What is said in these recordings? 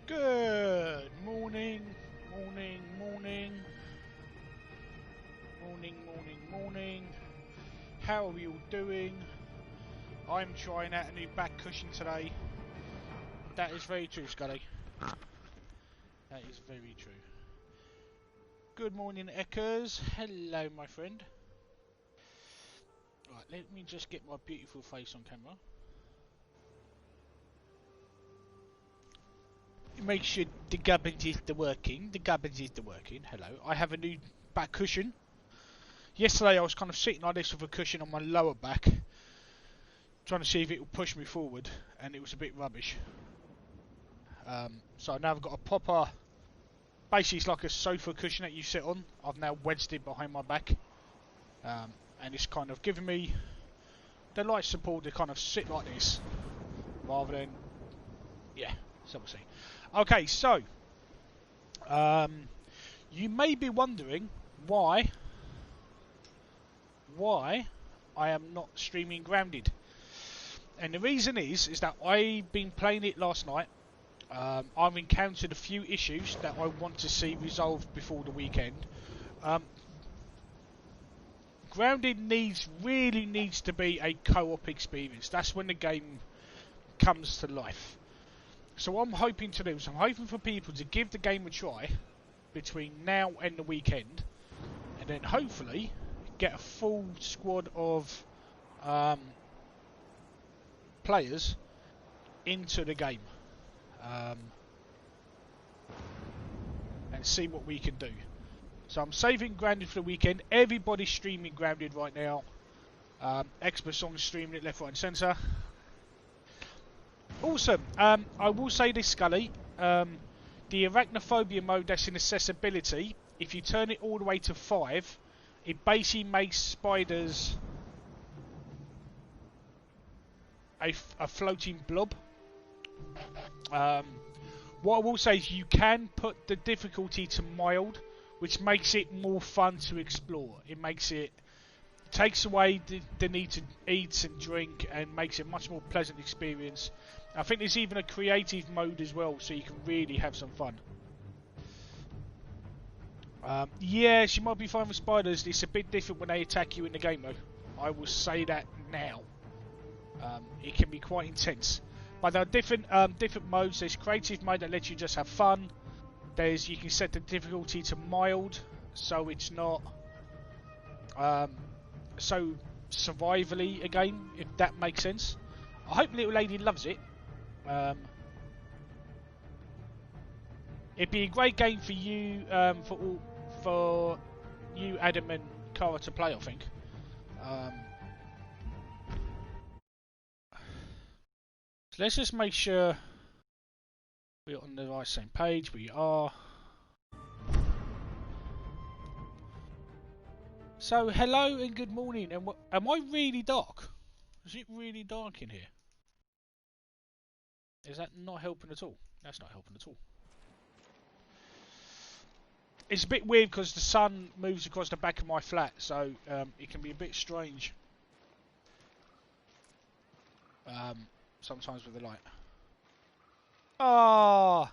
Good morning, morning, morning, morning, morning, morning. How are you all doing? I'm trying out a new back cushion today. That is very true, Scully. That is very true. Good morning, Eckers. Hello, my friend. Right, let me just get my beautiful face on camera. Make sure the gubbins is working. The gubbins is working. Hello. I have a new back cushion. Yesterday I was kind of sitting like this with a cushion on my lower back, trying to see if it will push me forward, and it was a bit rubbish. So now I've got a proper, basically it's like a sofa cushion that you sit on. I've now wedged it behind my back, and it's kind of giving me the light support to kind of sit like this, rather than, yeah, so we'll see. Okay, so, you may be wondering why I am not streaming Grounded. And the reason is that I've been playing it last night. I've encountered a few issues that I want to see resolved before the weekend. Grounded really needs to be a co-op experience. That's when the game comes to life. So what I'm hoping to do is I'm hoping for people to give the game a try between now and the weekend, and then hopefully get a full squad of players into the game, and see what we can do. So I'm saving Grounded for the weekend. Everybody's streaming Grounded right now. Xbox streaming it left, right and centre. Also, I will say this, Scully, the arachnophobia mode that's in accessibility, if you turn it all the way to 5, it basically makes spiders a floating blob. What I will say is you can put the difficulty to mild, which makes it more fun to explore. It takes away the need to eat and drink and makes it a much more pleasant experience. I think there's even a creative mode as well, so you can really have some fun. Yeah, she might be fine with spiders. It's a bit different when they attack you in the game, though. I will say that now. It can be quite intense. But there are different modes. There's creative mode that lets you just have fun. You can set the difficulty to mild, so it's not so survivally a game, if that makes sense. I hope Little Lady loves it. It'd be a great game for you, for you, Adam and Cara to play, I think. So let's just make sure we're on the right same page. We are. So hello and good morning. And am I really dark? Is it really dark in here? Is that not helping at all? That's not helping at all. It's a bit weird because the sun moves across the back of my flat, so it can be a bit strange sometimes with the light. Ah,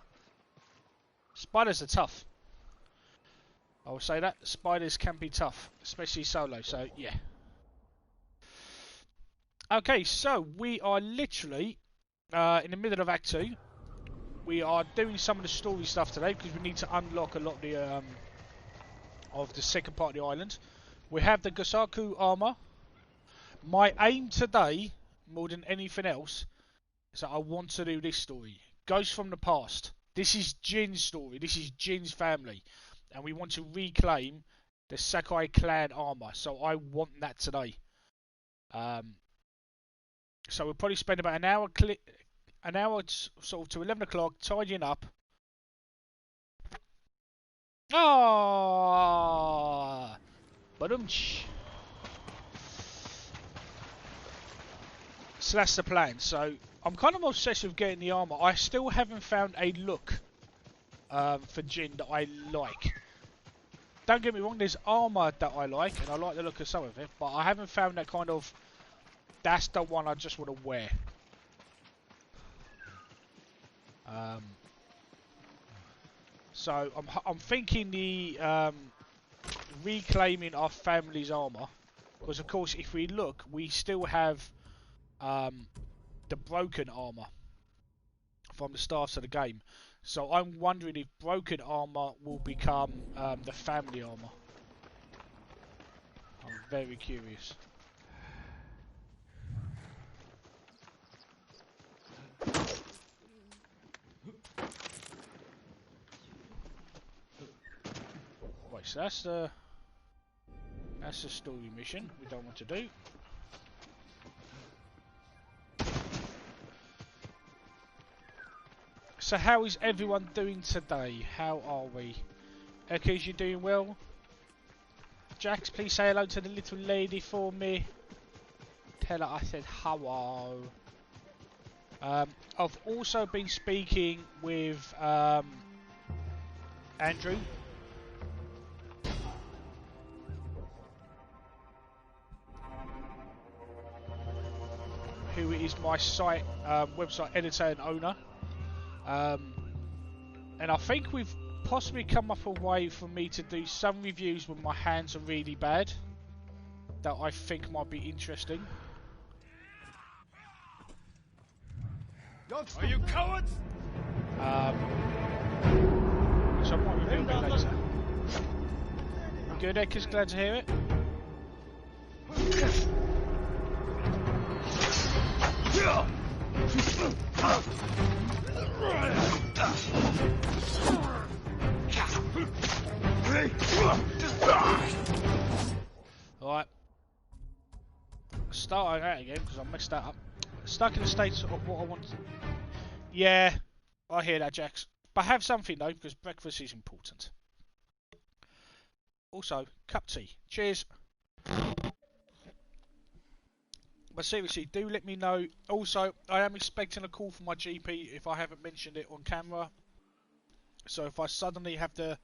spiders are tough. I will say that spiders can be tough, especially solo. So yeah. Okay, so we are literally in the middle of Act 2. We are doing some of the story stuff today because we need to unlock a lot of the second part of the island. We have the Gosaku armor. My aim today, more than anything else, is that I want to do this story. Ghosts from the Past. This is Jin's story. This is Jin's family. And we want to reclaim the Sakai clan armor. So I want that today. So we'll probably spend about an hour sort of to 11 o'clock tidying up. Ah, so that's the plan. So I'm kind of obsessed with getting the armor. I still haven't found a look for Jin that I like. Don't get me wrong, there's armor that I like, and I like the look of some of it, but I haven't found that kind of, that's the one I just want to wear. So I'm thinking the reclaiming our family's armour, because of course if we look, we still have the broken armour from the start of the game. So I'm wondering if broken armour will become the family armour. I'm very curious. Wait, so that's the story mission we don't want to do. So how is everyone doing today? How are we? Echoes, you doing well? Jax, please say hello to the little lady for me. Tell her I said hello. I've also been speaking with Andrew. Who is my site website editor and owner. And I think we've possibly come up a way for me to do some reviews when my hands are really bad that I think might be interesting. Are you cowards? So I might review a bit later. Good, Eckers, glad to hear it. Alright. Start out again because I messed that up. Stuck in the state of what I want. Yeah, I hear that, Jax. But have something though, because breakfast is important. Also, cup tea. Cheers. But seriously, do let me know. Also, I am expecting a call from my GP if I haven't mentioned it on camera. So if I suddenly have to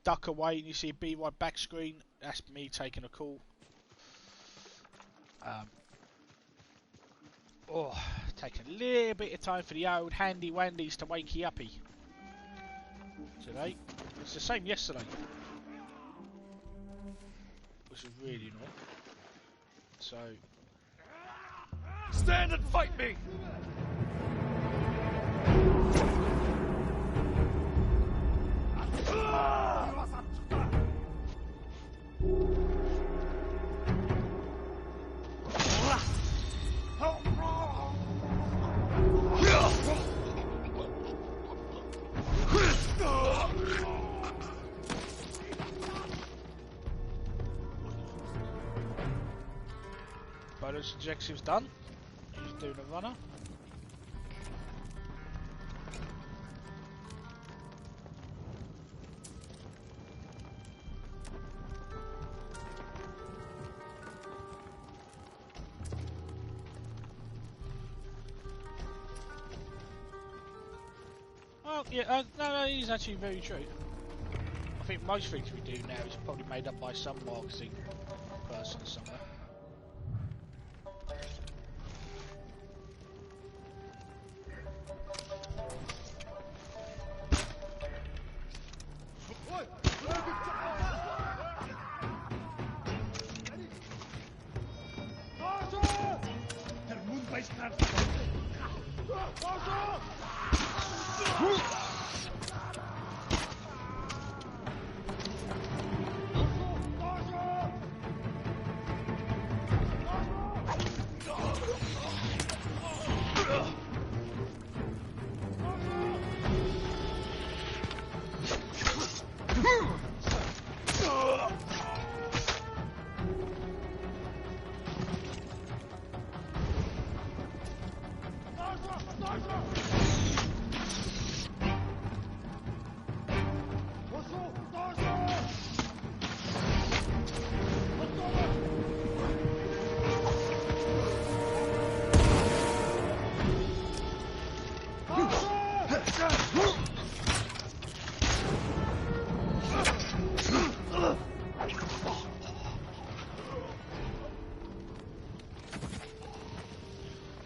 duck away and you see a Be Right Back screen, that's me taking a call. Take a little bit of time for the old handy wandies to wake you uppy. Today, it's the same yesterday. Which is really annoying. So... Stand and fight me! Bonus objectives done. He's doing a runner. Well, yeah, no, he's actually very true. I think most things we do now is probably made up by some marketing person somewhere.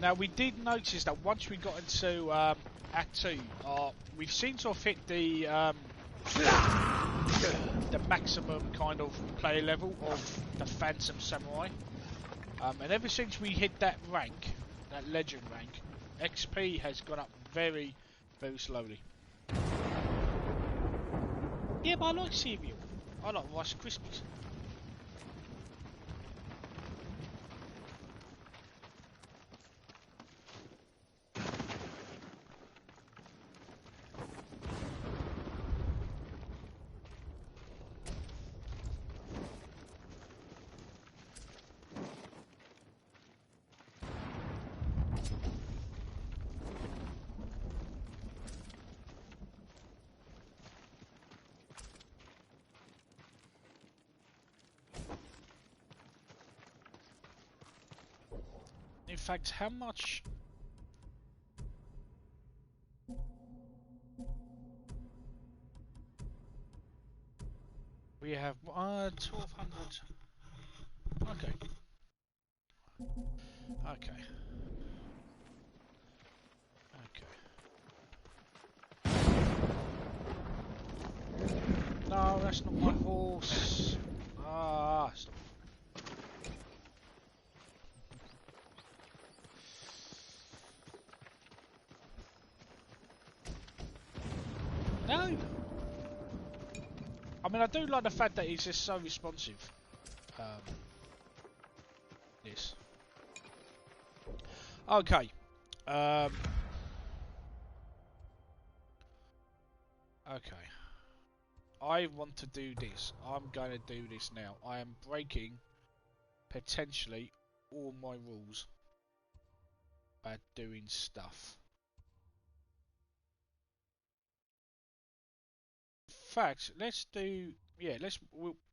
Now we did notice that once we got into Act 2, we seem to have hit the the maximum kind of player level of the Phantom Samurai. And ever since we hit that rank, that legend rank, XP has gone up very, very slowly. Yeah, but I like cereal. I like Rice Krispies. In fact, how much... We have 1200. Okay. Okay. Okay. No, that's not my horse. Ah, stop. No. I mean, I do like the fact that he's just so responsive. Yes. Okay. Okay. I want to do this. I'm going to do this now. I am breaking, potentially, all my rules about doing stuff. In fact, let's do... Yeah,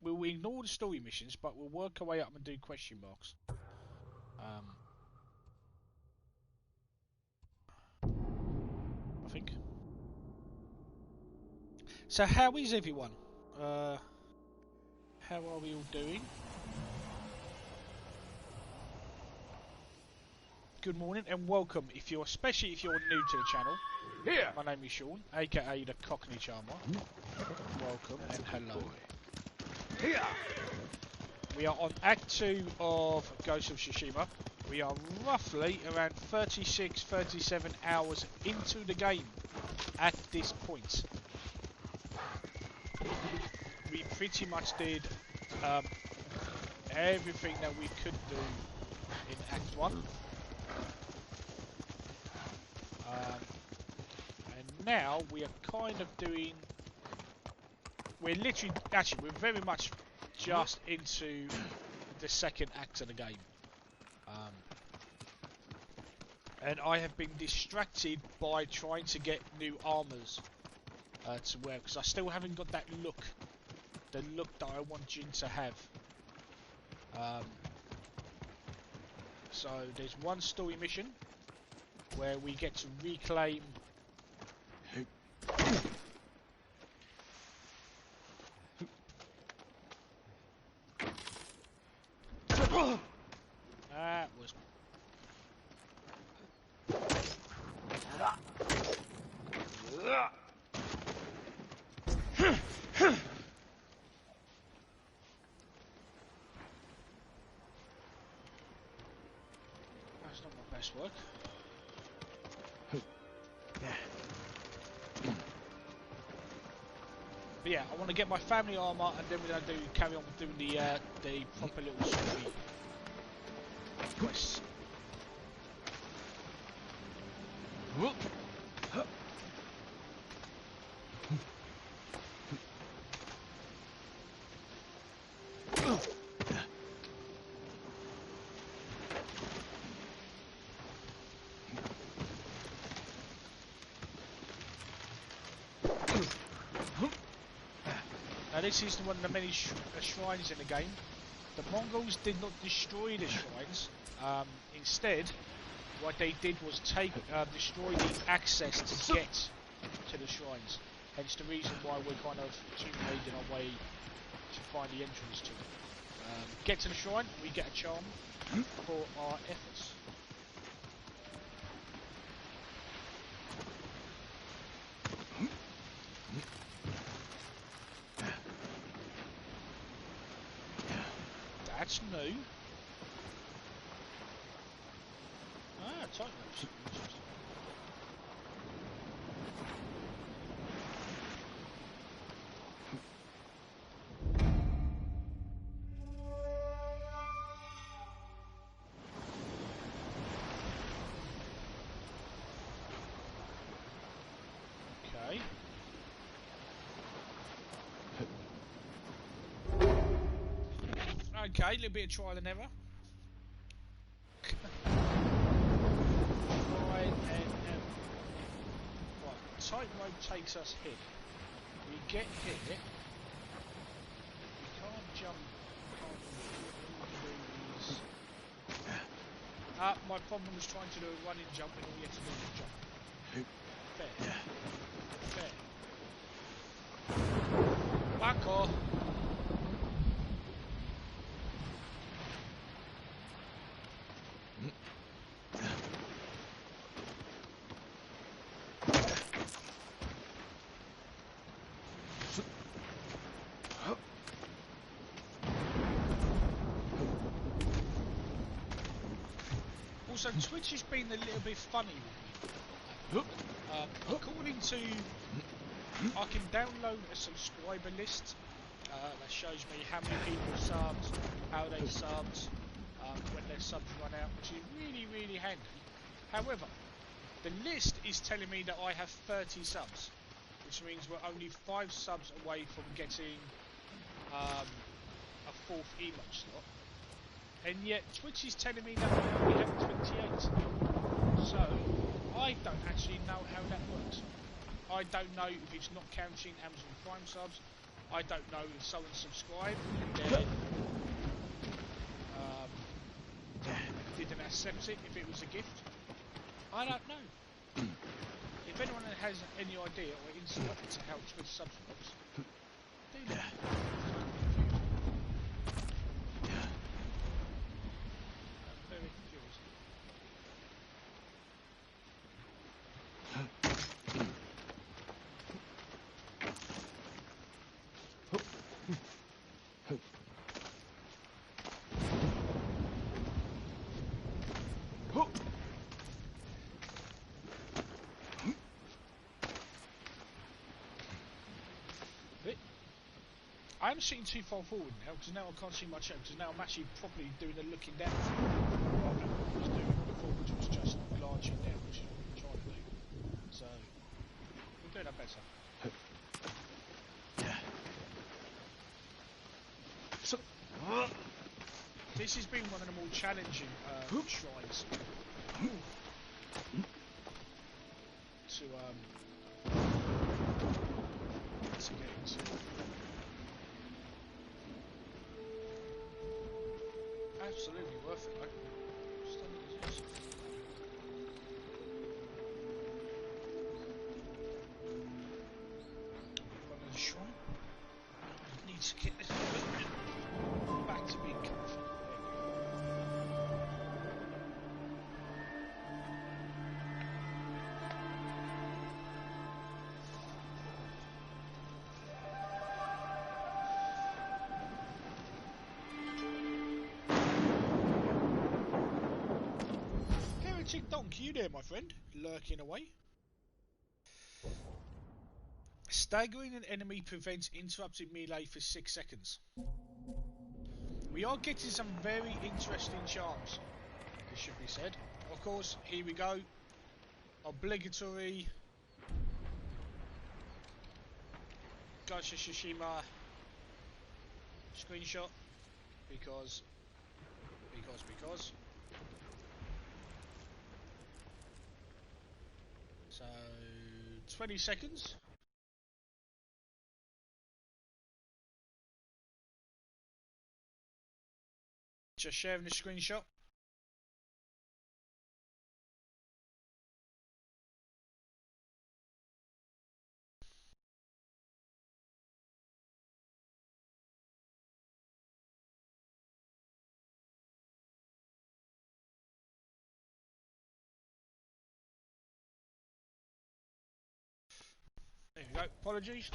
we'll ignore the story missions, but we'll work our way up and do question marks. I think. So how is everyone? How are we all doing? Good morning and welcome. Especially if you're new to the channel. Here. My name is Sean, aka the Cockney Charmer. Welcome and hello. Here. We are on Act 2 of Ghost of Tsushima. We are roughly around 36-37 hours into the game at this point. We pretty much did everything that we could do in Act 1. And now we are kind of doing... We're very much just into the second act of the game. And I have been distracted by trying to get new armors to wear, because I still haven't got that look. The look that I want Jin to have. So there's one story mission where we get to reclaim that was that's not my best work. But yeah, I want to get my family armor, and then we're going to carry on doing the proper little story quests. Now this is one of the many shrines in the game. The Mongols did not destroy the shrines. Instead, what they did was destroy the access to get to the shrines. Hence the reason why we're kind of making our way to find the entrance to it. Get to the shrine, we get a charm for our efforts. what's new? Ah, tight ropes. Interesting. Okay. Okay, a little bit of trial and error. Right, tightrope takes us here. We get here. We can't jump. My problem was trying to do a running jump and all you have to do is jump. Fair. Back off. Also, Twitch has been a little bit funny with me. According to, I can download a subscriber list that shows me how many people subbed, how they subbed, when their subs run out, which is really, really handy. However, the list is telling me that I have 30 subs, which means we're only 5 subs away from getting a 4th emote slot. And yet Twitch is telling me that we only have 28. So I don't actually know how that works. I don't know if it's not counting Amazon Prime subs. I don't know if someone subscribed and then didn't accept it if it was a gift. I don't know. If anyone has any idea or insight into how Twitch subs works, do let me know. I'm sitting too far forward now because now I can't see much out because now I'm actually properly doing the looking down rather than what I was doing before, which was just glancing down, which is what I'm trying to do. So we're doing that better. So this has been one of the more challenging shrines to get into. Absolutely worth it, though. Stunning as this. Run to the shrine. I need to get this back to being comfy. Donkey, you there, my friend? Lurking away. Staggering an enemy prevents interrupted melee for 6 seconds. We are getting some very interesting charms, this should be said. Of course, here we go. Obligatory Ghost of Tsushima screenshot because. So 20 seconds. Just sharing the screenshot. There we go. Apologies.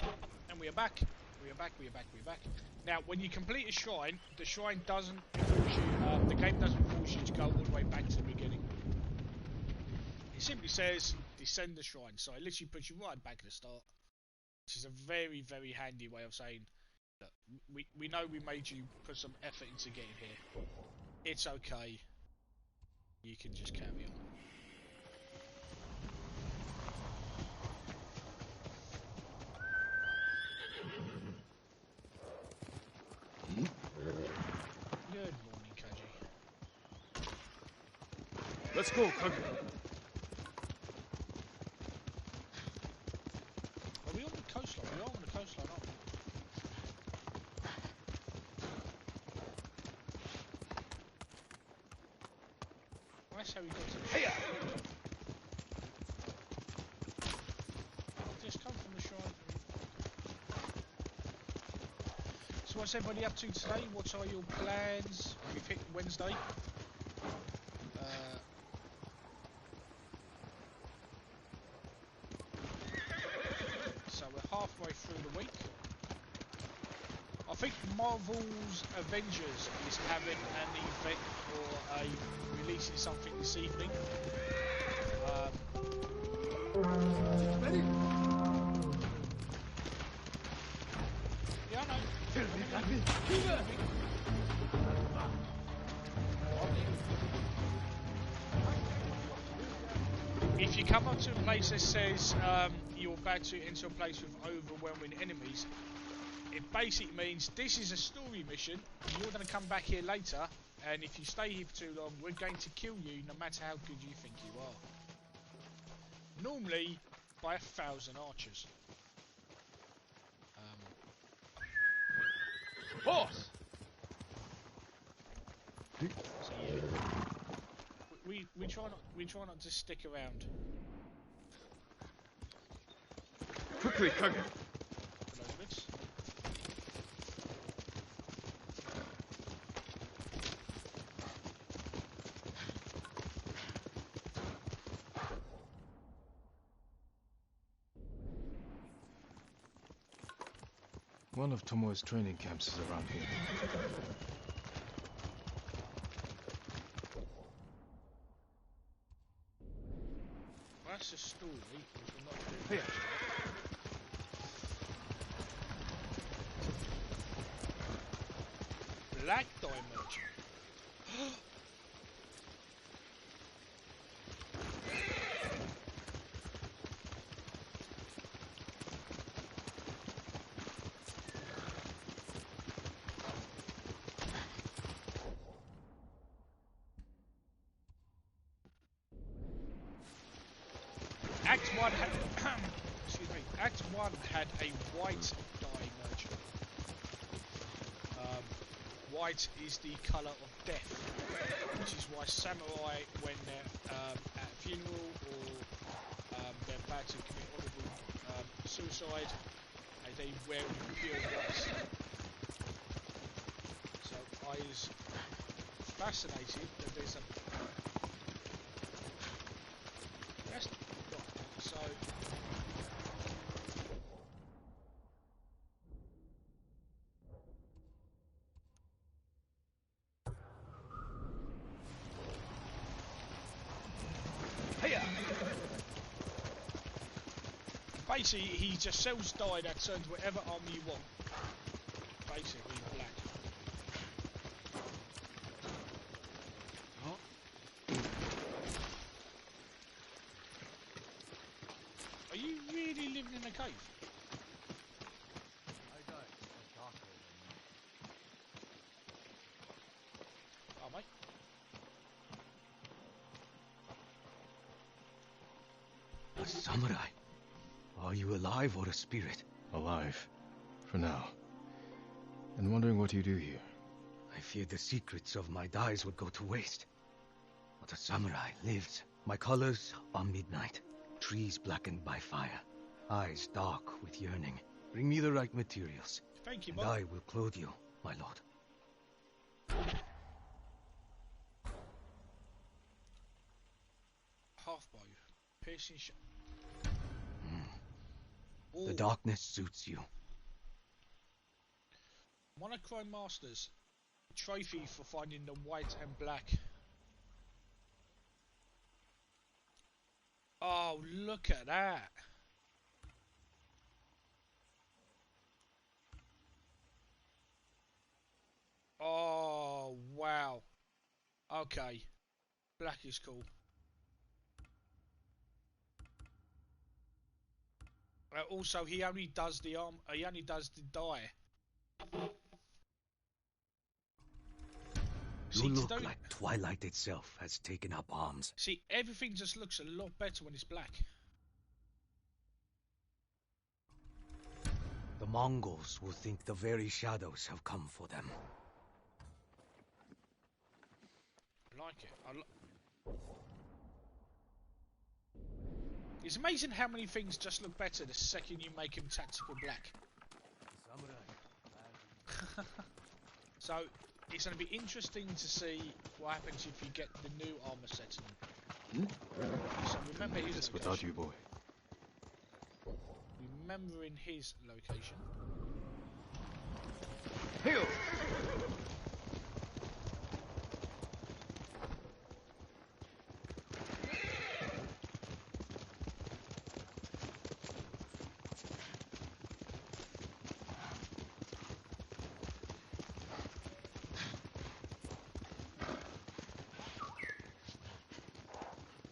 And we are back. We are back. We are back. We are back. Now, when you complete a shrine, the shrine doesn't force you. The game doesn't force you to go all the way back to the beginning. It simply says descend the shrine, so it literally puts you right back at the start, which is a very, very handy way of saying that we know we made you put some effort into getting here. It's okay. You can just carry on. Good morning, Kaji. Let's go, Kage. Are we on the coastline? We are on the coastline, aren't we? Well, that's how we got to the Hiya! Just come from the shrine. So what's everybody up to today? What are your plans? We've hit Wednesday. So we're halfway through the week. I think Marvel's Avengers is having an event or releasing something this evening. Ready? Yeah, I know. If you come up to a place that says you're about to enter a place with overwhelming enemies, it basically means this is a story mission. You're going to come back here later, and if you stay here for too long, we're going to kill you no matter how good you think you are. Normally by 1,000 archers. Boss! So yeah, we try not to stick around. Quickly, Kage. For those bits. One of Tomoe's training camps is around here. That's a story which we're not doing. Here. Black dye merchant. Act 1 had excuse me. Act 1 had a white dye merchant. White is the colour of death, which is why samurai, when they're at a funeral or they're about to commit honourable suicide, they wear pure white. So I was fascinated that there's a so Hiya! basically he just sells dye that turns whatever armor you want. Basically black. Are you really living in a cave? Oh, mate. A samurai? Are you alive or a spirit? Alive. For now. And wondering what you do here. I feared the secrets of my dyes would go to waste. But a samurai lives. My colors are midnight. Trees blackened by fire. Eyes dark with yearning. Bring me the right materials. Thank you, and Bob. I will clothe you, my lord. Half bow. Piercing shot. The darkness suits you. Monochrome Masters. Trophy for finding the white and black. Oh, look at that. Oh, wow. Okay. Black is cool. Also, he only does the he only does the die. You look like Twilight itself has taken up arms. See, everything just looks a lot better when it's black. The Mongols will think the very shadows have come for them. I like it. It's amazing how many things just look better the second you make him tactical black. So, it's going to be interesting to see what happens if you get the new armor setting. So remember his This location. without you, boy. Remembering his location. Heal!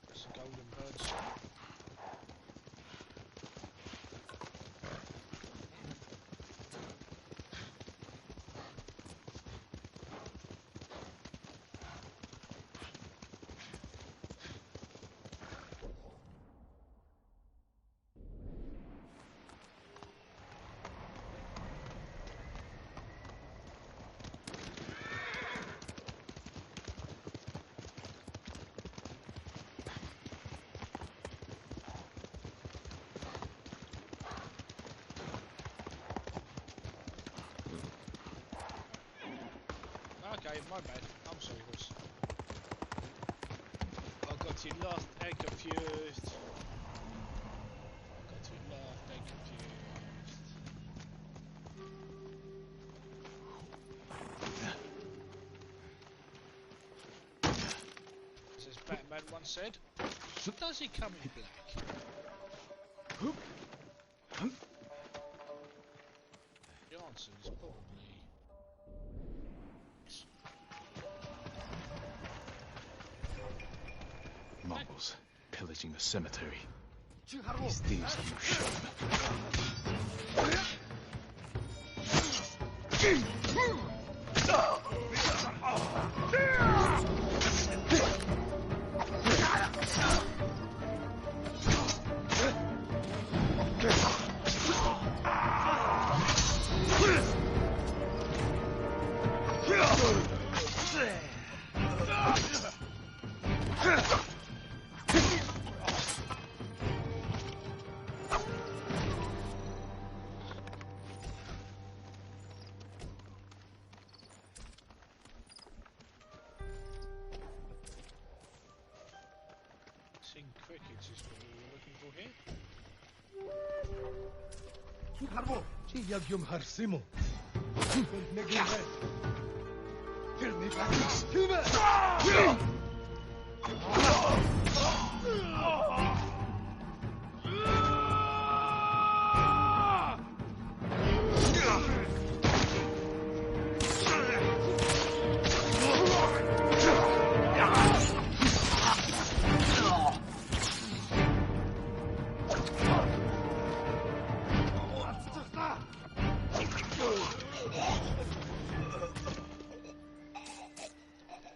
That's the golden birds. Okay, my bad. I'm sorry, horse. I got you lost and confused. I got you lost and confused. As Batman once said, does he come in black? The answer is probably yes. Mongols pillaging the cemetery. These thieves have no shame. Sing crickets is what we were looking for here.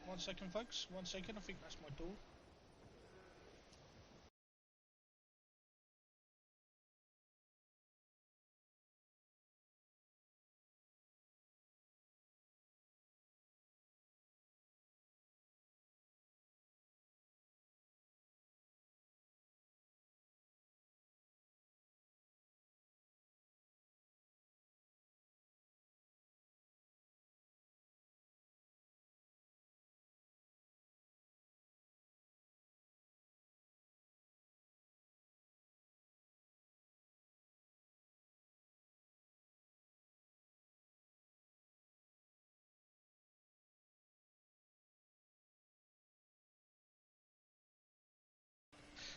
One second, folks. 1 second. I think that's my door.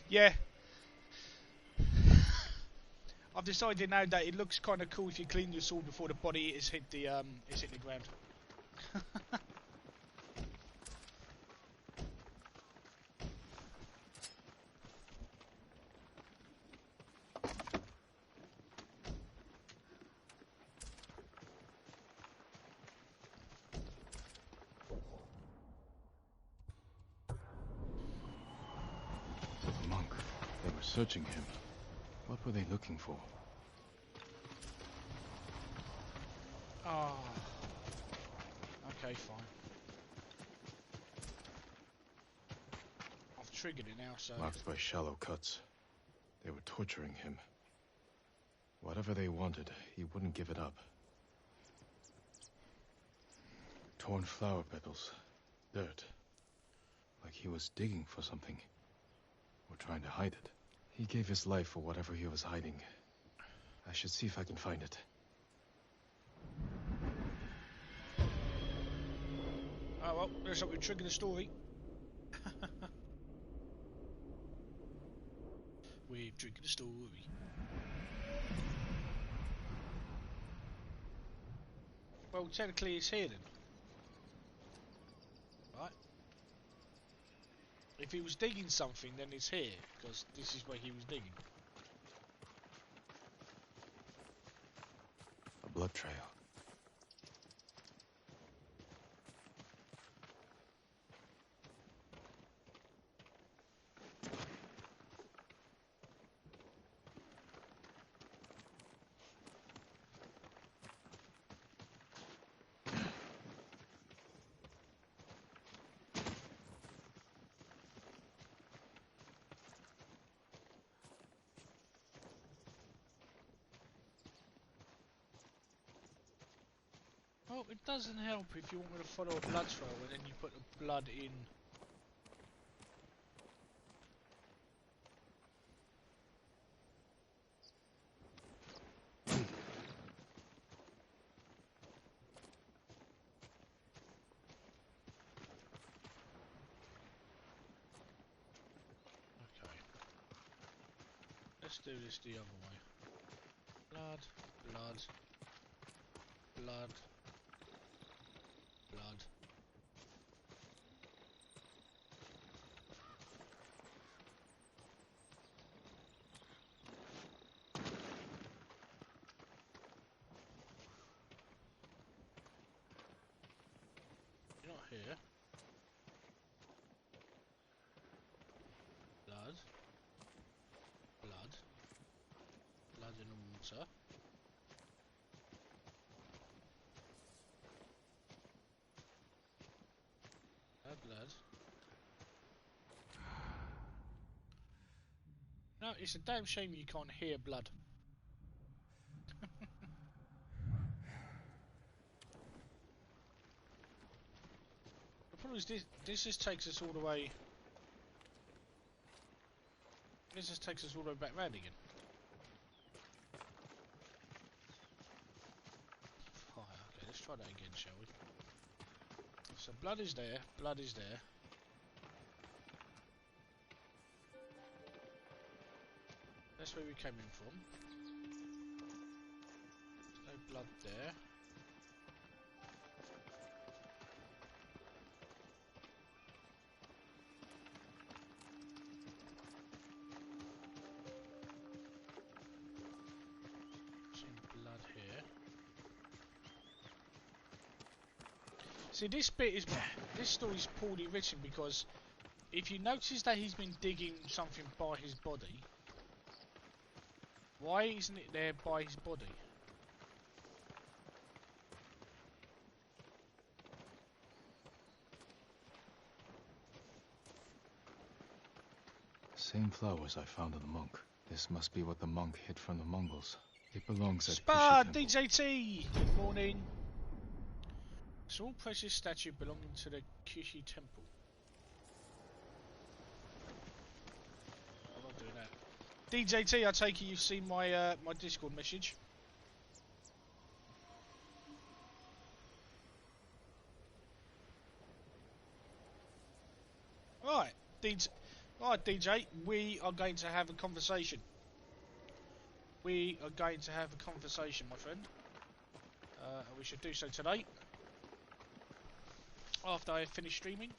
Yeah. I've decided now that it looks kind of cool if you clean your sword before the body is hit the ground. The monk. They were searching him. What were they looking for? Ah. Okay, fine. I've triggered it now, so... Marked by shallow cuts. They were torturing him. Whatever they wanted, he wouldn't give it up. Torn flower petals. Dirt. Like he was digging for something. Or trying to hide it. He gave his life for whatever he was hiding. I should see if I can find it. Oh well, looks like we triggered the story. We've triggered the story. Well, technically it's here then. Right? If he was digging something, then it's here, because this is where he was digging. A blood trail. Well, it doesn't help if you want me to follow a blood trail and then you put the blood in. Okay. Let's do this the other way. Blood, blood, blood, blood. You're not here. Blood. Blood. Blood in the water. Blood. No, it's a damn shame you can't hear blood. The problem is this just takes us all the way. This just takes us all the way back round again. Fire. Okay, let's try that again, shall we? So blood is there. Blood is there. That's where we came in from. There's no blood there. Blood here. See, this bit is this story's poorly written because if you notice that he's been digging something by his body, why isn't it there by his body? Same flowers I found in the monk. This must be what the monk hid from the Mongols. It belongs at Spa Kushi Temple. DJT! Good morning. Small precious statue belonging to the Kushi Temple. I'm not doing that. DJT, I take it you've seen my my Discord message. Right, Right, DJ, we are going to have a conversation. We are going to have a conversation, my friend. And we should do so today. After I finish streaming.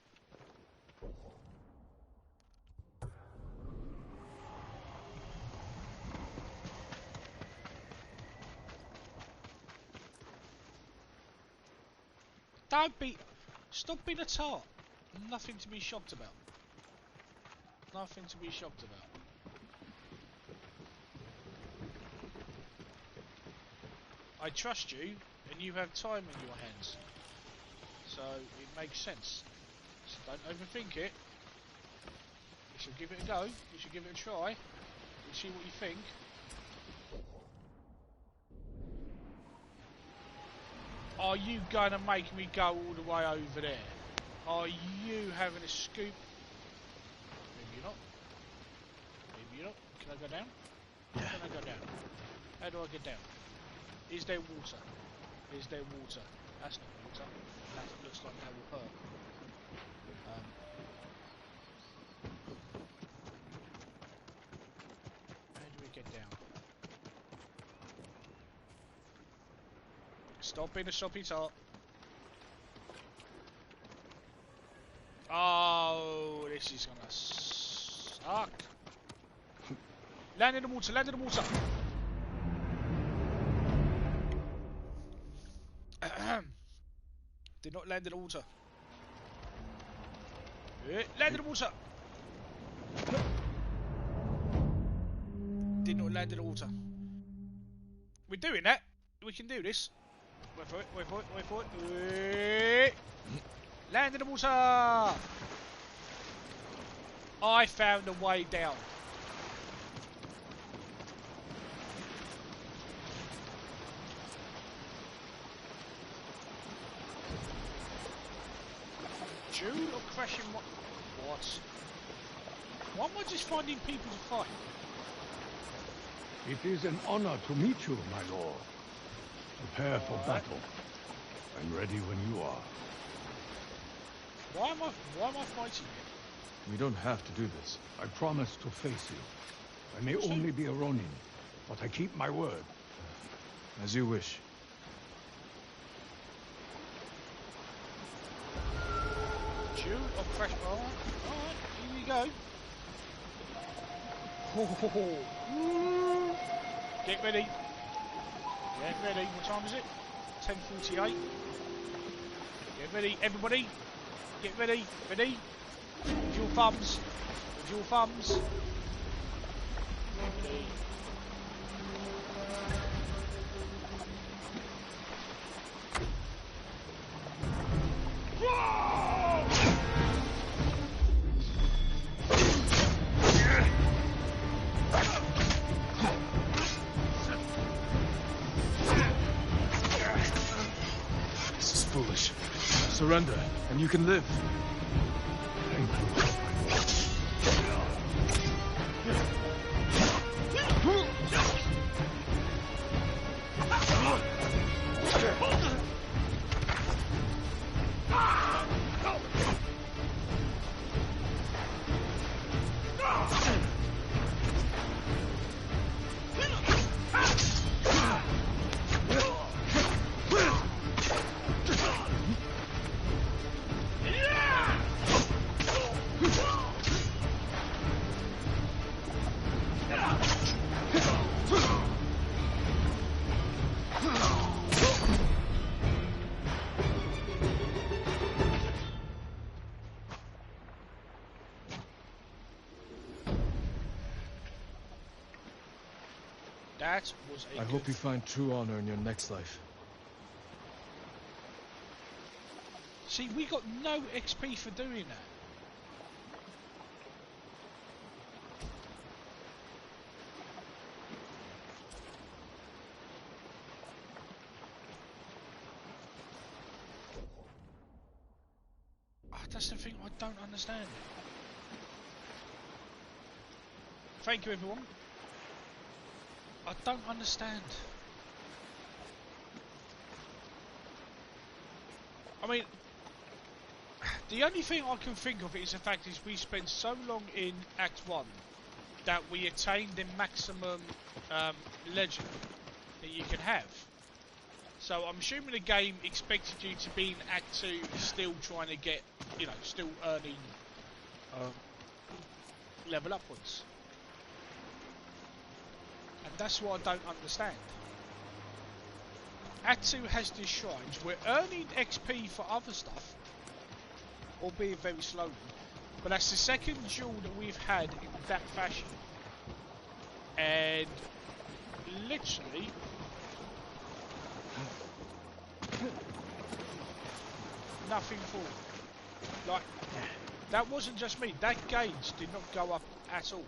Stop being a tart. Nothing to be shocked about. Nothing to be shocked about. I trust you, and you have time in your hands. So it makes sense. So don't overthink it. You should give it a go. You should give it a try. We'll see what you think. Are you going to make me go all the way over there? Are you having a scoop? Maybe you're not. Maybe you're not. Can I go down? Can I go down? How do I get down? Is there water? Is there water? That's not water. That looks like that will hurt. How do we get down? Stop being a soppy tart. Oh, this is gonna suck. Land in the water, land in the water. Did not land in the water. Land in the water. Did not land in the water. We're doing that. We can do this. Wait for it, wait for it, wait for it. Wait. Land in the water. I found a way down. June or crashing what? Why am I just finding people to fight? It is an honor to meet you, my lord. Prepare for battle. I'm ready when you are. Why am I fighting you? We don't have to do this. I promise to face you. I may only be a Ronin, but I keep my word. As you wish. June or crash? Alright, here we go. Get ready. Get ready. What time is it? 10:48. Get ready, everybody. Get ready. Ready? With your thumbs. With your thumbs. Ready. This is foolish. Surrender, and you can live. Thank you. That was a I hope you find true honor in your next life. See, we got no XP for doing that. That's the thing I don't understand. Thank you, everyone. I don't understand. I mean, The only thing I can think of is the fact is we spent so long in Act 1 that we attained the maximum legend that you can have. So I'm assuming the game expected you to be in Act 2 still trying to get, you know, still earning level upwards. And that's what I don't understand. Act 2 has these shrines. We're earning XP for other stuff, albeit very slowly. But that's the second duel that we've had in that fashion. And literally nothing for. Like, that wasn't just me. That gauge did not go up at all.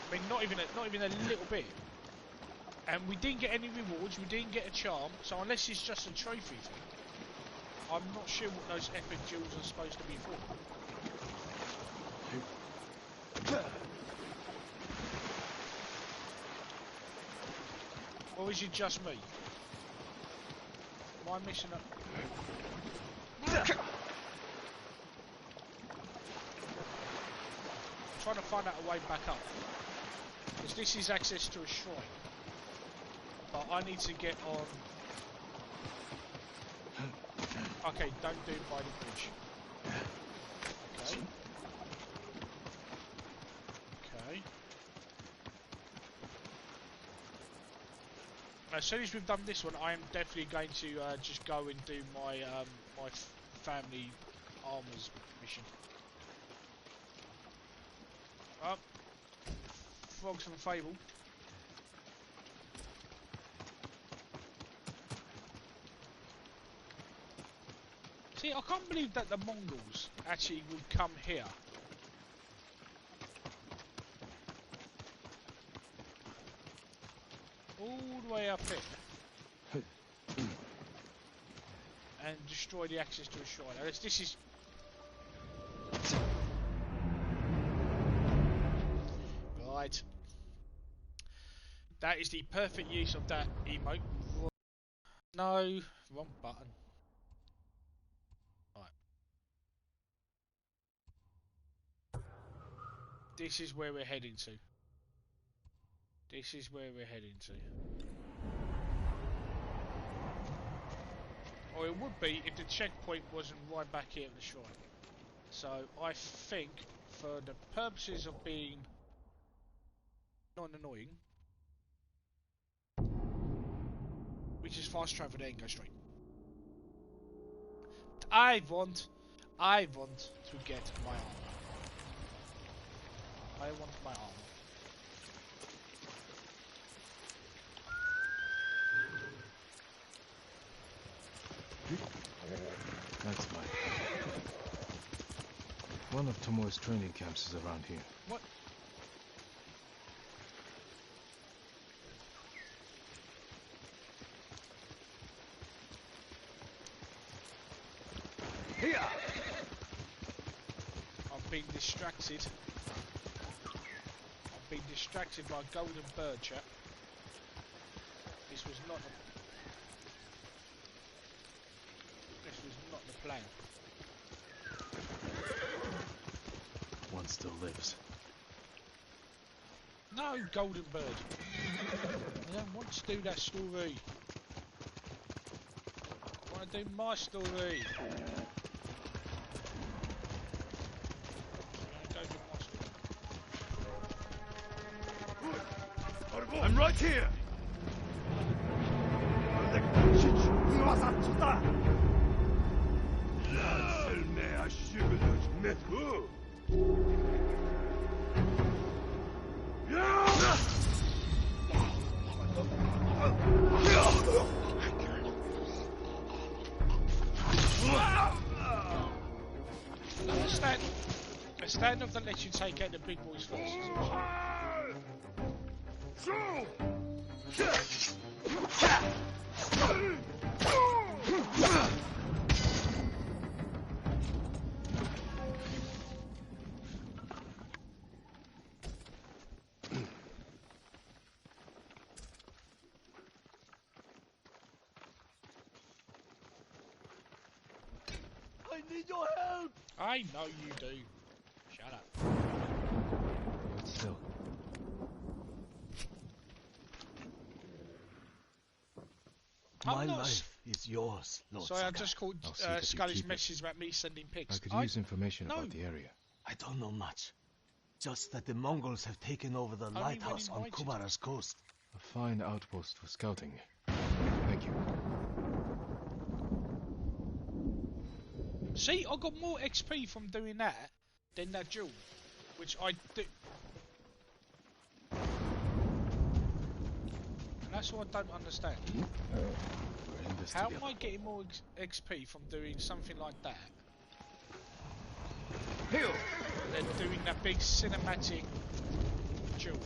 I mean, not even a little bit. And we didn't get any rewards. We didn't get a charm. So unless it's just a trophy thing, I'm not sure what those epic duels are supposed to be for. Or is it just me? Am I missing a... I'm trying to find out a way back up. Because this is access to a shrine. But I need to get on... Okay, don't do it by the bridge. Okay. Okay. As soon as we've done this one, I am definitely going to just go and do my my family armors mission. Up, Frogs from Fable. See, I can't believe that the Mongols actually would come here. All the way up here. And destroy the access to a shrine. Now, this is... Right. That is the perfect use of that emote. No, wrong button. Right. This is where we're heading to. This is where we're heading to. Or it would be if the checkpoint wasn't right back here at the shrine. So I think for the purposes of being not annoying, we just fast travel there and go straight. I want to get my armor. I want my armor. That's mine. One of Tomoe's training camps is around here. What? Here. I've been distracted. I've been distracted by a golden bird, chap. This was not the plan. One still lives. No, golden bird. I don't want to do that story. I want to do my story. I'm right here. A stand-up that lets you take out the big boys first. I know you do. Shut up. Hold still. My life is yours, Lord Sorry, I Sakai. just called I'll see that you Scully's keep it. message about me sending pics. I could use information about the area. I don't know much. Just that the Mongols have taken over the Only when lighthouse on invited. Kumara's coast. A fine outpost for scouting. Thank you. See, I got more XP from doing that than that duel, which I do. And that's what I don't understand. We're in this How am together. I getting more XP from doing something like that than doing that big cinematic duel?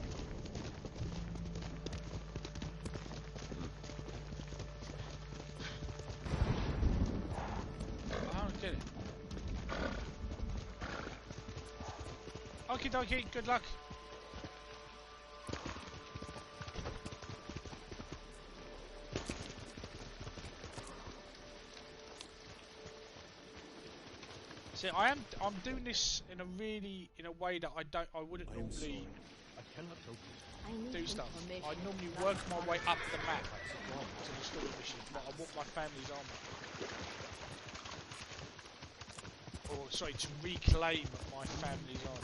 I don't get it. Okie dokie, good luck. See, I'm doing this in a way that I wouldn't normally do stuff. I normally work my way up the map to the story mission, but I want my family's armor. Or sorry, to reclaim my family's armor.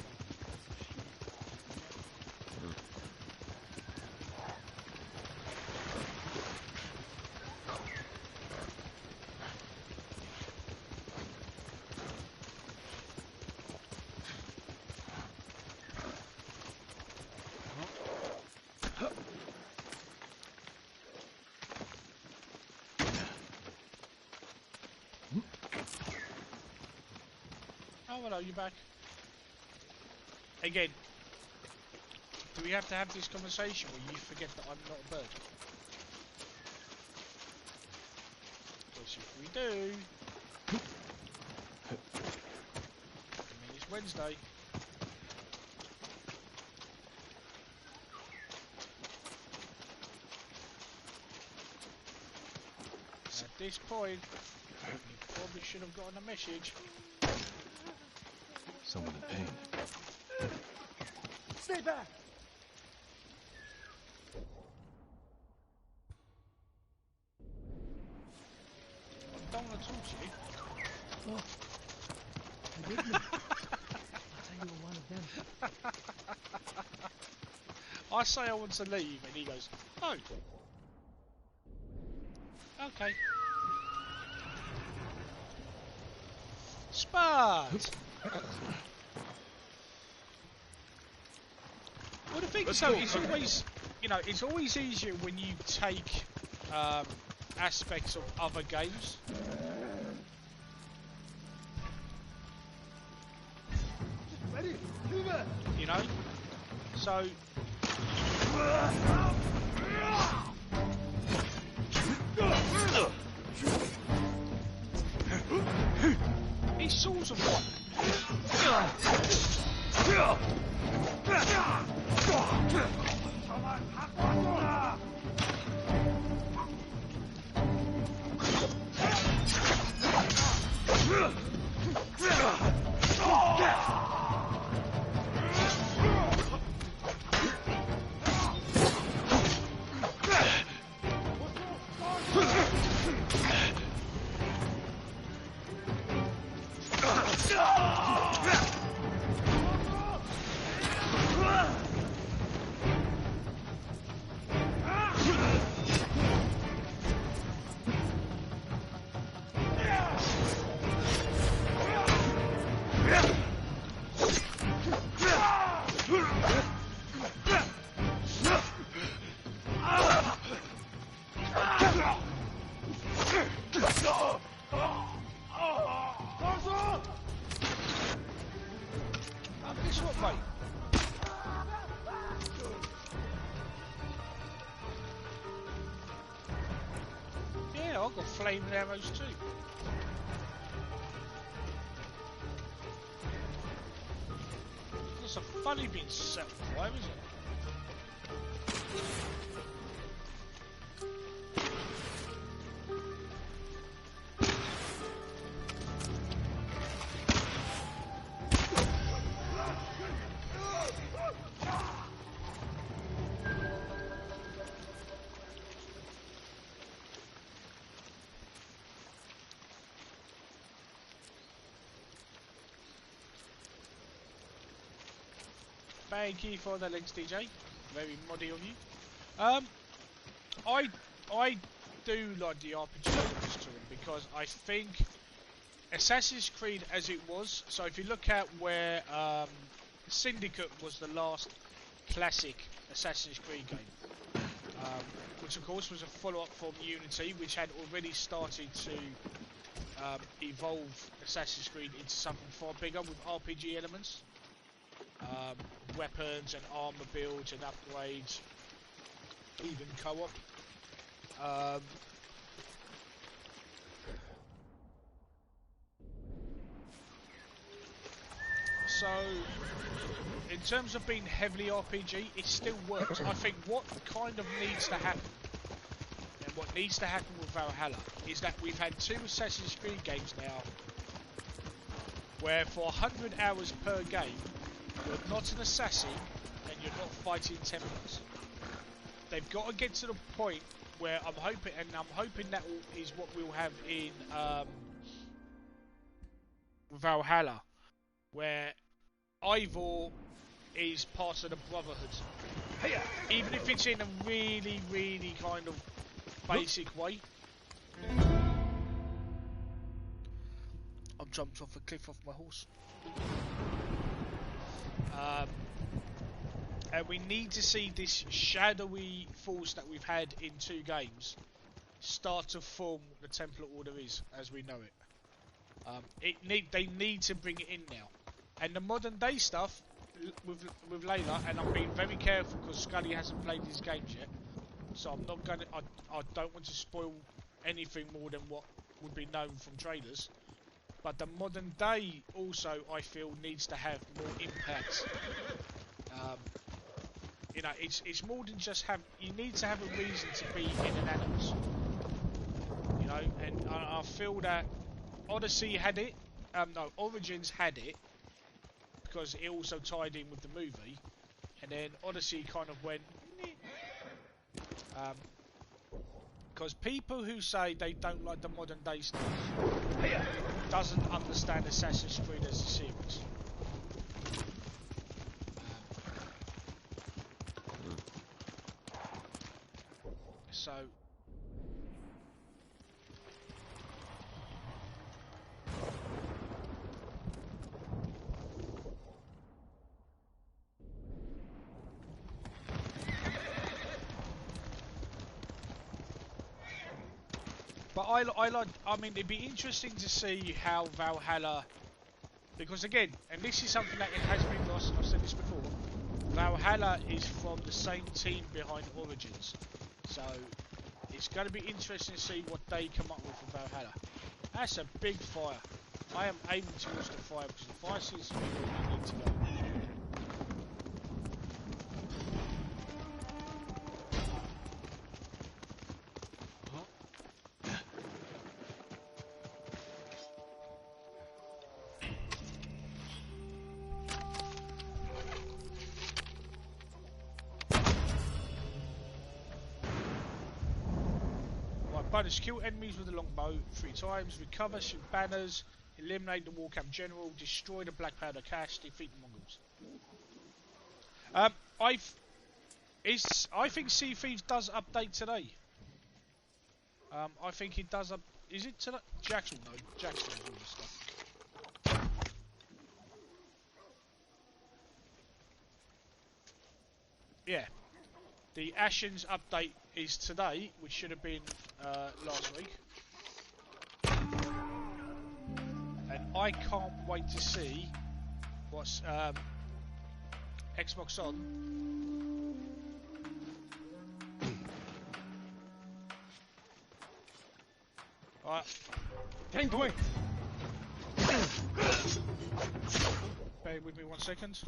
Oh, hello, you back? Again, do we have to have this conversation where you forget that I'm not a bird? Because if we do, I mean it's Wednesday. At this point, you probably should have gotten a message. Someone in pain. Stay back! I don't want to talk to you. Oh, forgive me. I thought you were one of them. I say I want to leave, and he goes, "Oh, okay." Spud. Well, the thing is, though, it's always, it's always easier when you take aspects of other games. Ready? Move it! You know, so. These swords are what? This what, mate? Yeah, I've got flaming arrows too. It's a funny being set fire, isn't it? Thank you for the links, DJ. Very moddy of you. I do like the RPG elements to them because I think Assassin's Creed as it was. So if you look at where Syndicate was the last classic Assassin's Creed game, which of course was a follow-up from Unity, which had already started to evolve Assassin's Creed into something far bigger with RPG elements, weapons and armor builds and upgrades, even co-op. So, in terms of being heavily RPG, it still works. I think what kind of needs to happen, and what needs to happen with Valhalla, is that we've had 2 Assassin's Creed games now, where for 100 hours per game, you're not an assassin, and you're not fighting Templars. They've got to get to the point where I'm hoping that is what we'll have in Valhalla, where Ivor is part of the Brotherhood. Even if it's in a really, really kind of basic way. I've jumped off a cliff off my horse. And we need to see this shadowy force that we've had in 2 games start to form what the Templar Order is as we know it. They need to bring it in now. And the modern day stuff with Layla, and I'm being very careful because Scully hasn't played these games yet, so I'm not gonna. I don't want to spoil anything more than what would be known from trailers. But the modern day also, I feel, needs to have more impact. You know, it's more than just have. You need to have a reason to be in an animus. You know, and I feel that Odyssey had it. No, Origins had it because it also tied in with the movie, and then Odyssey kind of went. Because people who say they don't like the modern day stuff doesn't understand Assassin's Creed as a series. So but I mean, it'd be interesting to see how Valhalla, because again, and this is something that it has been lost, I've said this before, Valhalla is from the same team behind Origins, so it's going to be interesting to see what they come up with for Valhalla. That's a big fire. I am aiming towards the fire because the fire seems to be where we need to go. Bonus, kill enemies with a longbow 3 times, recover, shoot banners, eliminate the war camp general, destroy the black powder cache, defeat the Mongols. I think Sea Thieves does update today. I think it does is it today? Jackson, no, Jackson does all this stuff. Yeah. The Ashen's update is today, which should have been last week. And I can't wait to see what's Xbox on. Alright. Tank away! Bear with me 1 second.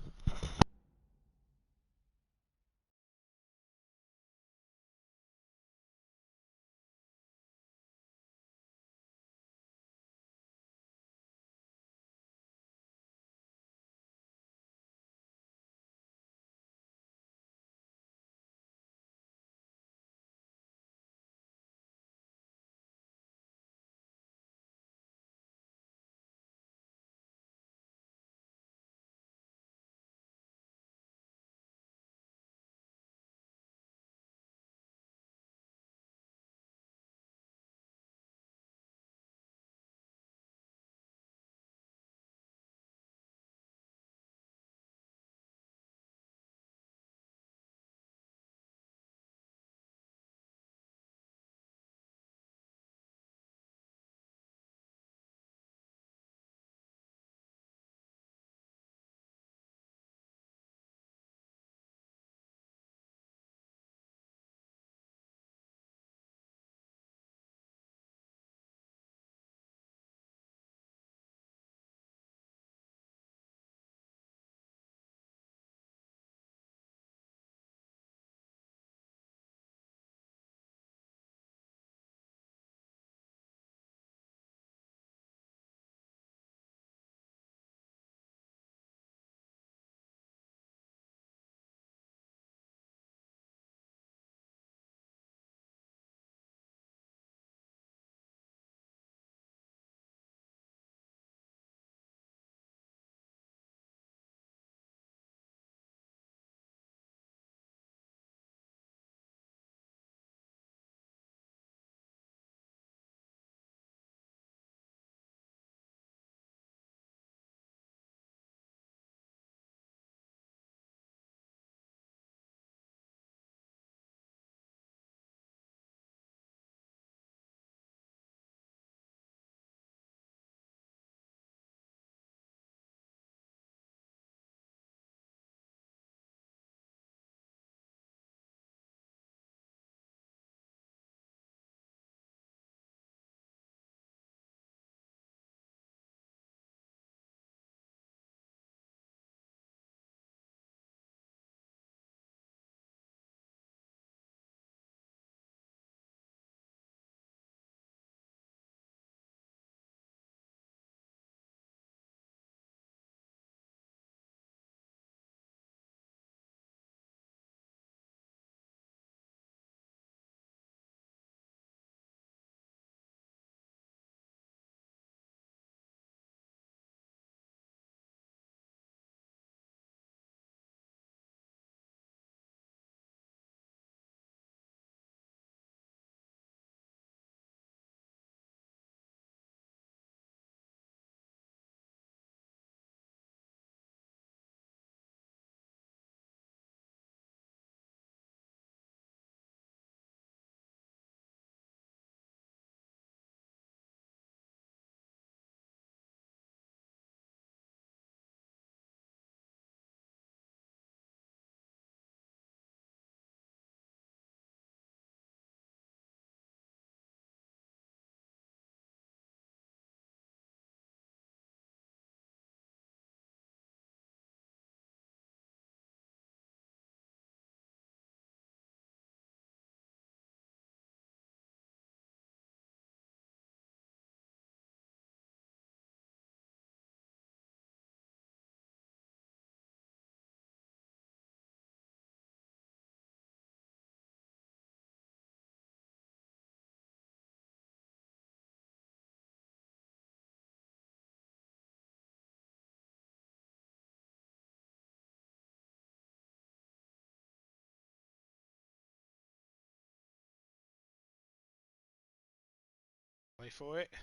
Wait for it.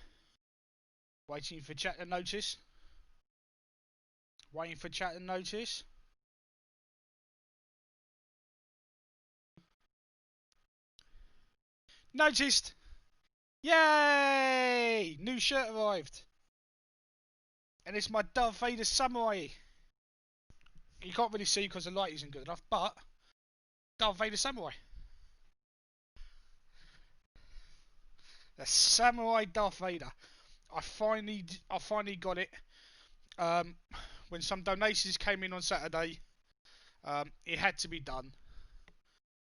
Waiting for chat to notice. Waiting for chat to notice. Noticed! Yay! New shirt arrived. And it's my Darth Vader Samurai. You can't really see because the light isn't good enough, but Darth Vader Samurai. The Samurai Darth Vader. I finally got it. When some donations came in on Saturday, it had to be done.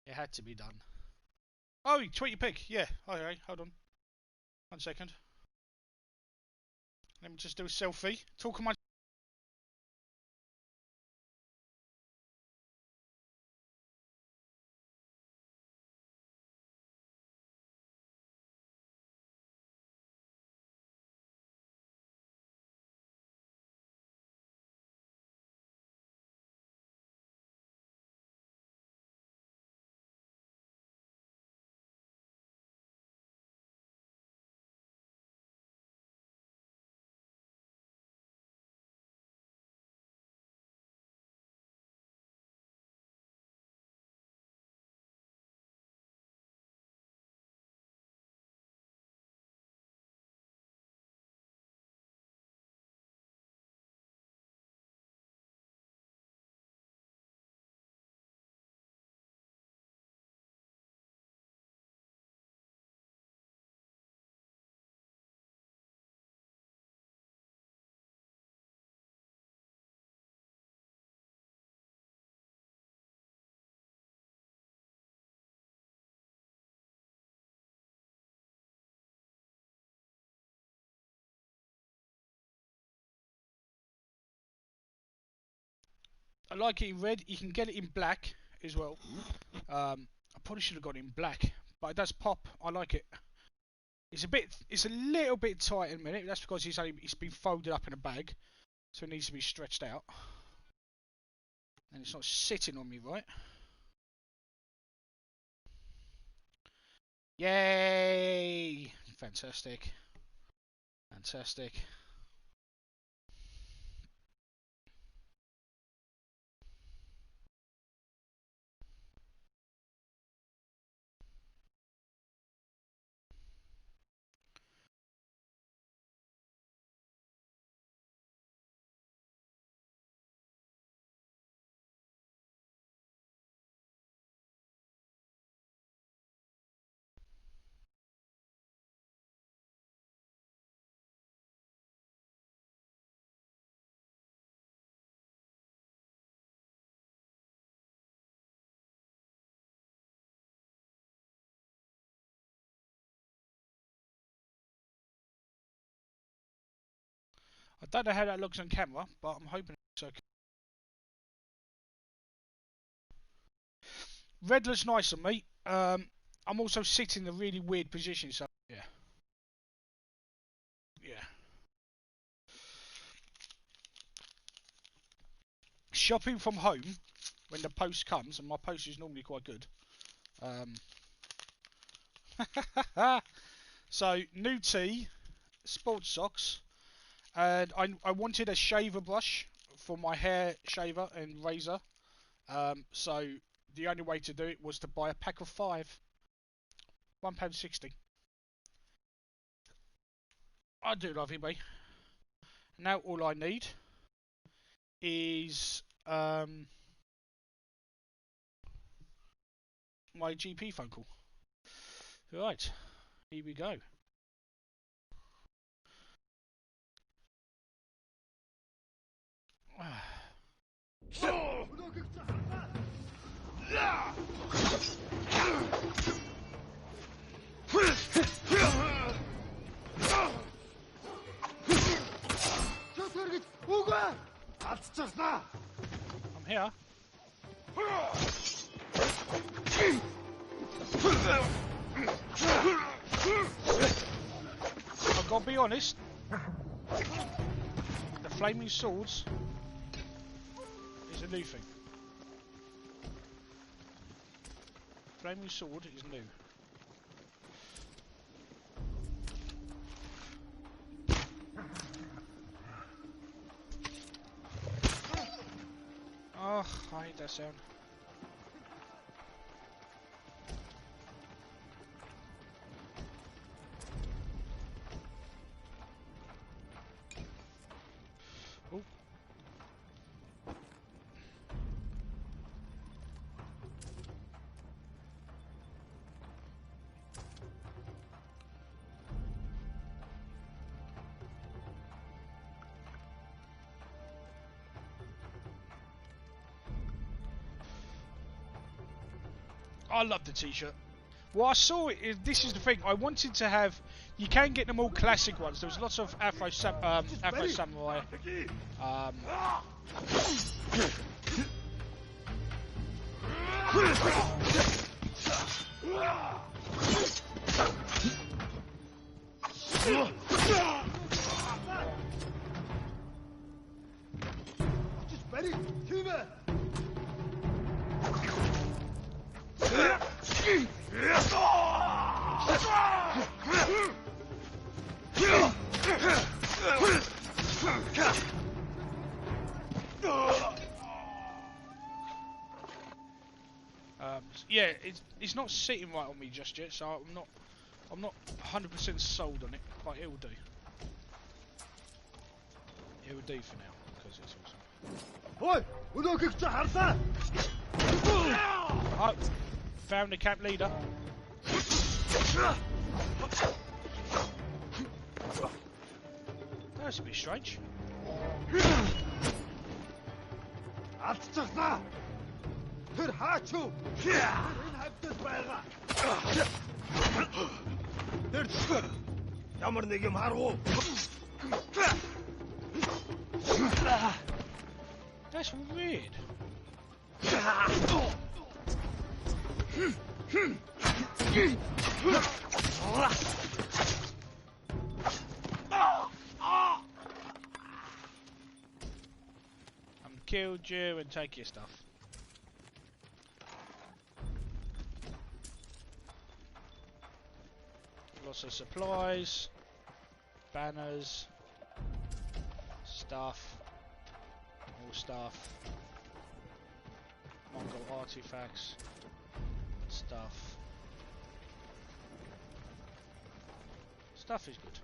It had to be done. Oh, tweet your pic. Yeah. Okay, hold on. 1 second. Let me just do a selfie. Talk on my. I like it in red. You can get it in black as well. I probably should have got it in black, but it does pop. I like it. It's a little bit tight in a minute. That's because it's been folded up in a bag, so it needs to be stretched out, and it's not sitting on me right. Yay! Fantastic. Fantastic. I don't know how that looks on camera, but I'm hoping it's okay. Red looks nice on me. I'm also sitting in a really weird position, so yeah. Yeah. Shopping from home when the post comes, and my post is normally quite good. So, new tee, sports socks, and I wanted a shaver brush for my hair shaver and razor. So, the only way to do it was to buy a pack of 5. £1.60. I do love eBay. Now all I need is my GP phone call. Right, here we go. I'm here. I've got to be honest. The flaming swords is a new thing. Flaming sword is new. Oh, I hate that sound. Oh. I love the t-shirt. Well, I saw it. This is the thing. I wanted to have. You can get them all classic ones. There was lots of Afro Samurai. Just ready. Cuba. Yeah, it's not sitting right on me just yet, so I'm not 100% sold on it, but it will do. It will do for now because it's awesome. Oi, ودوكك تحرسه. Oh, found the camp leader. That's a bit strange. عطشنا. هرحاتشو. هنهبت بيغا. درت. يامر نيجي مهارو. That's weird. Killed you and take your stuff. Lots of supplies, banners, stuff, more stuff, Mongol artifacts, stuff. Stuff is good.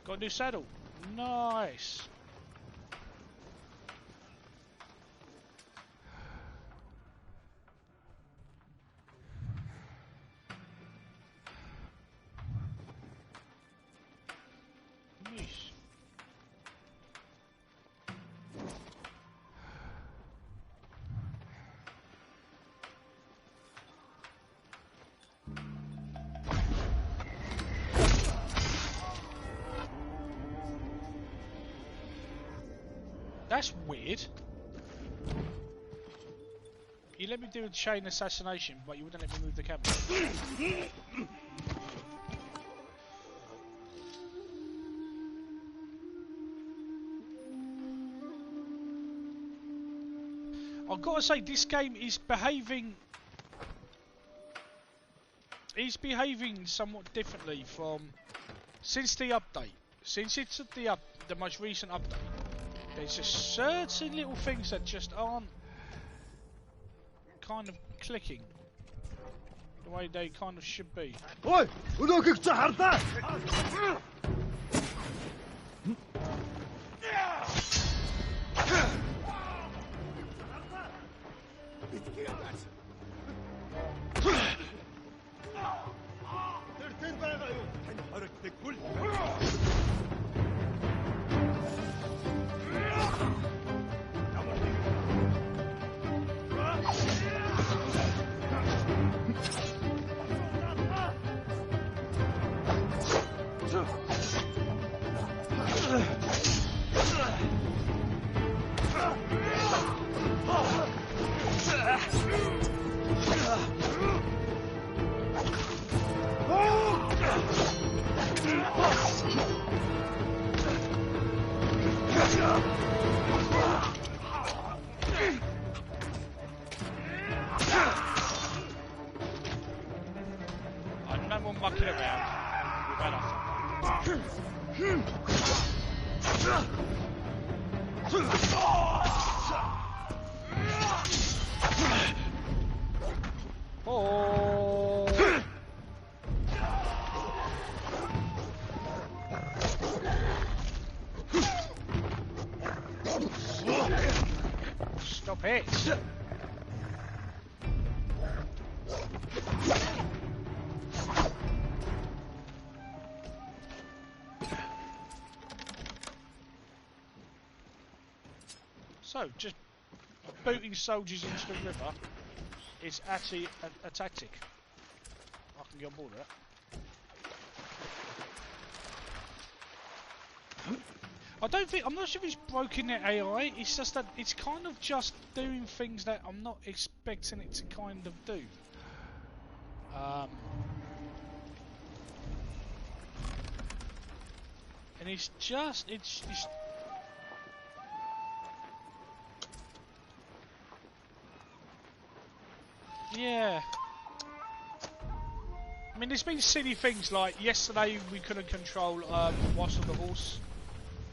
Got a new saddle. Nice. Nice. That's weird. You let me do a chain assassination, but you wouldn't let me move the camera. I've got to say, this game is behaving. It's behaving somewhat differently from since the update. Since it's the most recent update. There's just certain little things that just aren't kind of clicking the way they kind of should be. Oi, ودوكك تحرسه. درتين بيغا يو. حركت الكل. I'm no more mucking around. We've had enough. Oh! Stop it! So, just booting soldiers into the river is actually a tactic. I can get on board with that. I'm not sure if it's broken the AI, it's just that it's kind of just doing things that I'm not expecting it to kind of do. And it's yeah. I mean, there's been silly things like yesterday we couldn't control what's on the horse.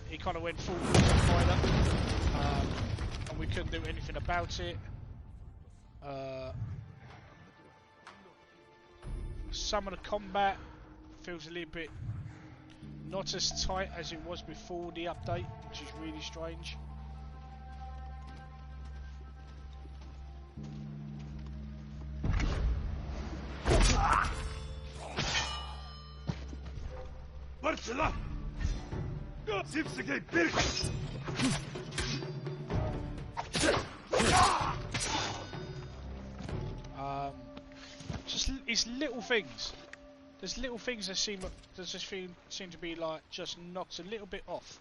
He kind of went full fighter, and we couldn't do anything about it. Some of the combat feels a little bit not as tight as it was before the update, which is really strange. Barcela! Zipsige Birk! Just it's little things. There's little things that seem to be like just knocked a little bit off.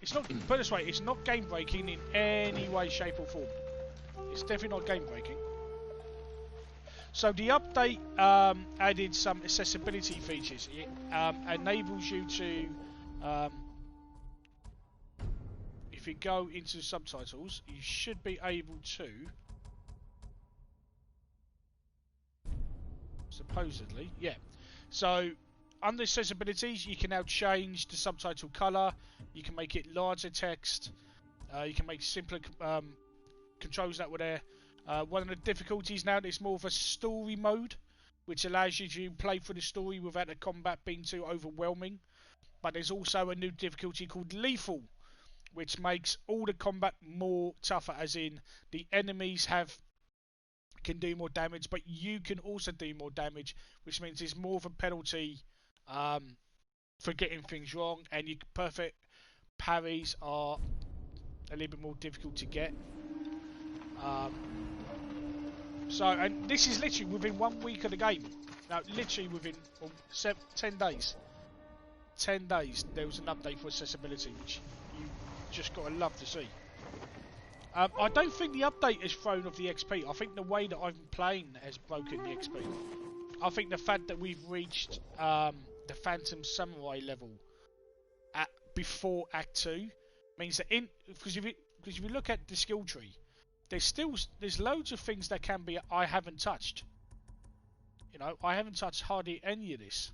It's not, put it this way, it's not game breaking in any way, shape or form. It's definitely not game breaking. So the update added some accessibility features. It enables you to, if you go into subtitles, you should be able to, supposedly, yeah. So under accessibilities, you can now change the subtitle colour. You can make it larger text. You can make simpler controls that were there. One of the difficulties now is more of a story mode, which allows you to play through the story without the combat being too overwhelming. But there's also a new difficulty called lethal, which makes all the combat more tougher, as in the enemies can do more damage, but you can also do more damage, which means there's more of a penalty for getting things wrong, and your perfect parries are a little bit more difficult to get. So, and this is literally within 1 week of the game. Now, literally within 10 days. 10 days, there was an update for accessibility, which you just got to love to see. I don't think the update has thrown off the XP. I think the way that I've been playing has broken the XP. I think the fact that we've reached the Phantom Samurai level before Act 2 means that because if you look at the skill tree, there's loads of things that can be I haven't touched. You know, I haven't touched hardly any of this.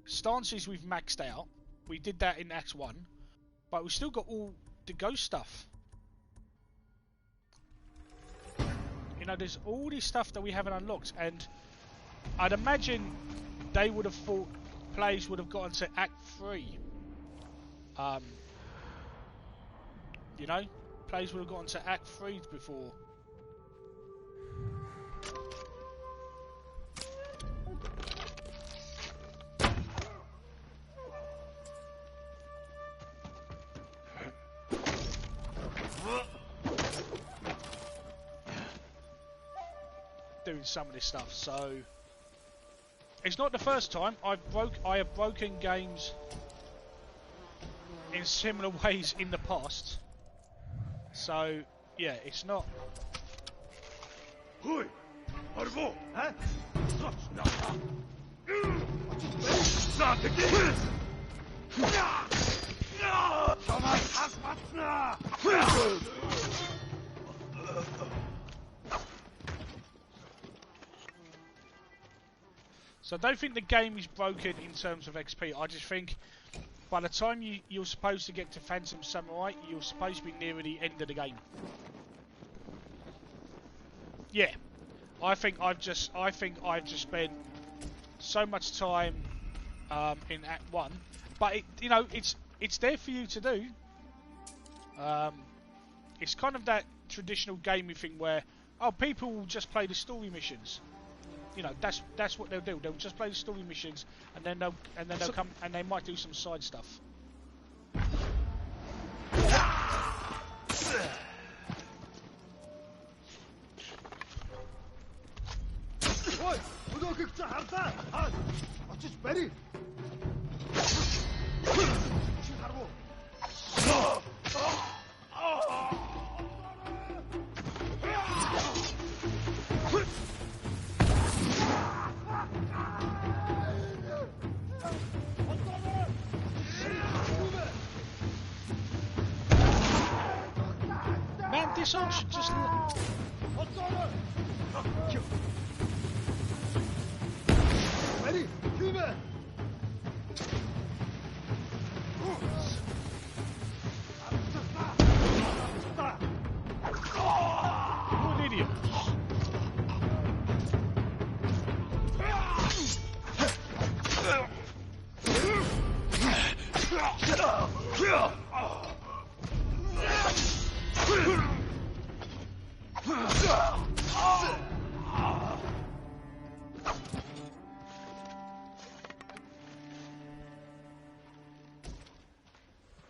Stances we've maxed out. We did that in Act 1. But we've still got all the ghost stuff. You know, there's all this stuff that we haven't unlocked, and I'd imagine they would have thought players would have gotten to Act 3. You know, players would have gotten to Act 3 before. Doing some of this stuff, so it's not the first time I have broken games in similar ways in the past. So yeah, it's not. Hui! Arvo! Huh? So I don't think the game is broken in terms of XP. I just think by the time you're supposed to get to Phantom Samurai, you're supposed to be near the end of the game. Yeah, I think I've just spent so much time in Act 1, but it's there for you to do. It's kind of that traditional gaming thing where people will just play the story missions. That's what they'll do. They'll just play the story missions, and then they'll come and they might do some side stuff. Man, this arm should just... You're an idiot.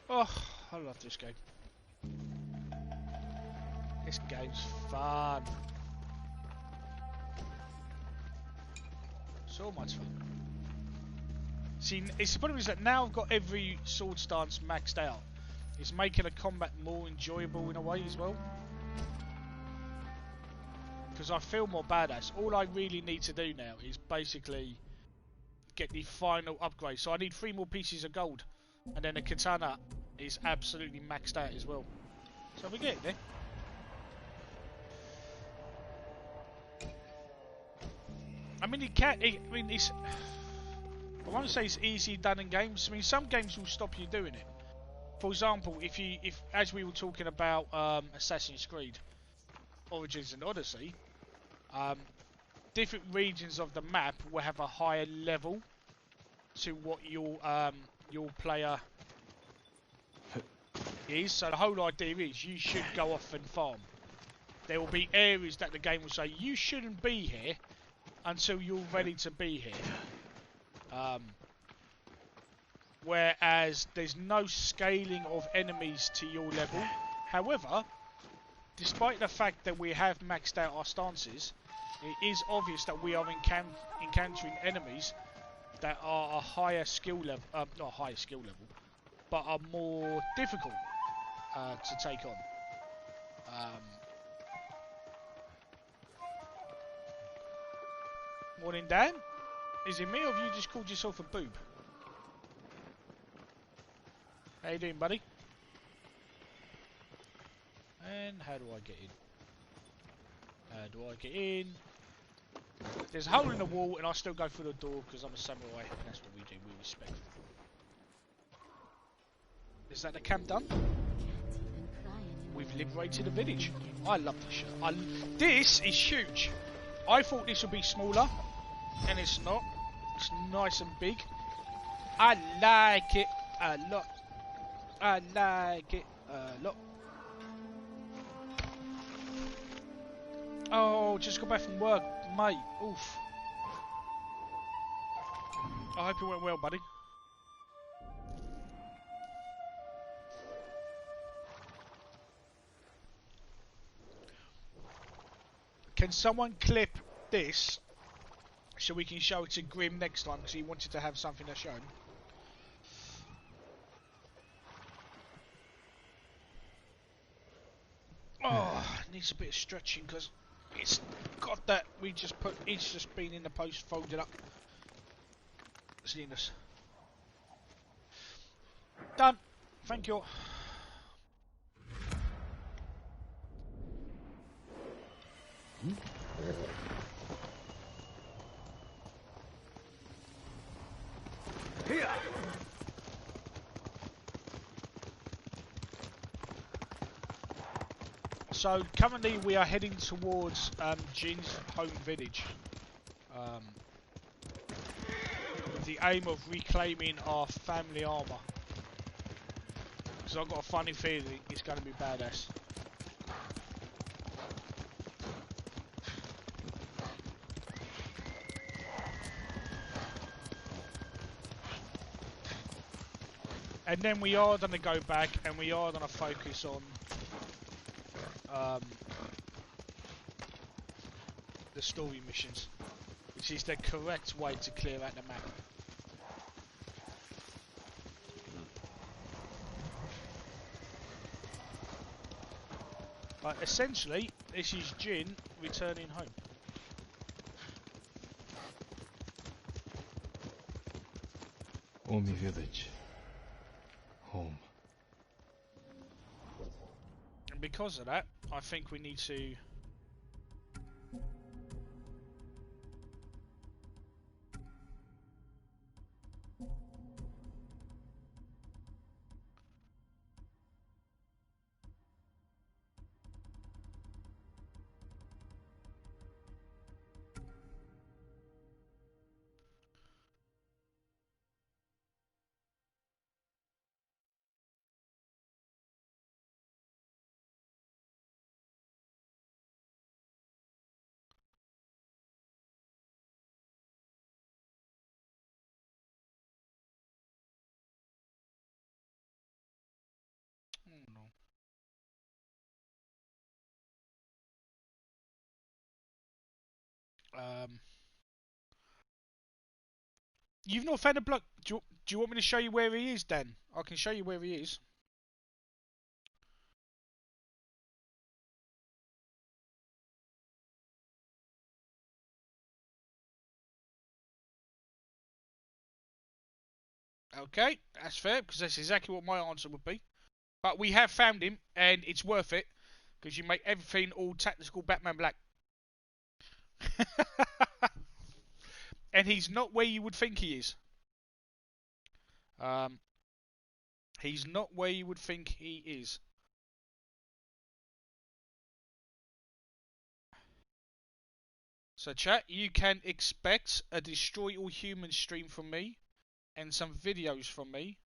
Oh, I love this game. This game's fun. So much fun. See, it's the problem is that now I've got every sword stance maxed out. It's making the combat more enjoyable in a way as well. Because I feel more badass. All I really need to do now is basically get the final upgrade. So I need 3 more pieces of gold. And then the katana is absolutely maxed out as well. So we get it there. I mean, it's... I want to say it's easy done in games. I mean, some games will stop you doing it. For example, if as we were talking about Assassin's Creed Origins and Odyssey, different regions of the map will have a higher level to what your player is. So the whole idea is you should go off and farm. There will be areas that the game will say you shouldn't be here until you're ready to be here. Whereas there's no scaling of enemies to your level. However, despite the fact that we have maxed out our stances, it is obvious that we are encountering enemies that are a higher skill level, not a higher skill level, but are more difficult to take on. Morning, Dan. Is it me or have you just called yourself a boob? How you doing, buddy? And how do I get in? How do I get in? There's a hole in the wall and I still go through the door because I'm a samurai and that's what we do, we respect. Is that the camp done? We've liberated a village. I love this shit. This is huge. I thought this would be smaller and it's not. It's nice and big. I like it a lot. I like it a lot. Oh, just got back from work, mate. Oof. I hope it went well, buddy. Can someone clip this so we can show it to Grim next time because he wanted to have something to show him? Oh, needs a bit of stretching because it's got that it's just been in the post folded up. Seeing us. Done. Thank you. Here. So currently we are heading towards Jin's home village, with the aim of reclaiming our family armor. Because I've got a funny feeling it's going to be badass. And then we are going to go back and we are going to focus on the story missions, which is the correct way to clear out the map. But essentially, this is Jin returning home. Omi village. Home. And because of that, I think we need to um, you've not found a bloke. Do you want me to show you where he is, Dan? I can show you where he is. Okay, that's fair, because that's exactly what my answer would be. But we have found him, and it's worth it, because you make everything all tactical Batman Black. And he's not where you would think he is. He's not where you would think he is. So chat, you can expect a Destroy All Humans stream from me, and some videos from me.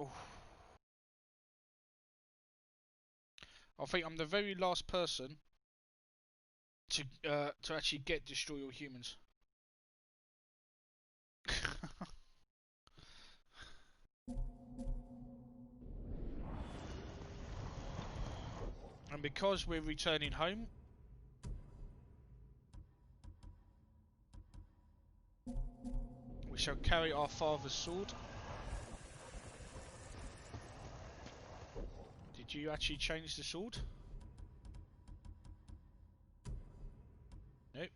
Oof. I think I'm the very last person to actually get Destroy All Humans. And because we're returning home, we shall carry our father's sword. Did you actually change the sword? Nope.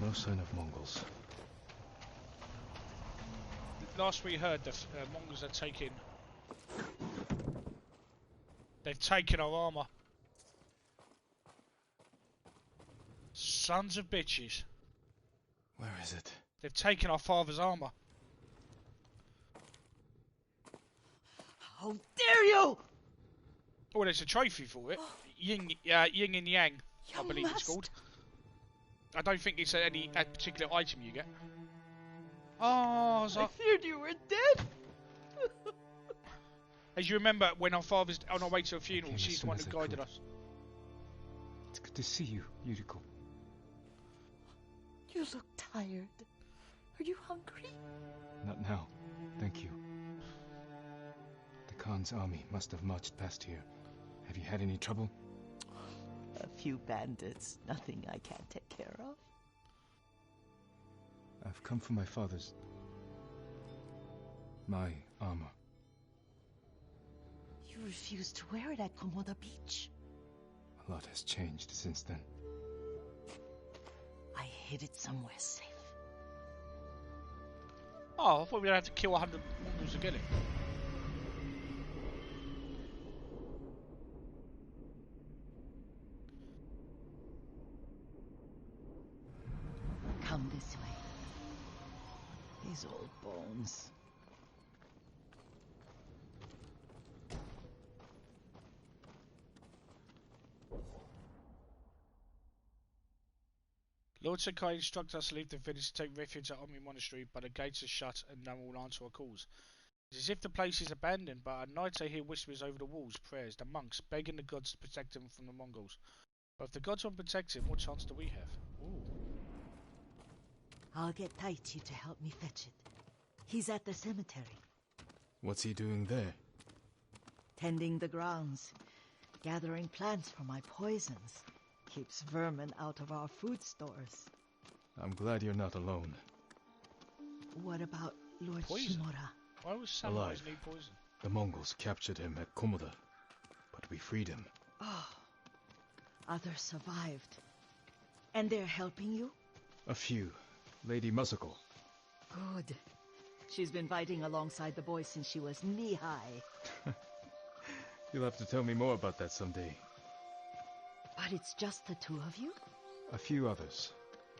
No sign of Mongols. Last we heard, the Mongols are taking. They've taken our armor. Sons of bitches. Where is it? They've taken our father's armor. How dare you! Oh, there's a trophy for it. Yin and Yang, I believe it's called. I don't think it's any particular item you get. Oh, I feared you were dead. As you remember, when our father's on our way to a funeral, Came as she's the soon one as who I guided could. us. It's good to see you, Yuriko. You look tired. Are you hungry? Not now. Thank you. The Khan's army must have marched past here. Have you had any trouble? A few bandits. Nothing I can't take care of. I've come for my father's... my armor. You refused to wear it at Komoda Beach. A lot has changed since then. I hid it somewhere safe. Oh, I thought we'd have to kill 100 Mongols to get it. Come this way. These old bones. Lord Sakai instructs us to leave the village to take refuge at Omi Monastery, but the gates are shut and no one will answer our calls. It's as if the place is abandoned, but at night I hear whispers over the walls, prayers, the monks begging the gods to protect them from the Mongols. But if the gods won't protect him, what chance do we have? Ooh. I'll get Taichi to help me fetch it. He's at the cemetery. What's he doing there? Tending the grounds. Gathering plants for my poisons. Keeps vermin out of our food stores. I'm glad you're not alone. What about Lord Poison? Shimura? Why was samurais Alive. need poison? The Mongols captured him at Komoda, but we freed him. Oh, others survived. And they're helping you? A few. Lady Masako. Good. She's been fighting alongside the boys since she was knee-high. You'll have to tell me more about that someday. But it's just the two of you? A few others.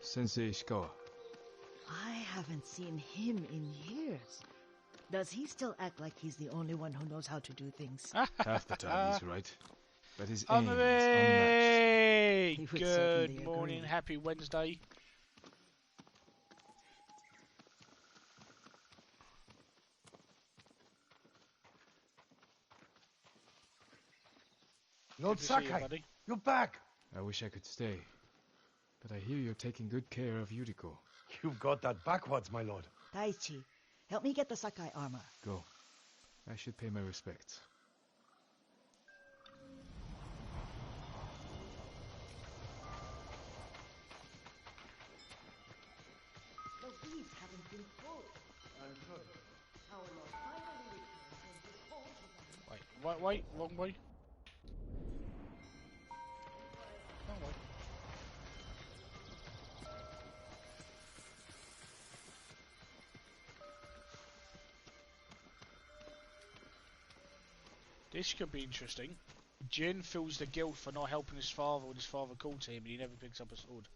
Sensei Ishikawa. I haven't seen him in years. Does he still act like he's the only one who knows how to do things? Half the time he's right. But his aim is unmatched. Hey! He would certainly Good morning, agree. happy Wednesday. Lord Good to see you, Sakai, buddy. you're back. I wish I could stay. But I hear you're taking good care of Yuriko. You've got that backwards, my lord. Taichi, help me get the Sakai armor. Go. I should pay my respects. The leaves haven't been pulled. Our Lord finally returned from his home. Wait, wrong way. Wrong way. This could be interesting. Jin feels the guilt for not helping his father when his father called to him and he never picks up a sword.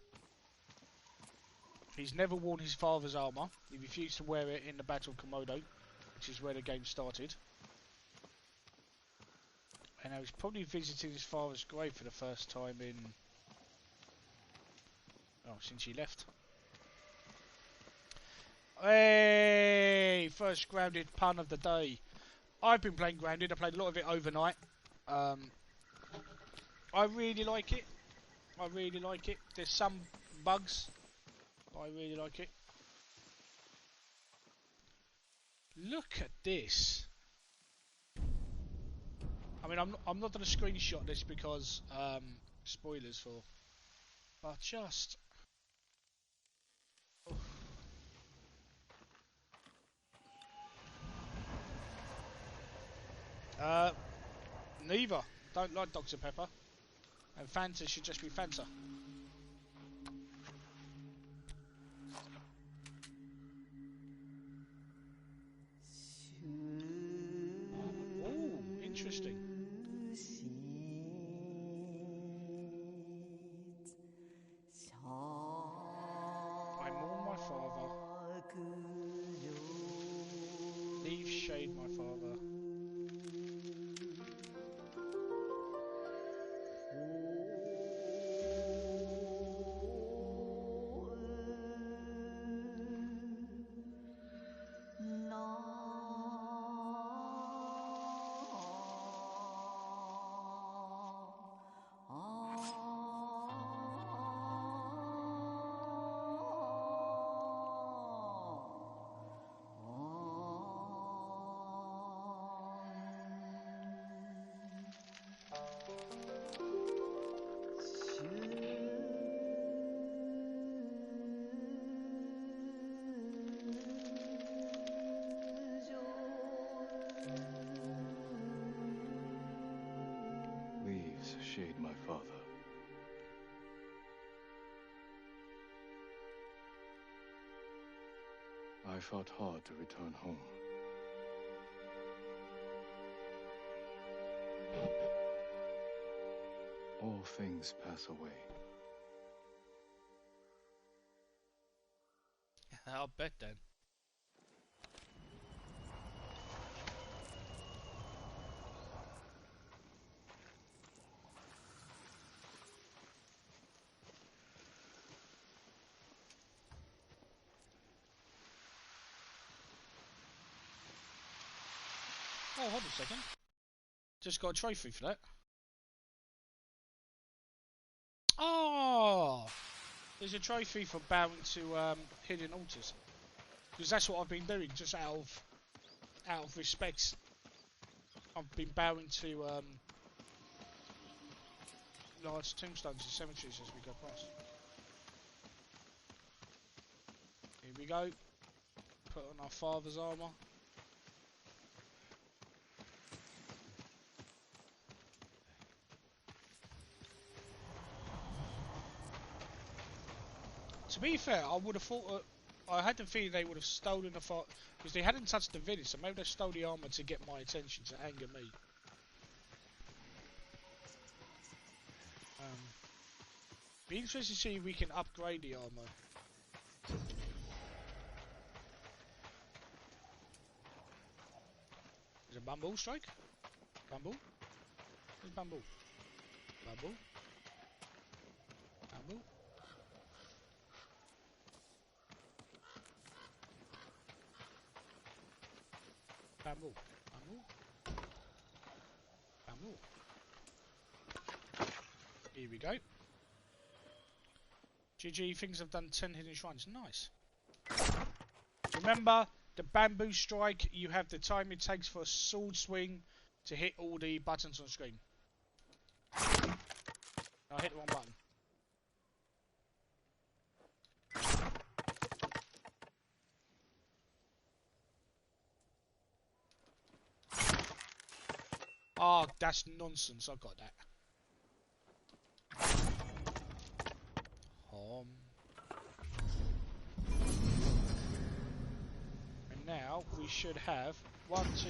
He's never worn his father's armour. He refused to wear it in the Battle of Komodo, which is where the game started. And now he's probably visiting his father's grave for the first time in... oh, since he left. Hey! First grounded pun of the day. I've been playing Grounded. I played a lot of it overnight. I really like it. I really like it. There's some bugs, but I really like it. Look at this. I mean, I'm not going to screenshot this because spoilers for, but just. Oh. Neither. Don't like Dr. Pepper. And Fanta should just be Fanta. Ooh, interesting. I mourn my father. Leave shade my father. father. I fought hard to return home. All things pass away. I'll bet then. Oh, hold on a second. Just got a trophy for that. Oh! There's a trophy for bowing to hidden altars. Because that's what I've been doing, just out of respect. I've been bowing to large tombstones and cemeteries as we go past. Here we go. Put on our father's armour. To be fair, I would have thought I had the feeling they would have stolen the fight because they hadn't touched the village, so maybe they stole the armour to get my attention, to anger me. Be interested to see if we can upgrade the armour. Is it Bumble Strike? Bumble? Where's Bumble? Bumble? Bumble? Bamboo. Bamboo. Bamboo. Here we go. GG, things have done 10 hidden shrines. Nice. Remember, the bamboo strike, you have the time it takes for a sword swing to hit all the buttons on screen. I hit the wrong button. Oh, that's nonsense. I got that. And now we should have 1, 2,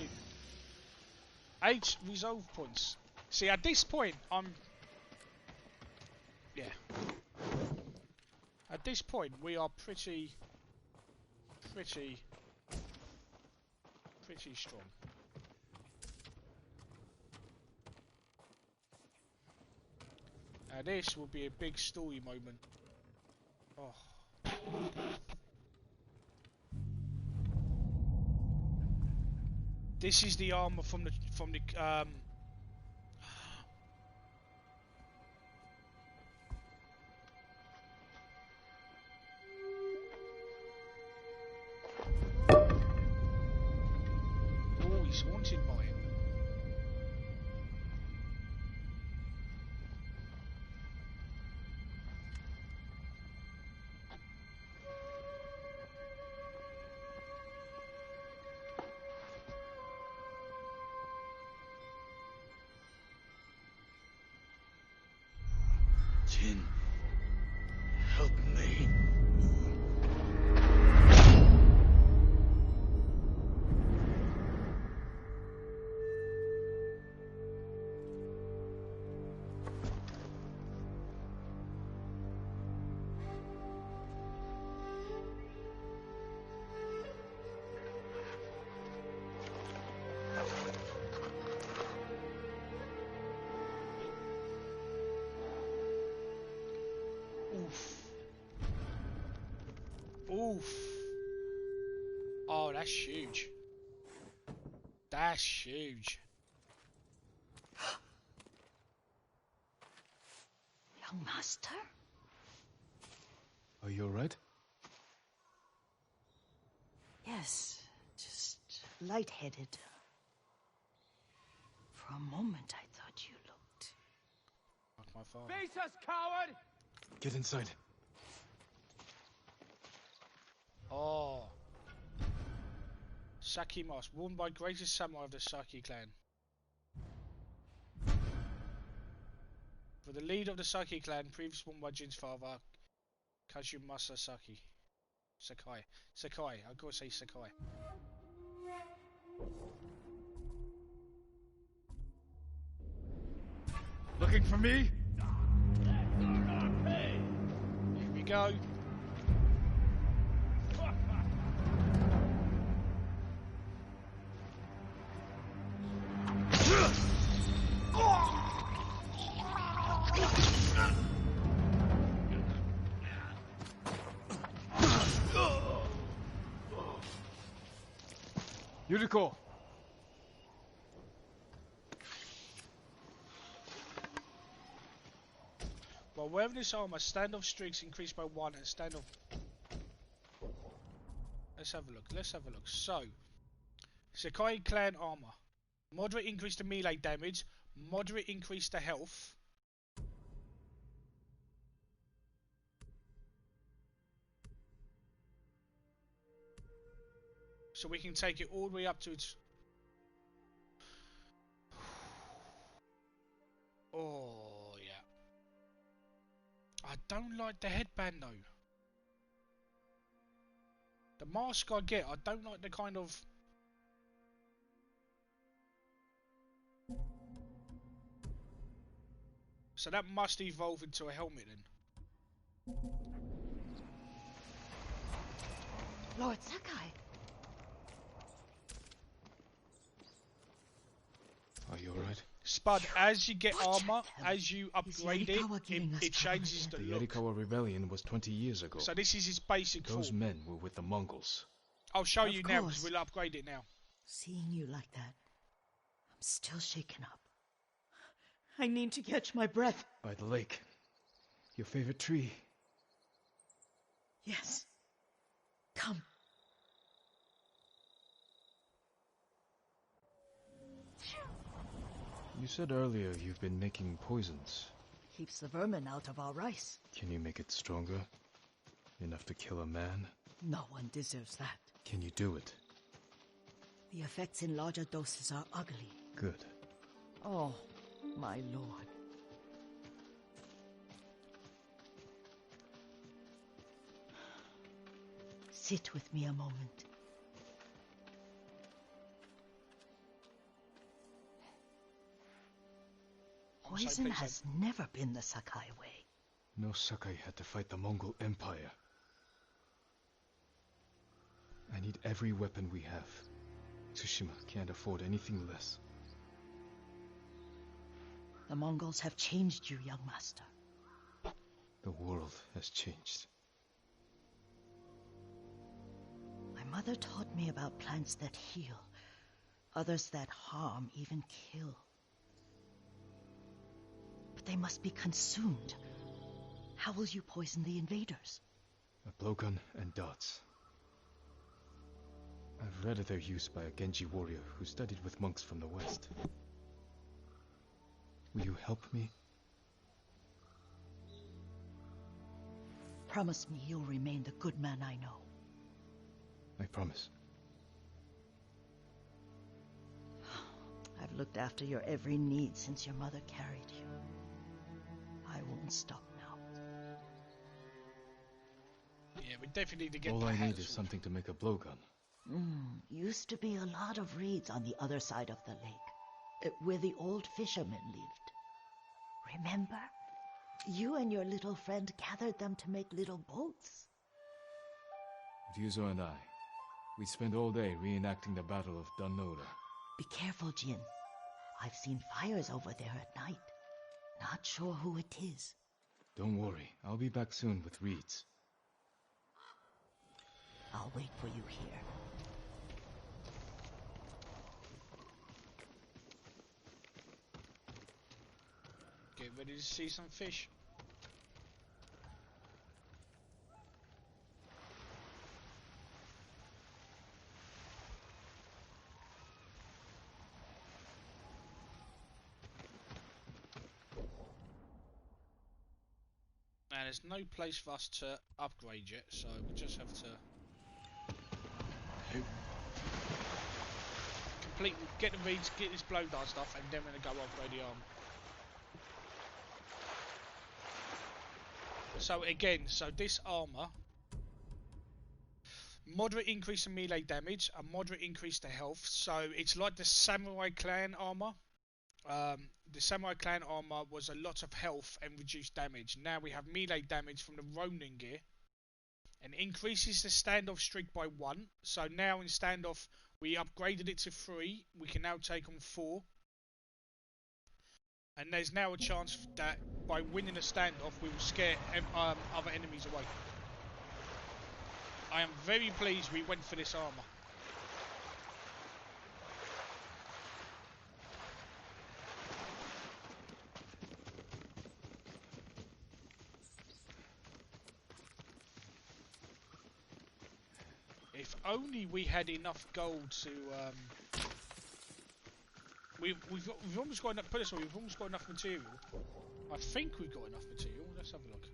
8 resolve points. See, at this point, yeah. At this point, we are pretty strong. Now this will be a big story moment. Oh. This is the armor from the Oh, he's haunted by it. Jin, help me. Oof. Oh, that's huge. That's huge. Young master? Are you alright? Yes, just lightheaded. For a moment I thought you looked... Like my father. Face us, coward! Get inside. Oh. Saki mask, worn by greatest samurai of the Saki clan. For the leader of the Saki clan, previously won by Jin's father, Kazumasa Sakai. Sakai, I've got to say Sakai. Looking for me? Here we go. Yuriko! While wearing this armor, standoff streaks increased by 1 and standoff... Let's have a look. So, Sakai clan armor. Moderate increase to melee damage, moderate increase to health. So we can take it all the way up to its... Oh, yeah. I don't like the headband though. The mask I get, I don't like the kind of... So that must evolve into a helmet then. Lord Sakai. Are you alright? Spud, as you get Watch armor, him. as you upgrade it, Yarikawa giving us it trouble changes the again? The look. Yarikawa rebellion was 20 years ago. So this is his basic Those form. men were with the Mongols. I'll show Of you now because course. we'll upgrade it now. Seeing you like that, I'm still shaken up. I need to catch my breath. By the lake. Your favorite tree. Yes. Come. You said earlier you've been making poisons. Keeps the vermin out of our rice. Can you make it stronger? Enough to kill a man? No one deserves that. Can you do it? The effects in larger doses are ugly. Good. Oh, my lord. Sit with me a moment. I'm so Poison pleased has never been the Sakai way. No Sakai had to fight the Mongol Empire. I need every weapon we have. Tsushima can't afford anything less. The Mongols have changed you, young master. The world has changed. My mother taught me about plants that heal, others that harm, even kill. But they must be consumed. How will you poison the invaders? A blowgun and dots. I've read of their use by a Genji warrior who studied with monks from the west. Will you help me? Promise me you'll remain the good man I know. I promise. I've looked after your every need since your mother carried you. I won't stop now. Yeah, we definitely need to get All the I hat need is sorted. something to make a blowgun. Used to be a lot of reeds on the other side of the lake, where the old fishermen lived. Remember? You and your little friend gathered them to make little boats. Ryuzo and I, we spent all day reenacting the Battle of Danoda. Be careful, Jin. I've seen fires over there at night. Not sure who it is. Don't worry, I'll be back soon with reeds. I'll wait for you here. Get ready to see some fish. Now there's no place for us to upgrade yet, so we just have to get the reeds, get this blow dart stuff, and then we're gonna go upgrade the arm. So again, this armor, moderate increase in melee damage, a moderate increase to health. So it's like the Samurai Clan armor. The Samurai Clan armor was a lot of health and reduced damage. Now we have melee damage from the Ronin gear, and increases the standoff streak by 1. So now in standoff we upgraded it to 3. We can now take on 4. And there's now a chance that by winning a standoff we will scare other enemies away. I am very pleased we went for this armor. If only we had enough gold to we've almost got enough. Put this way, we've almost got enough material. I think we've got enough material. Let's have a look.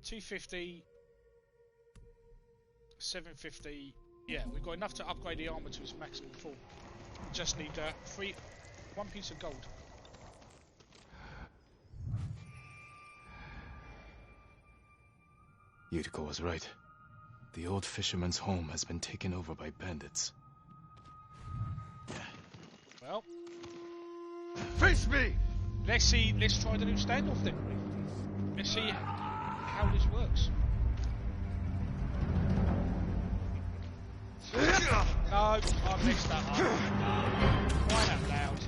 250, 750. Yeah, we've got enough to upgrade the armor to its maximum form. We just need one piece of gold. Yuriko was right. The old fisherman's home has been taken over by bandits. Well, Face me! let's try the new standoff then. Let's see how this works. No, I messed that up. Crying out loud.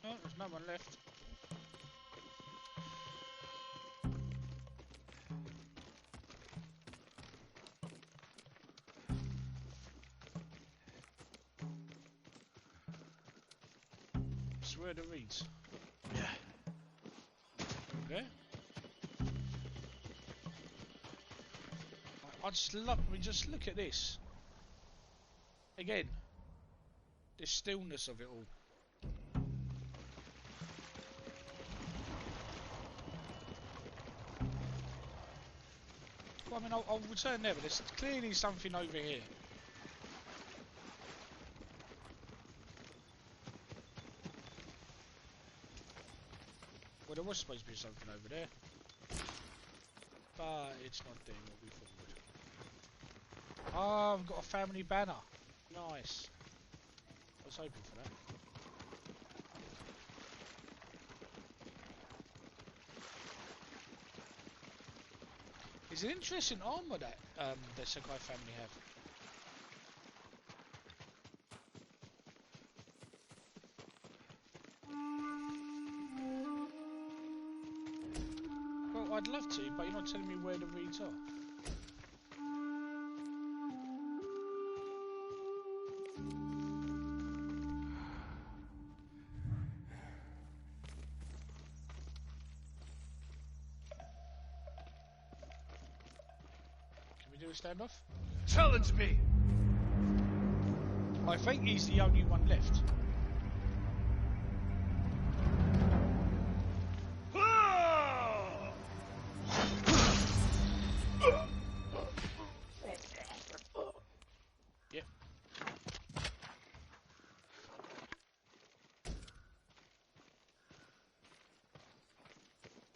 Oh, there's no one left. Swear the reeds. Yeah. Okay. Just look at this. Again. The stillness of it all. Well, I mean, I'll return there, but there's clearly something over here. Well, there was supposed to be something over there. But it's not doing what we thought it would. Oh, I've got a family banner. Nice. I was hoping for that. It's an interesting armor that the Sakai family have. Well, I'd love to, but you're not telling me where the reeds are. Standoff? Challenge me! I think he's the only one left. Yep.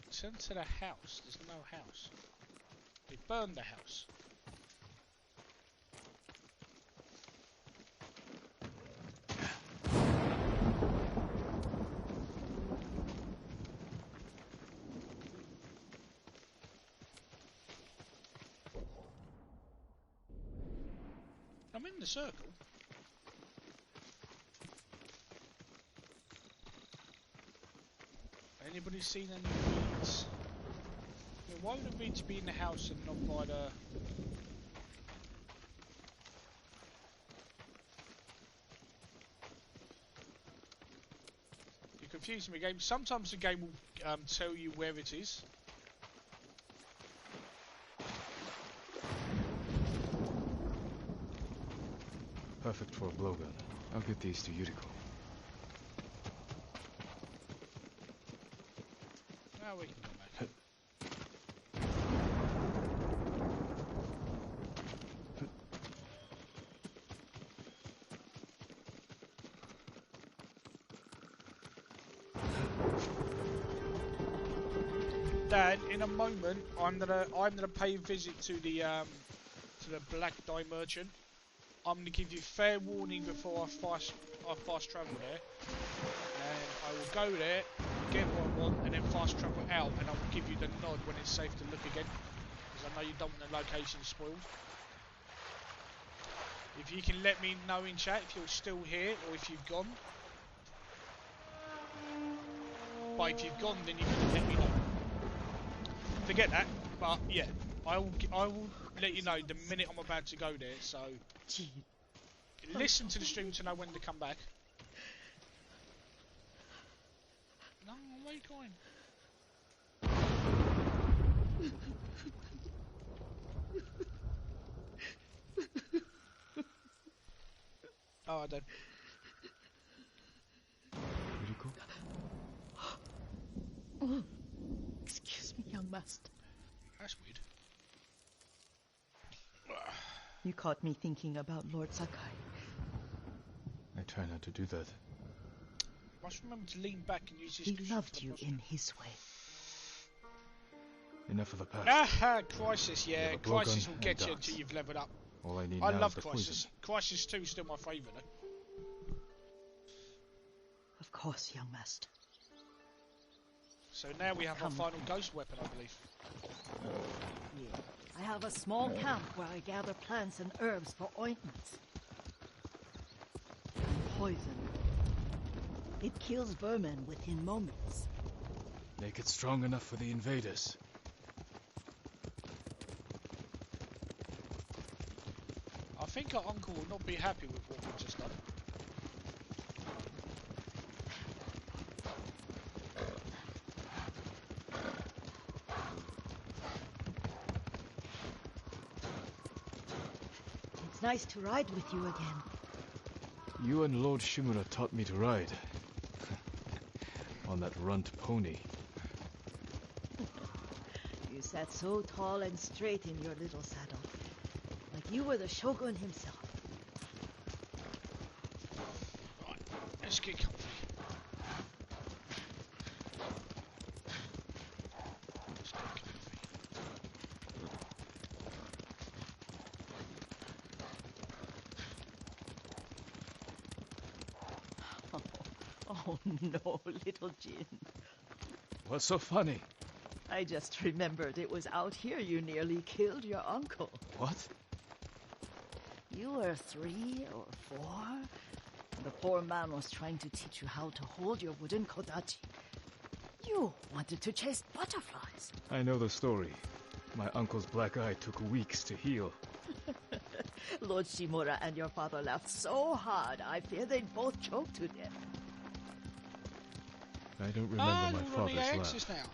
Send to the house. There's no house. They burned the house. I'm in the circle. Anybody seen any reeds? Yeah, why would the reeds be in the house and not by the... You're confusing me, game. Sometimes the game will tell you where it is. Perfect for a blowgun. I'll get these to Yuriko. Now we can go back. Dad, in a moment, I'm gonna pay a visit to the black dye merchant. I'm gonna give you fair warning before I fast travel there, and I will go there, get what I want, and then fast travel out, and I will give you the nod when it's safe to look again, because I know you don't want the location spoiled. If you can let me know in chat if you're still here or if you've gone. But if you've gone, then you can let me know. Forget that, but yeah, I will let you know the minute I'm about to go there, so listen to the stream to know when to come back. No, where are you going? Oh, I don't. Yuriko? Oh, excuse me, young master. That's weird. You caught me thinking about Lord Sakai. I try not to do that. Must remember to lean back and use this. He loved you in his way. Enough of the past. Aha, Crisis, yeah. Yeah, Crisis will blowgun get and you darts. until you've leveled up. All I need I now love is the Crisis. poison. Crisis 2 is still my favourite though. Of course, young master. So now we have Come. our final ghost weapon, I believe. Yeah. I have a small camp where I gather plants and herbs for ointments. Poison. It kills vermin within moments. Make it strong enough for the invaders. I think our uncle will not be happy with what we've just done. It's nice to ride with you again. You and Lord Shimura taught me to ride. On that runt pony. You sat so tall and straight in your little saddle. Like you were the shogun himself. Right, let's get comfy. Let's get comfy. Oh no, little Jin. What's so funny? I just remembered it was out here you nearly killed your uncle. What? You were 3 or 4. The poor man was trying to teach you how to hold your wooden kodachi. You wanted to chase butterflies. I know the story. My uncle's black eye took weeks to heal. Lord Shimura and your father laughed so hard, I fear they'd both choke to death. I don't remember my you're on the father's laugh. axis now.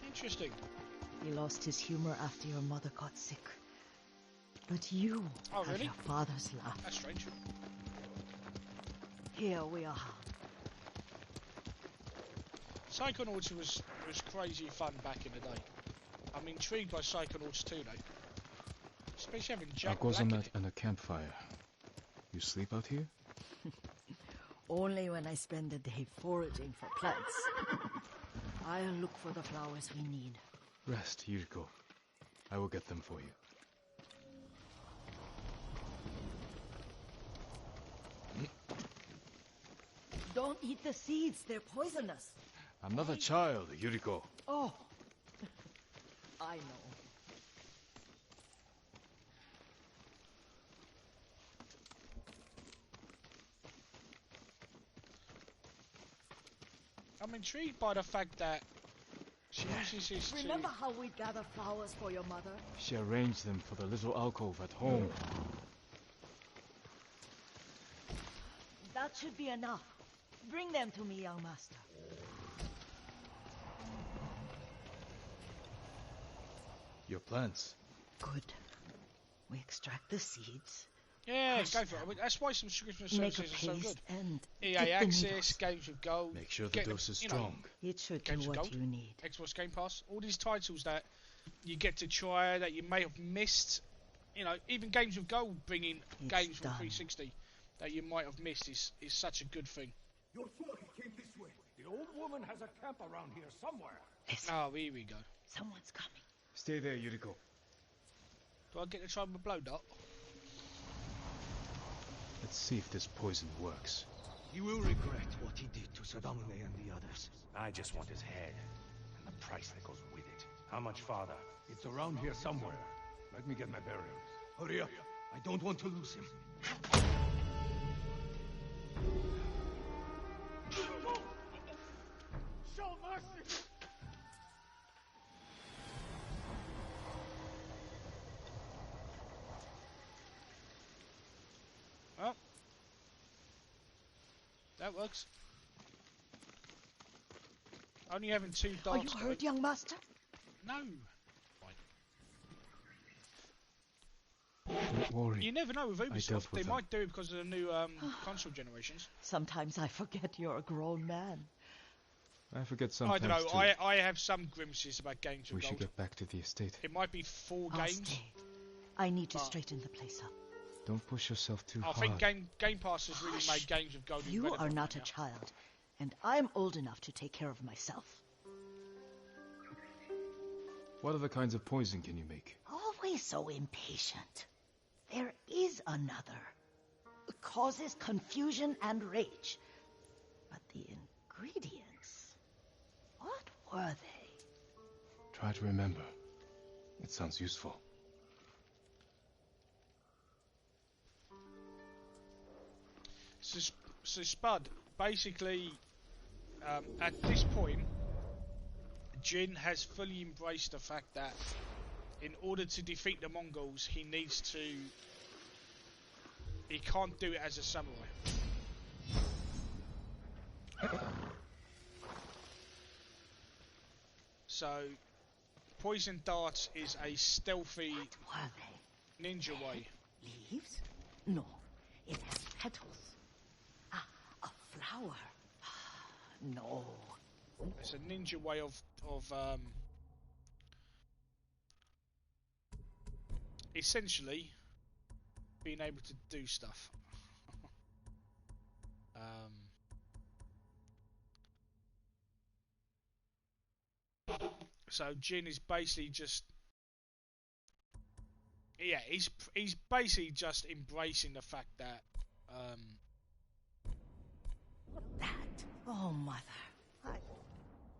Interesting. He lost his humor after your mother got sick. But you Oh, have really? your father's laugh. That's strange. Here we are. Psychonauts was crazy fun back in the day. I'm intrigued by Psychonauts 2 though. Especially having Jack Black in Akozamat it. and a campfire. You sleep out here? Only when I spend the day foraging for plants. I'll look for the flowers we need. Rest, Yuriko. I will get them for you. Don't eat the seeds, they're poisonous. I'm not a child, Yuriko. Oh, I know. I'm intrigued by the fact that she uses this to... Remember how we gather flowers for your mother? She arranged them for the little alcove at home. That should be enough. Bring them to me, young master. Your plants. Good. We extract the seeds. Yeah, Crush go for it. them. I mean, that's why some Christmas Make a services are so good. paste and EA dip the Access, needles. Games with Gold, Make sure the get dose is you know, strong. It should do Games with what Gold. you need. Xbox Game Pass, all these titles that you get to try that you may have missed. You know, even Games with Gold bringing It's games from done. 360 that you might have missed is such a good thing. Your sword came this way. The old woman has a camp around here somewhere. Listen, Oh, here we go. someone's coming. Stay there, Yuriko. Do I get to try my blow dart? Let's see if this poison works. He will regret what he did to Sadamune and the others. I just want his head, and the price that goes with it. How much farther? It's around here somewhere. Let me get my bearings. Hurry up. I don't want to lose him. Show mercy! Well, that works. Only having 2 Are darts. you hurt, young master? No. Don't worry. You never know with dealt Ubisoft. with They them. might do it because of the new console generations. Sometimes I forget you're a grown man. I forget I sometimes don't know. too. I have some grimaces about games We with should gold. get back to the estate. It might be 4 I'll games. stay. I need to But- straighten the place up. Don't push yourself too I hard. think Game Pass has really made games with gold. You relevant are right not a now. child, and I'm old enough to take care of myself. What other kinds of poison can you make? Always so impatient. There is another. It causes confusion and rage. But the ingredients, what were they? Try to remember. It sounds useful. So Spud, basically, at this point, Jin has fully embraced the fact that in order to defeat the Mongols, he needs to... He can't do it as a samurai. So, Poison Dart is a stealthy What were they? ninja way. Leaves? No, it has petals. Ah, a flower. No. It's a ninja way of essentially being able to do stuff. So Jin is basically just, yeah, he's basically just embracing the fact that That. Oh, mother.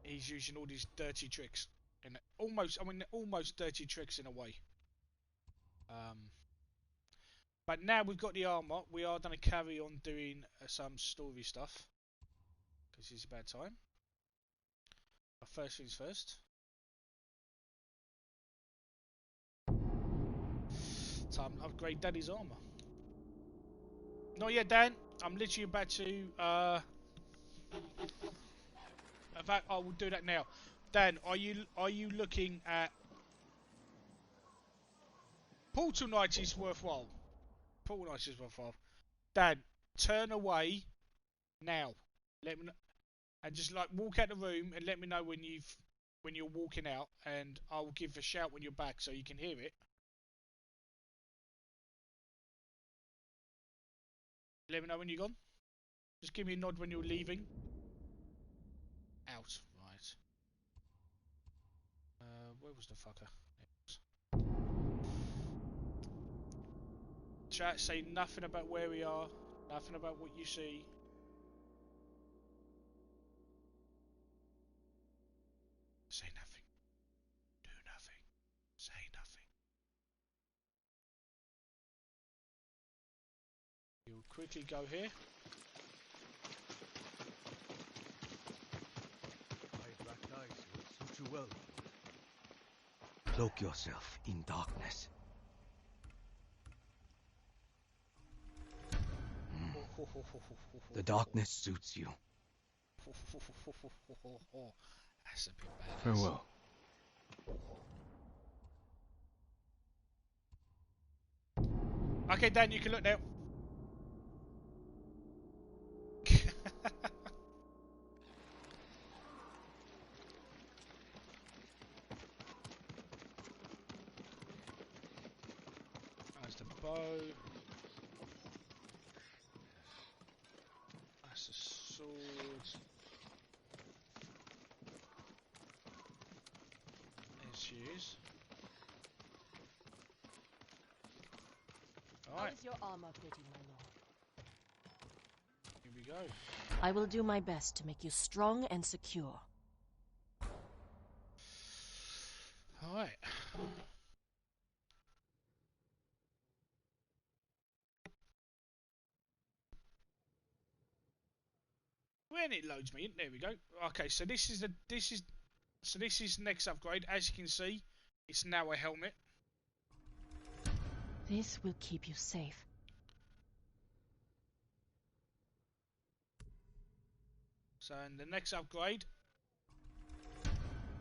he's using all these dirty tricks, and almost dirty tricks in a way. But now we've got the armor, we are going to carry on doing some story stuff, because it's about time. But first things first. Time to upgrade Daddy's armor. Not yet, Dan. I'm literally about to. In fact, I will do that now. Dan, are you looking at Portal Knight is worthwhile? Portal Knight is worthwhile. Dan, turn away now. Let me know, and just like walk out the room and let me know when you're walking out, and I'll give a shout when you're back so you can hear it. Let me know when you're gone. Just give me a nod when you're leaving. Out, right. Where was the fucker? There it was. Chat, say nothing about where we are, nothing about what you see. Say nothing. Do nothing. Say nothing. You'll quickly go here. too well. Cloak yourself in darkness. The darkness suits you. That's a bit bad. Farewell. Okay, Dan, you can look now. That's the bow. That's the sword. There she is. Alright. How is your armor fitting, my lord? Here we go. I will do my best to make you strong and secure. Alright. When it loads me in, there we go. Okay, so this is next upgrade. As you can see, it's now a helmet. This will keep you safe. So in the next upgrade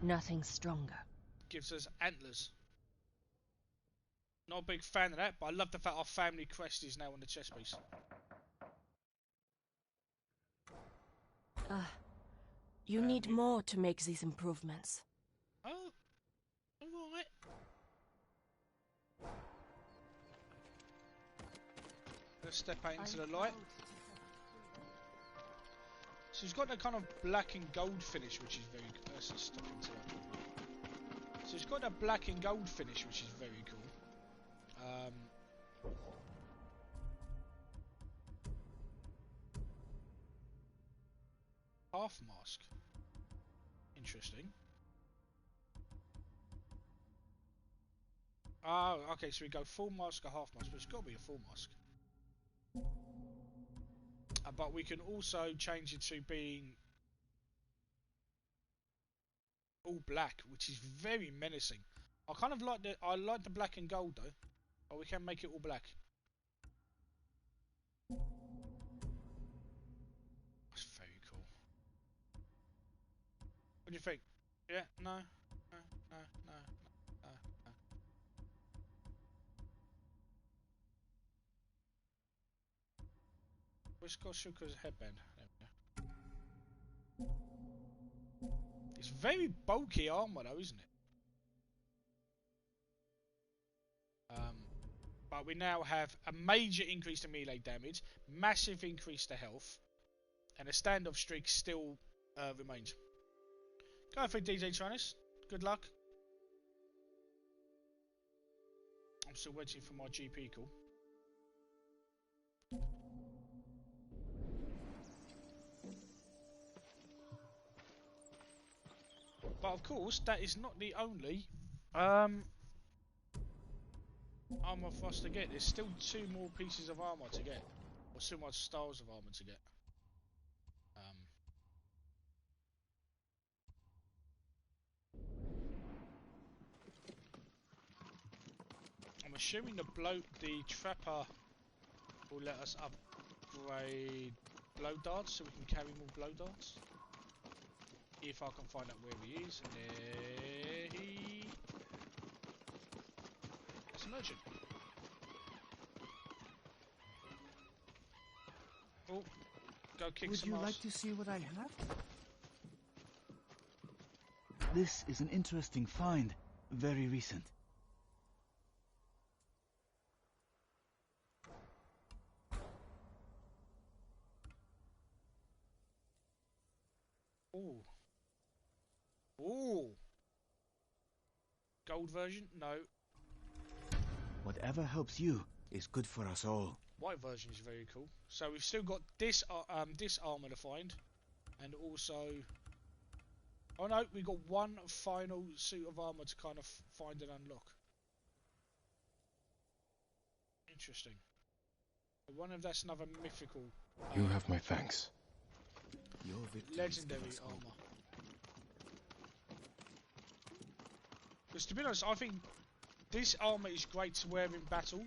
Nothing stronger. gives us antlers. Not a big fan of that, but I love the fact our family crest is now on the chest piece. You need more to make these improvements. Oh, alright. Let's step out into the light. So he's got that kind of black and gold finish, which is very good. Let's just step into that. So he's got that black and gold finish, which is very cool. Half mask. Interesting. Oh, okay, so we go full mask or half mask, but it's got to be a full mask. But we can also change it to being all black, which is very menacing. I kind of like the black and gold though, but we can make it all black. That's very cool. What do you think? Yeah? No? No? No? No? No? No? Where's Koshuka's headband? There we go. It's very bulky armor though, isn't it? But we now have a major increase to melee damage, massive increase to health, and a standoff streak still remains. Go for it, DJ Tranis. Good luck. I'm still waiting for my GP call. But of course, that is not the only armor for us to get. There's still 2 more pieces of armor to get, or 2 more styles of armor to get. I'm assuming the trapper will let us upgrade blow darts, so we can carry more blow darts. If I can find out where he is, and there he. That's a merchant. Oh, go kick Would some you ass. like to see what I have? This is an interesting find, very recent. Ooh. Ooh. Gold version? No. Whatever helps you is good for us all. White version is very cool. So we've still got this armor to find, and also. Oh no, we got one final suit of armor to kind of find and unlock. Interesting. I wonder if that's another mythical. You have my thanks. Your victories Legendary give us hope. armor. Because to be honest, I think this armour is great to wear in battle,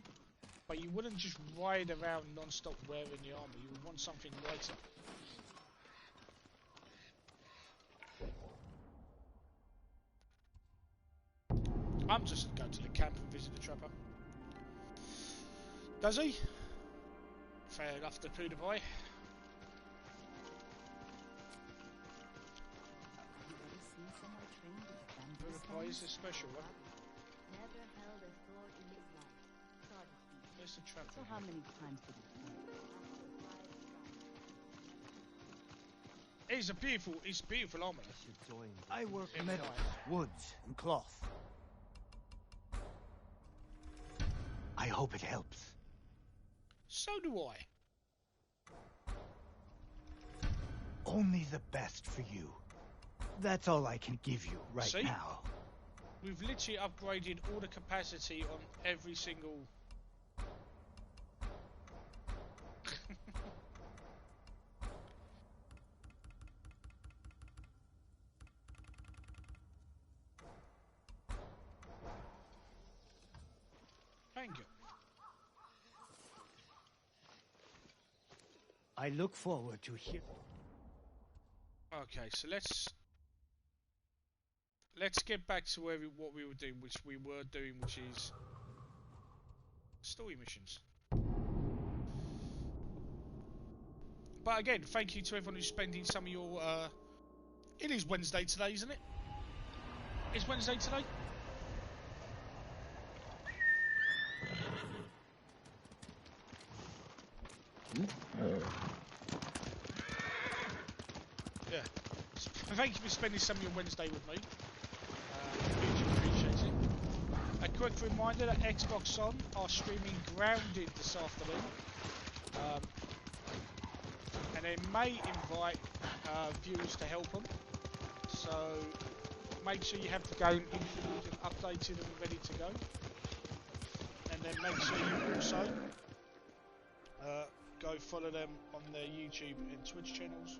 but you wouldn't just ride around non-stop wearing the armour. You would want something lighter. I'm just going to the camp and visit the trapper. Does he? Fair enough, the Poodle Boy. Poodle Boy is a special one. Never held a sword in his life. Where's the trapper? So how many times did he It's beautiful armour. I work metals, woods, and cloth. I hope it helps. So do I. Only the best for you. That's all I can give you right See? now. We've literally upgraded all the capacity on every single... Thank you. I look forward to hear. Okay, so let's get back to what we were doing, which is story missions. But again, thank you to everyone who's spending some of your. It is Wednesday today, isn't it? It's Wednesday today. Yeah. Thank you for spending some of your Wednesday with me. Hugely appreciate it. A quick reminder that Xbox On are streaming Grounded this afternoon. And they may invite viewers to help them. So make sure you have the game installed and updated and ready to go. And then make sure you also go follow them on their YouTube and Twitch channels,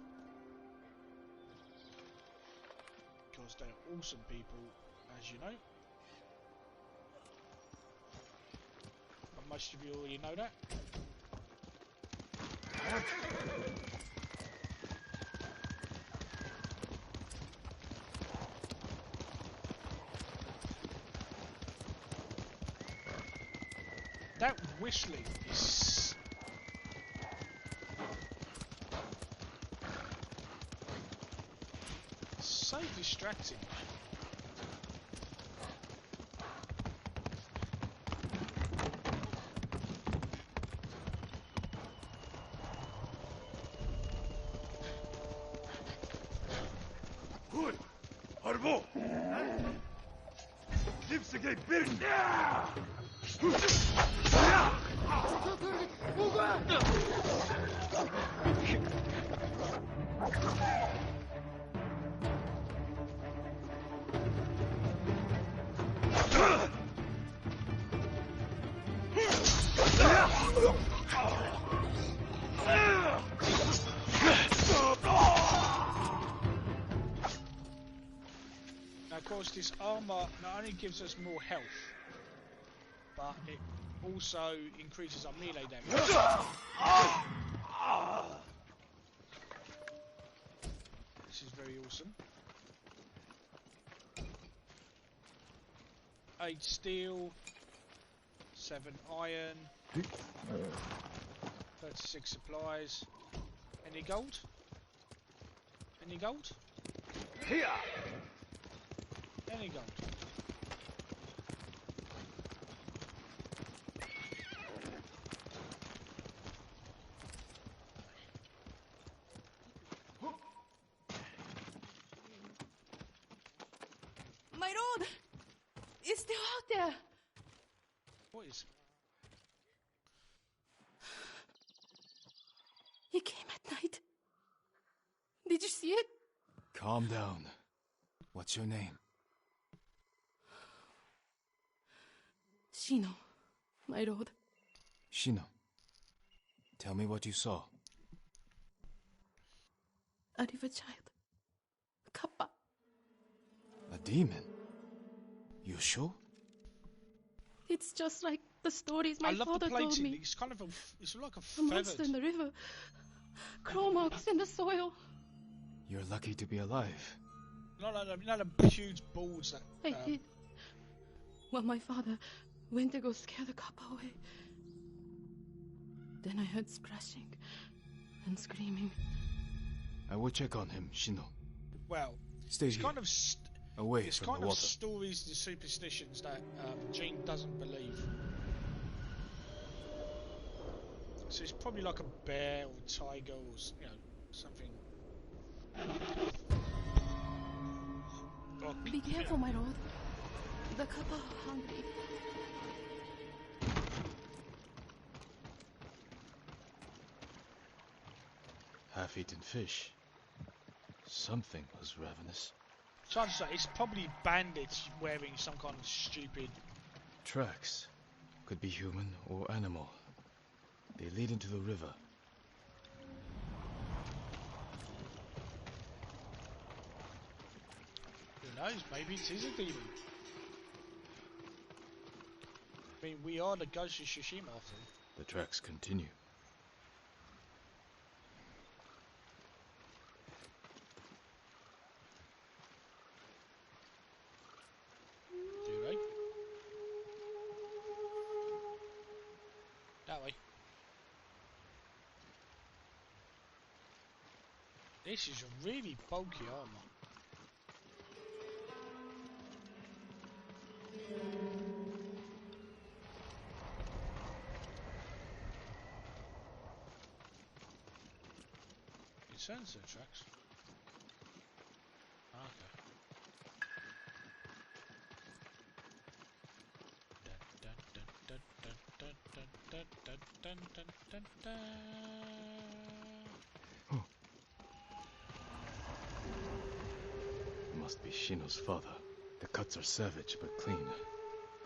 because they're awesome people, as you know. But most of you already know that. That whistling is so distracting. Good! Arbo! Lipsige bir! Now, of course, this armor not only gives us more health, but it also increases our melee damage. This is very awesome. 8 steel, 7 iron, 36 supplies. Any gold? Any gold? Here! Any gold? My road is still out there. What is? He came at night. Did you see it? Calm down. What's your name? Shino, my road. Shino. Tell me what you saw. A river child. Kappa. A demon? You sure? It's just like the stories my I love the father told plating. me. It's kind of it's like a A monster in feathered. the river. Claw marks in the soil. You're lucky to be alive. Not the huge balls that. I did. Well, my father went to go scare the kappa away. Then I heard splashing and screaming. I will check on him, Shino. Well, Stay it's here. kind of Away it's from kind the of water. stories and superstitions that Jean doesn't believe. So it's probably like a bear or a tiger or something. Be careful, my lord. The kappa are hungry. Half-eaten fish. Something was ravenous. Chances are it's probably bandits wearing some kind of stupid. Tracks. Could be human or animal. They lead into the river. Who knows? Maybe it is a demon. I mean, we are the Ghost of Tsushima after all. The tracks continue. Do they? That way. This is a really bulky armor. It sensor tracks. Okay. Must be Shino's father. The cuts are savage but clean.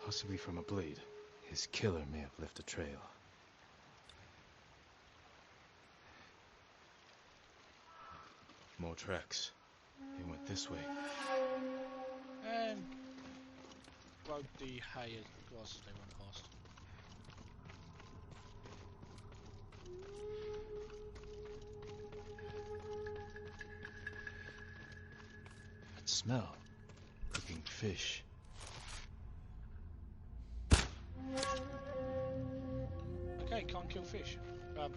Possibly from a blade. His killer may have left a trail. More tracks. They went this way. And broke the hay grasses they went past. That smell. Cooking fish. Okay, can't kill fish. Can't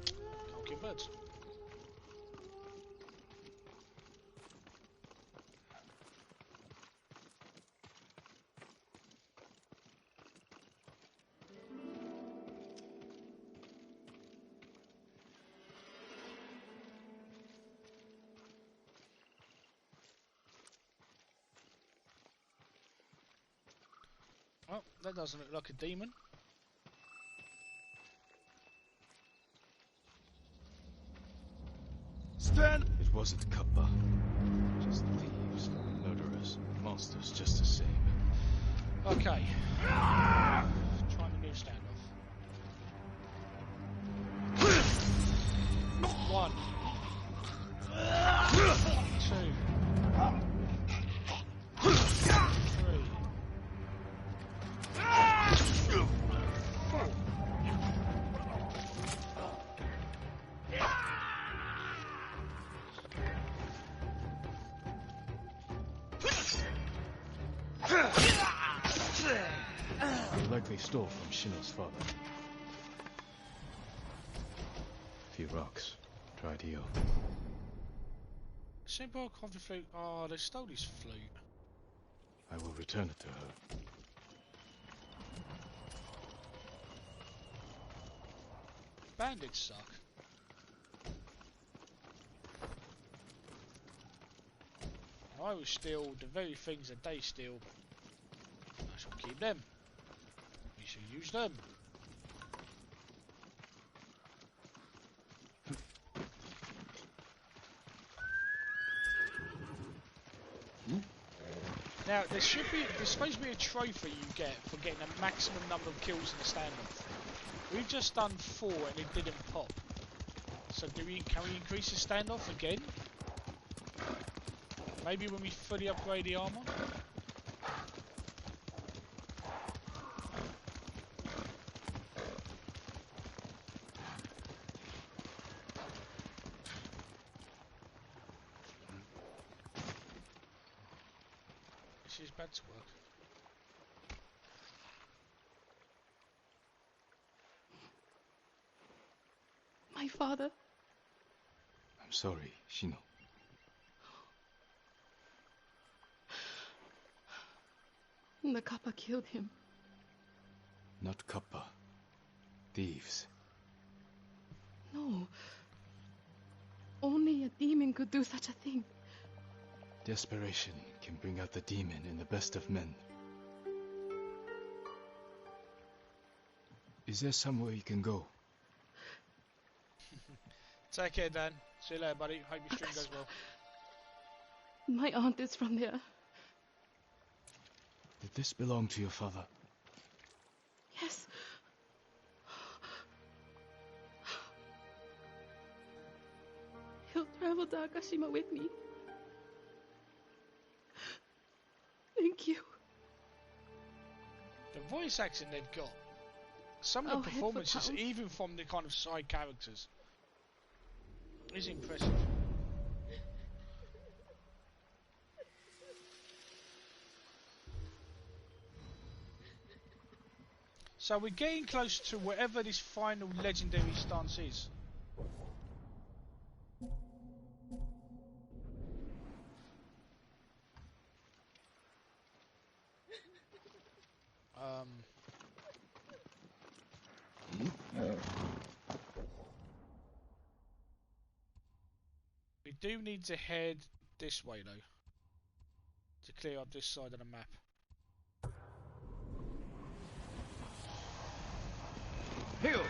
kill birds. Oh, that doesn't look like a demon. Stand! It wasn't Kappa. Just thieves, murderers, monsters just the same. Okay. Trying a new standoff. 1, 2, 3, 4. He likely stole from Shino's father. Few rocks. Tried heal. Simple coffee flute. Oh, they stole his flute. I will return it to her. Bandits suck. I will steal the very things that they steal. I shall keep them. We shall use them. Now there's supposed to be a trophy you get for getting a maximum number of kills in a standoff. We've just done 4 and it didn't pop. So can we increase the standoff again? Maybe when we fully upgrade the armor? She's bad to work. My father. I'm sorry, Shino. The Kappa killed him. Not Kappa. Thieves. No. Only a demon could do such a thing. Desperation can bring out the demon in the best of men. Is there somewhere you can go? Take care, Dan. See you later, buddy. Hope your stream goes well. My aunt is from there. Did this belong to your father? Yes. He'll travel to Akashima with me. Thank you. The voice acting they've got. Some of the performances, even from the kind of side characters, is impressive. So we're getting close to whatever this final legendary stance is. We do need to head this way though, to clear up this side of the map. Heal!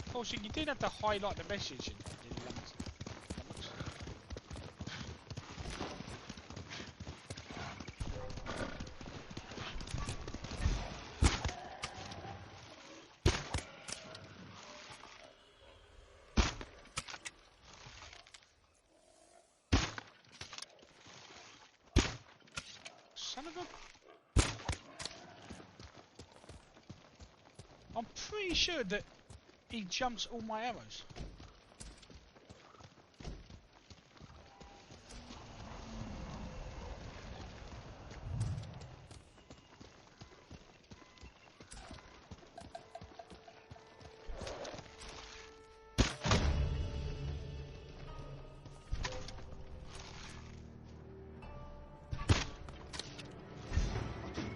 Of course, you did have to highlight the message in London. Son of a... I'm pretty sure that he jumps all my arrows.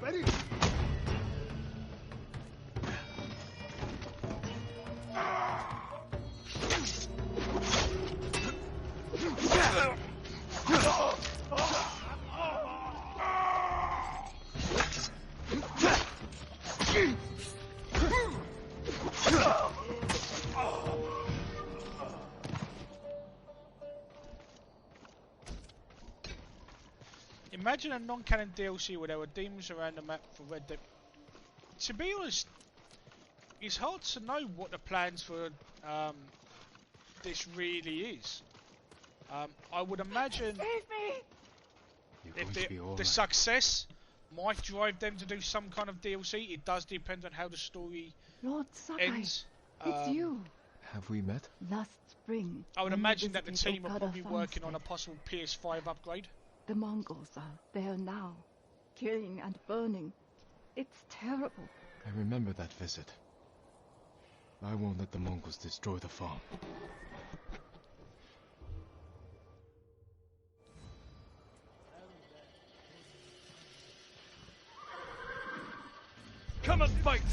Ready? Imagine a non-canon DLC where there were demons around the map for Red Dead. To be honest, it's hard to know what the plans for this really is. I would imagine if the success might drive them to do some kind of DLC. It does depend on how the story Lord Sakai, ends. it's you. Have we met? Last spring. I would when you imagine that the visited team are Okada probably working on a farmstead. possible PS5 upgrade. The Mongols are there now, killing and burning. It's terrible. I remember that visit. I won't let the Mongols destroy the farm. Come and fight!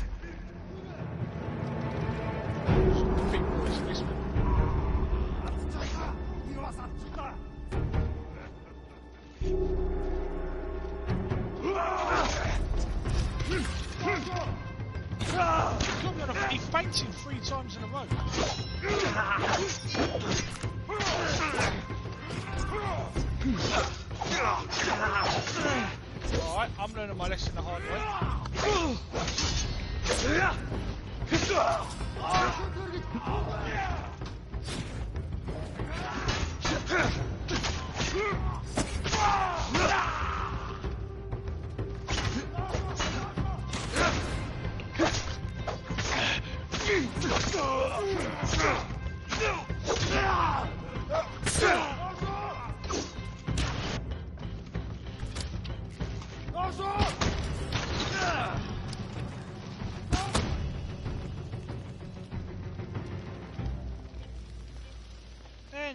Big boys in this one. He fainted 3 times in a row. Alright, I'm learning my lesson the hard way.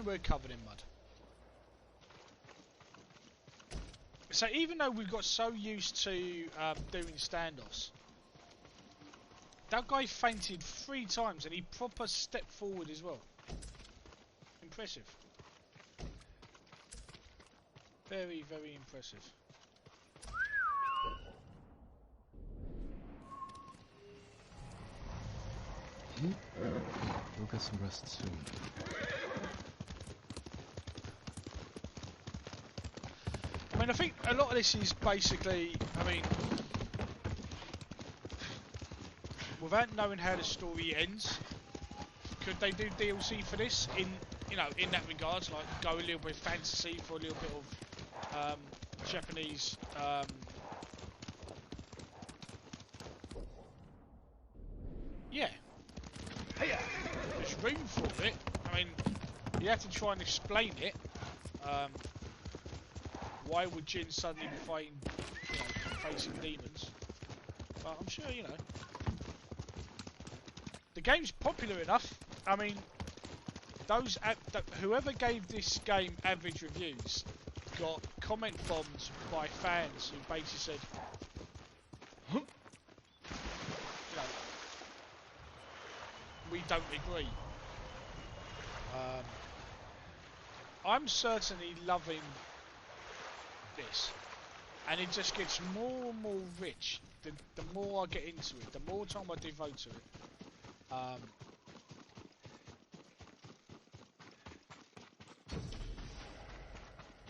and we're covered in mud. So even though we got so used to doing standoffs, that guy fainted 3 times and he proper stepped forward as well. Impressive. Very, very impressive. We'll get some rest soon. I mean, I think a lot of this is basically, I mean, without knowing how the story ends, could they do DLC for this? In, you know, in that regards, like go a little bit fantasy for a little bit of Japanese. Yeah, there's room for it. I mean, you have to try and explain it. Why would Jin suddenly be fighting, you know, facing demons? But I'm sure, you know, the game's popular enough. I mean, those whoever gave this game average reviews got comment bombed by fans who basically said, you know, we don't agree. I'm certainly loving this, and it just gets more and more rich the more I get into it, the more time I devote to it.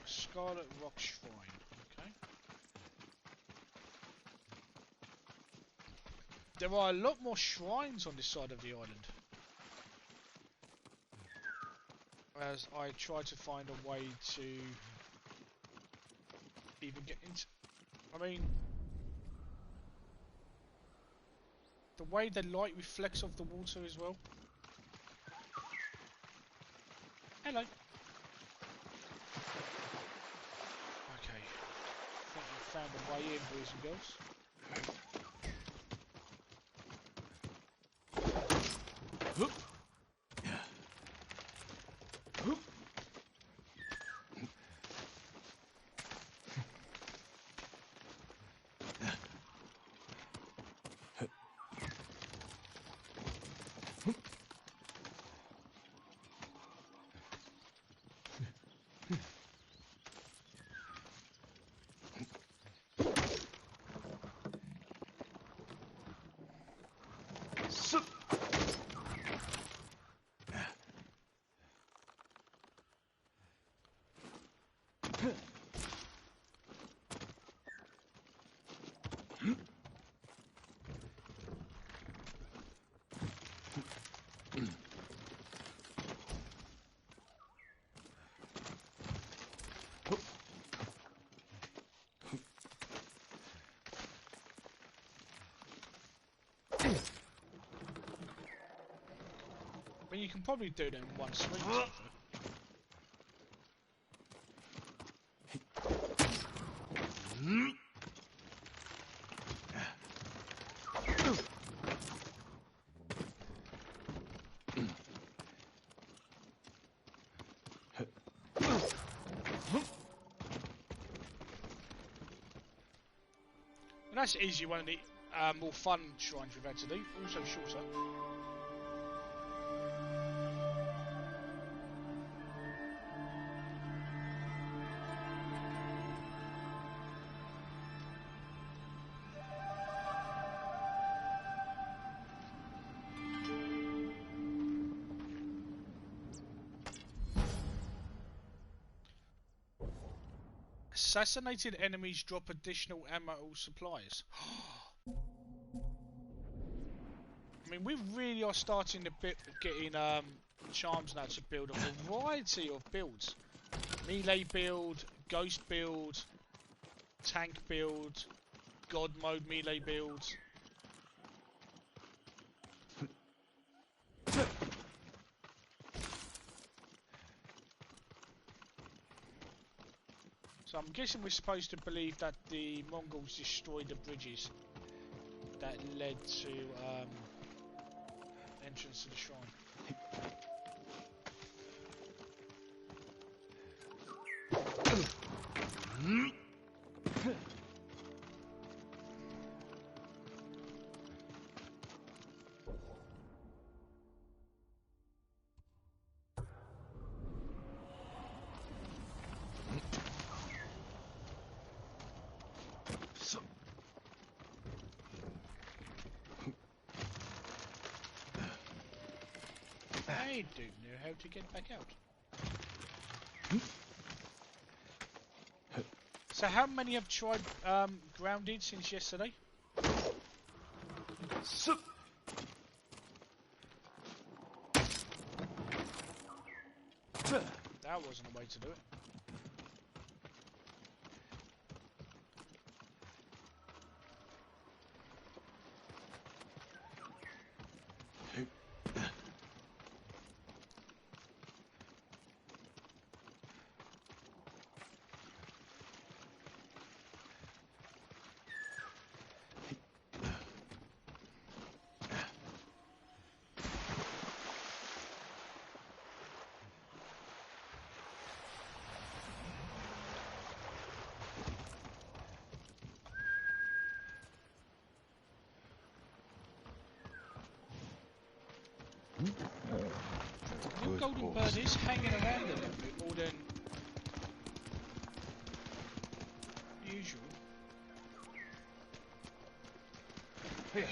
Scarlet Rock Shrine, okay. There are a lot more shrines on this side of the island, as I try to find a way to even get into. I mean, the way the light reflects off the water as well. Hello. Okay, I think we found a way in, boys and girls. I mean, you can probably do them in one swing. And that's easy, one of the more fun shrines we've had to do, also shorter. Assassinated enemies drop additional ammo supplies. I mean, we really are starting to getting charms now to build a variety of builds. Melee build, ghost build, tank build, god mode melee build. So I'm guessing we're supposed to believe that the Mongols destroyed the bridges that led to entrance to the shrine. I don't know how to get back out. So how many have tried grounded since yesterday? That wasn't a way to do it. The golden bird is hanging around a little bit more than usual. Here.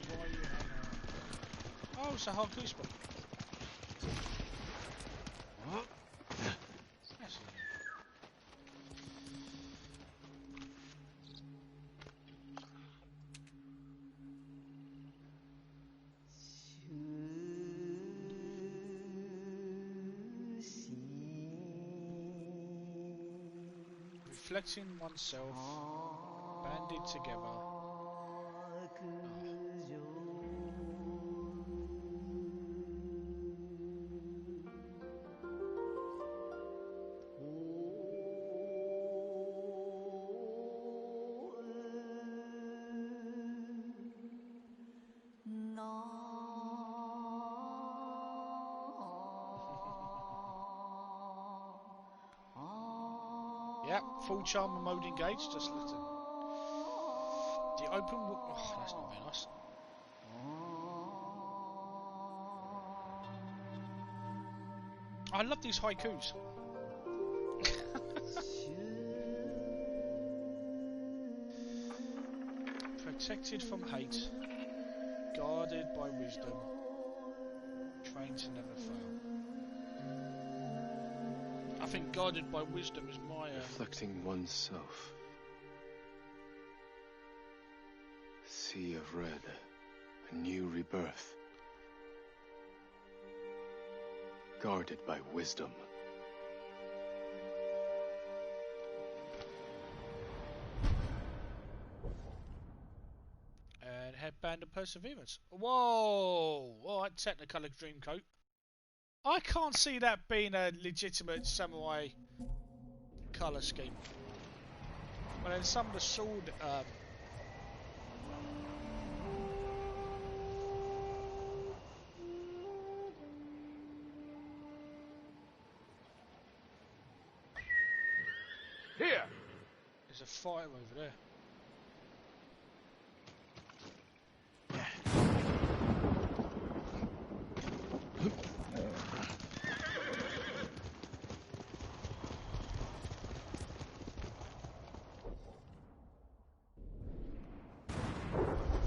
Why are you hanging around? Oh, it's a hardcore spot. That's it. Reflecting oneself, banded together. Yep, full charmer mode engaged, just listen. The open oh, that's not very nice. I love these haikus. Protected from hate, guarded by wisdom, trained to never fail. I think guarded by wisdom is my... Reflecting oneself. Sea of red. A new rebirth. Guarded by wisdom. And headband of perseverance. Whoa! Alright, Technicolor Dreamcoat. I can't see that being a legitimate samurai colour scheme. But then some of the sword Here. there's a fire over there.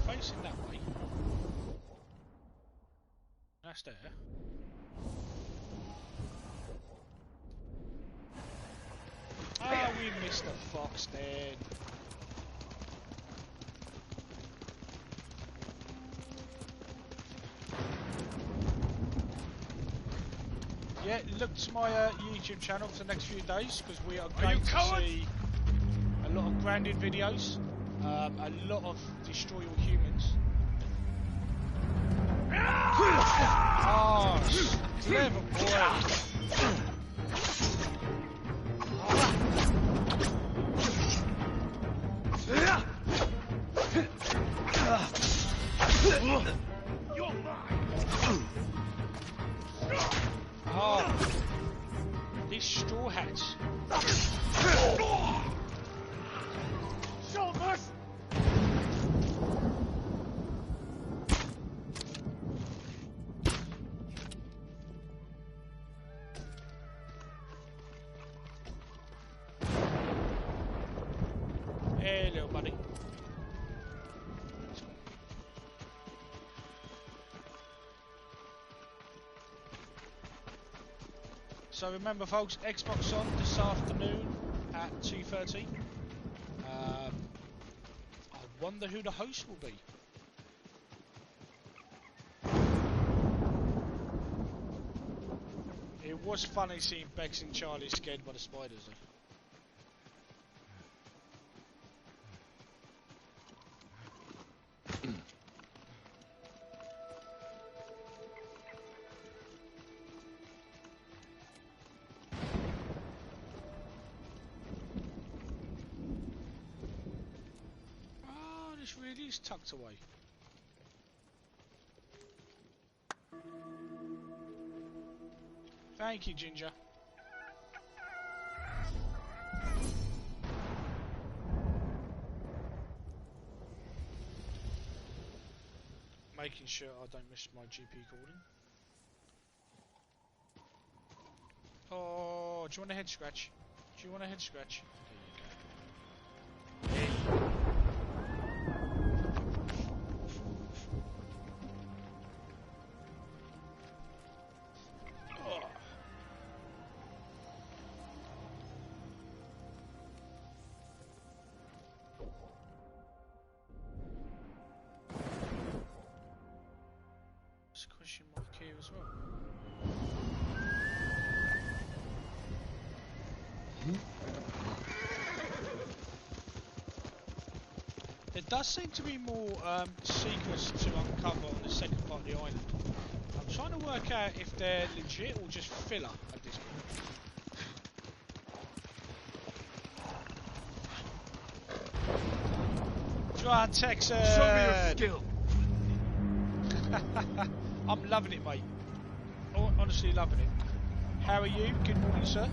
Facing that way. That's there. Ah, we missed the fox then. Yeah, look to my YouTube channel for the next few days because we are going to see a lot of grounded videos, a lot of destroy all humans. Oh, clever boy. You're mine. Oh. straw hats. Show mercy! Hey, little buddy. So remember, folks, Xbox on this afternoon at 2:30. I wonder who the host will be. It was funny seeing Bex and Charlie scared by the spiders, though. Really is tucked away. Thank you, Ginger. Making sure I don't miss my GP calling. Oh, do you want a head scratch? Do you want a head scratch? There you go. Hey. Question mark here as well. There does seem to be more secrets to uncover on the second part of the island. I'm trying to work out if they're legit or just filler at this point. Go on, Texas! Show me your skill! I'm loving it, mate. Oh, honestly loving it. How are you? Good morning, sir.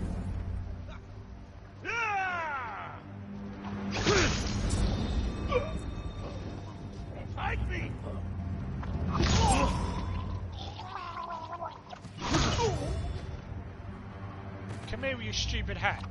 Fight me! Come here with your stupid hat.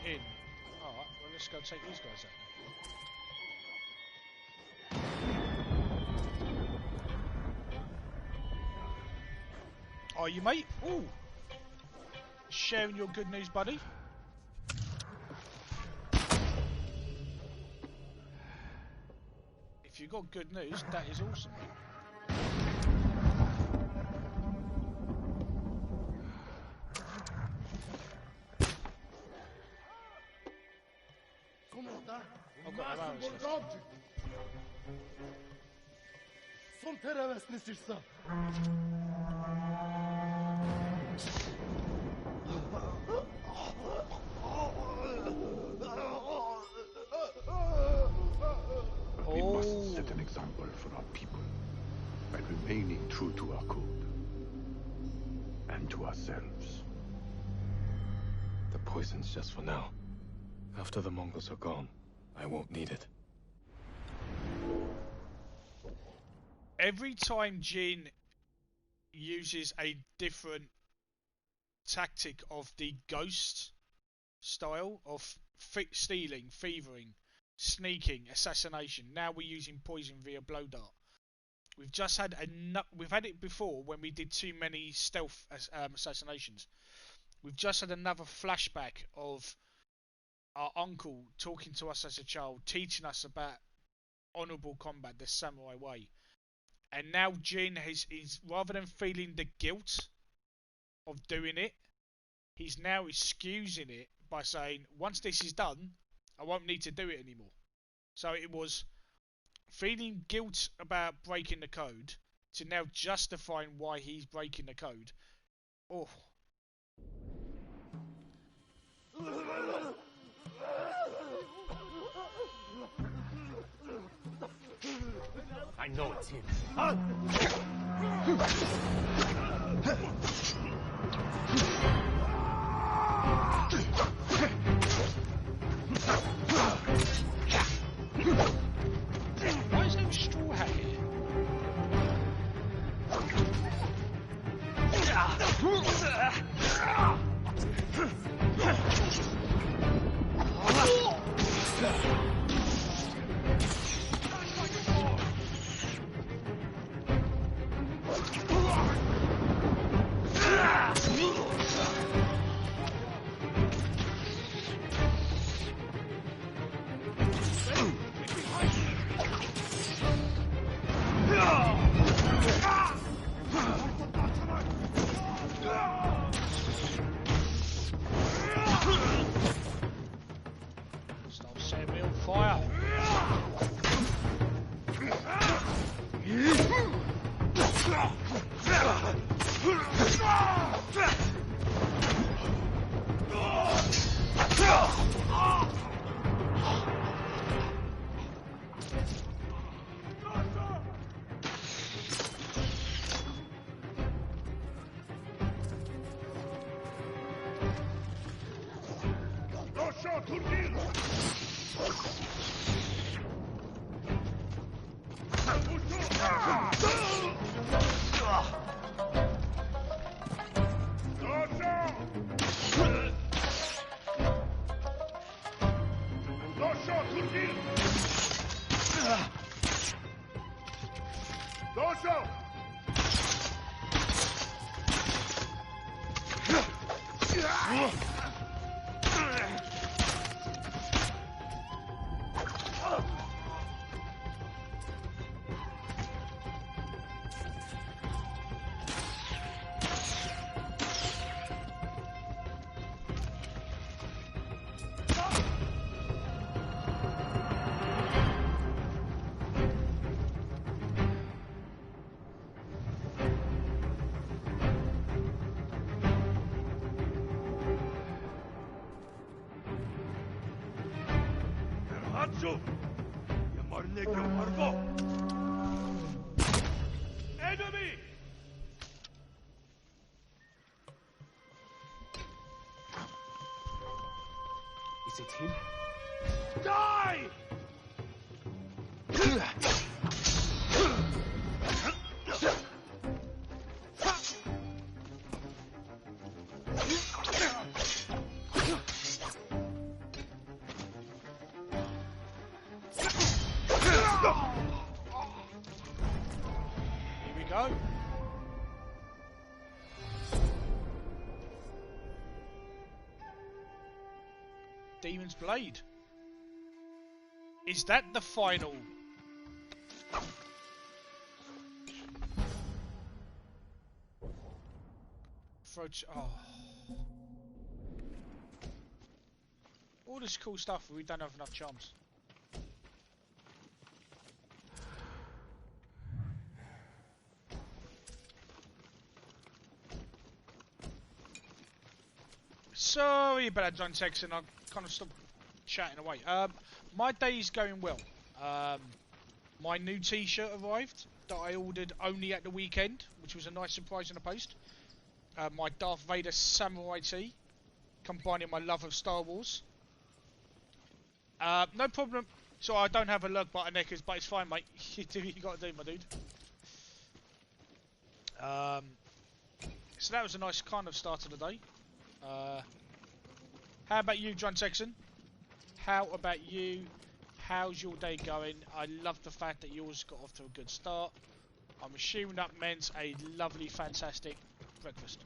In. Alright, well let's go take these guys out. Are you, mate? Ooh! Sharing your good news, buddy. If you got good news, that is awesome, mate. I've got my arrows left. We must set an example for our people by remaining true to our code and to ourselves. The poison's just for now. After the Mongols are gone, I won't need it. Every time Jin uses a different tactic of the ghost style of stealing, thieving, sneaking, assassination, now we're using poison via blow dart. We've just had we've had it before when we did too many stealth assassinations. We've just had another flashback of our uncle talking to us as a child, teaching us about honourable combat, the samurai way. And now Jin is rather than feeling the guilt of doing it, he's now excusing it by saying, once this is done, I won't need to do it anymore. So it was feeling guilt about breaking the code to now justifying why he's breaking the code. Oh. I know it's him. Why is there a straw hat here? Stop setting me on fire. Enemy! Is it him? Die! Here we go. Demon's Blade. Is that the final? Oh. All this cool stuff, we don't have enough charms. Sorry about that, John Texan. I kind of stopped chatting away. My day's going well. My new T-shirt arrived that I ordered only at the weekend, which was a nice surprise in the post. My Darth Vader Samurai tee, combining my love of Star Wars. No problem. So I don't have a lug button neckers, but it's fine, mate. You do what you got to do, my dude. So that was a nice kind of start of the day. How about you, John Texan? How about you? How's your day going? I love the fact that yours got off to a good start. I'm assuming that meant a lovely, fantastic breakfast.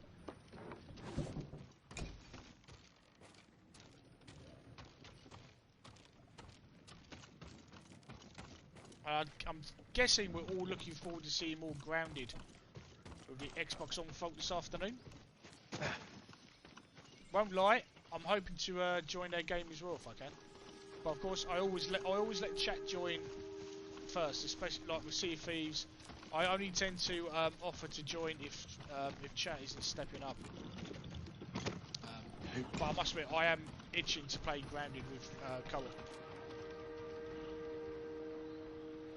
I'm guessing we're all looking forward to seeing more Grounded with the Xbox on Fault this afternoon. Won't lie, I'm hoping to join their game as well if I can. But of course, I always let chat join first, especially like with Sea of Thieves. I only tend to offer to join if chat isn't stepping up. But I must admit, I am itching to play Grounded with co-op.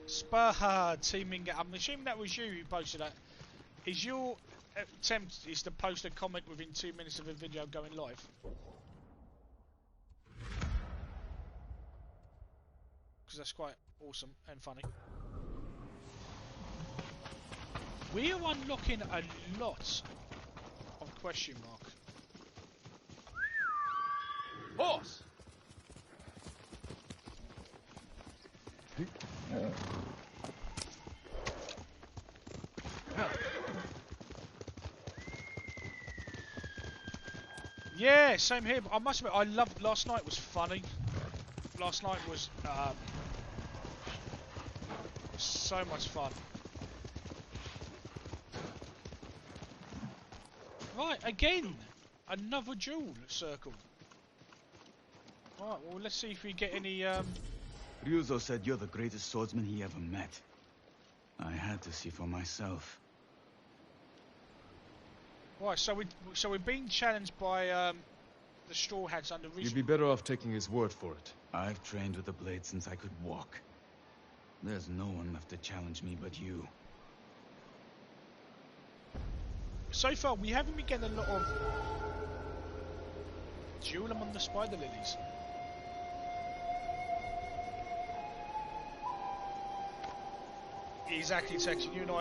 Spurhard teaming. I'm assuming that was you who posted that. Is your attempt is to post a comment within 2 minutes of a video going live? Because that's quite awesome and funny. We are unlocking a lot of question mark. Horse! Yeah, same here. But I must admit, I loved last night. Was funny. Last night was so much fun. Right, again, another jewel circle. Right, well, let's see if we get any. Ryuzo said you're the greatest swordsman he ever met. I had to see for myself. Right, so we're being challenged by the Straw Hats under. You'd be better off taking his word for it. I've trained with the blade since I could walk. There's no one left to challenge me but you. So far, we haven't been getting a lot of duel among the spider lilies. Exactly, Texan. You and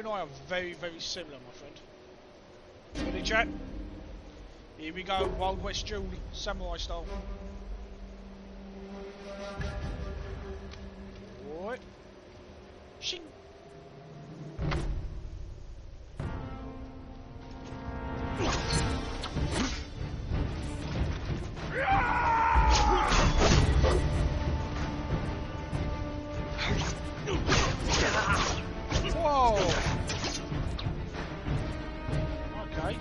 I are very, very similar, my friend. Ready, chat? Here we go, Wild West duel, samurai style. What? Shing. Whoa! Okay.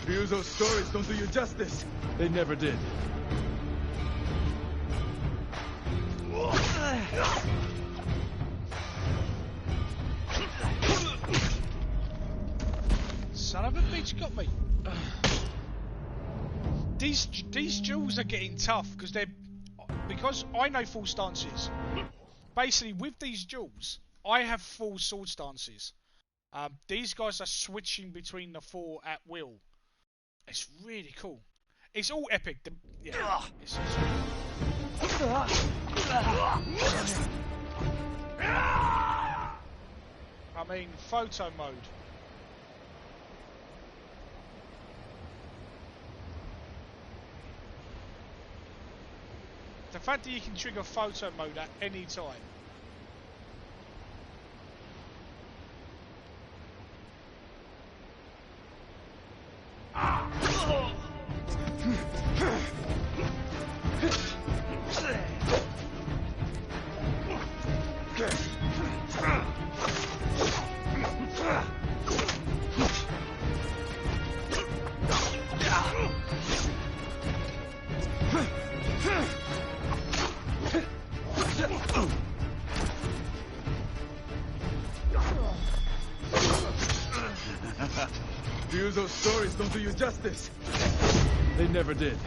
Ryuzo's stories don't do you justice. They never did. Son of a bitch got me. These duels are getting tough because I know full stances. Basically, with these duels, I have full sword stances. These guys are switching between the four at will. It's really cool. It's all epic. It's I mean, photo mode. The fact that you can trigger photo mode at any time. Ryuzo's stories don't do you justice. They never did.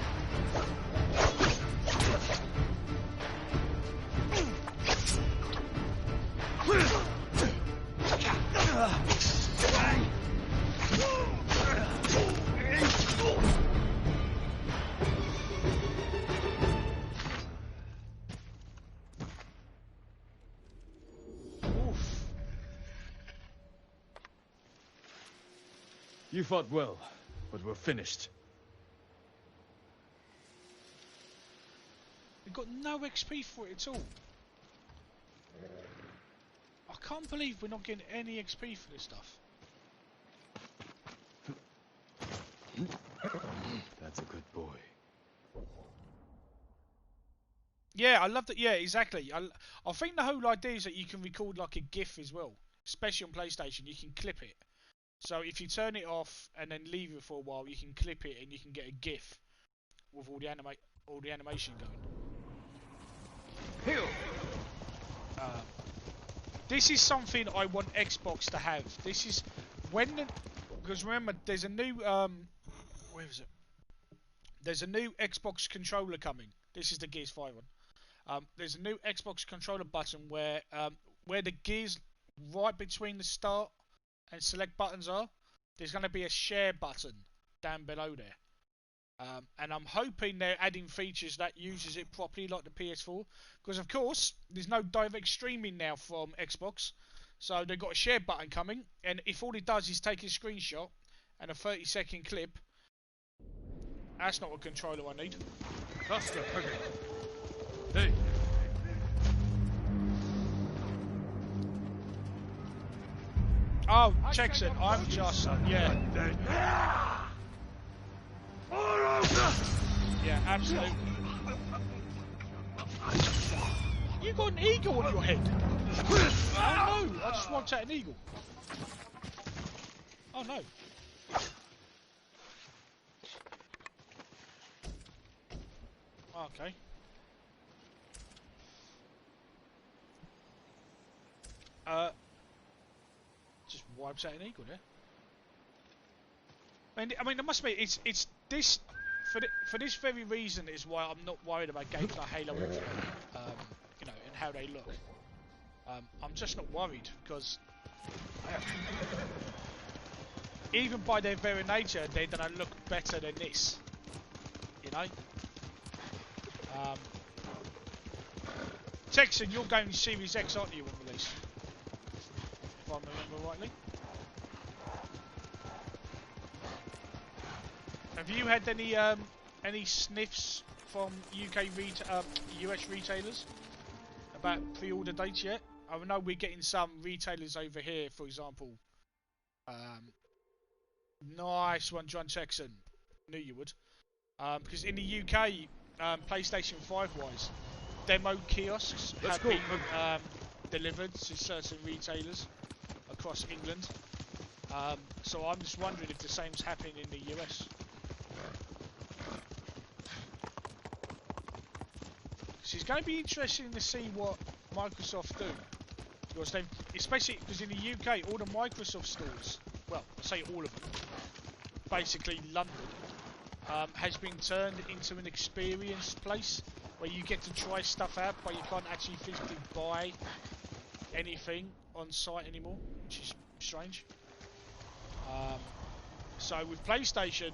You fought well, but we're finished. got no XP for it at all. I can't believe we're not getting any XP for this stuff. That's a good boy. Yeah, I love that. Yeah, exactly. I think the whole idea is that you can record like a GIF as well, especially on PlayStation. You can clip it. So if you turn it off and then leave it for a while, you can clip it and you can get a GIF with all the animation going. This is something I want Xbox to have. This is because remember, there's a new where is it? There's a new Xbox controller coming. This is the Gears 5 one. There's a new Xbox controller button where the gears right between the start and select buttons are. There's going to be a share button down below there. And I'm hoping they're adding features that uses it properly like the PS4. Because of course, there's no direct streaming now from Xbox. So they've got a share button coming. And if all it does is take a screenshot and a 30-second clip, that's not a controller I need. Faster, hey. Oh, Jackson, I'm just, yeah. Yeah, absolutely. You got an eagle on your head. Oh no, I just wiped out an eagle. Oh no. Okay. Just wipes out an eagle there. I mean, there must be. It's this for this very reason is why I'm not worried about games like Halo Infinite, you know, and how they look. I'm just not worried because even by their very nature, they're gonna look better than this. You know. Texan, you're going Series X, aren't you, on release? If I remember rightly. Have you had any sniffs from US retailers about pre-order dates yet? I know we're getting some retailers over here, for example. Nice one, John Texan. Knew you would. Because in the UK, PlayStation 5 wise, demo kiosks have been delivered to certain retailers across England. So I'm just wondering if the same's happening in the US. So it's going to be interesting to see what Microsoft do, because they, especially because in the UK, all the Microsoft stores, well, I say all of them, basically London, has been turned into an experience place where you get to try stuff out, but you can't actually physically buy anything on site anymore, which is strange. So with PlayStation,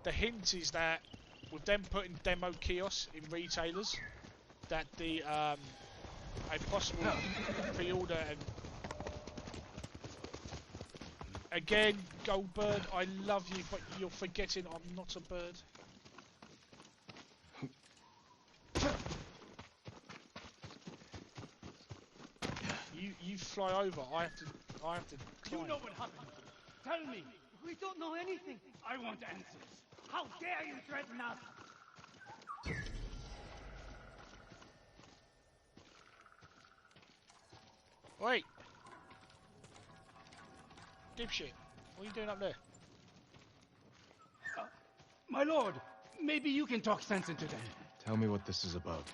the hint is that with them putting demo kiosks in retailers, that the a possible pre-order and again, Goldbird, I love you, but you're forgetting I'm not a bird. You fly over. I have to climb. You know what happened. Tell me. We don't know anything. I want answers. How dare you threaten us? Wait. Dipshit. What are you doing up there? My lord, maybe you can talk sense into them. Tell me what this is about.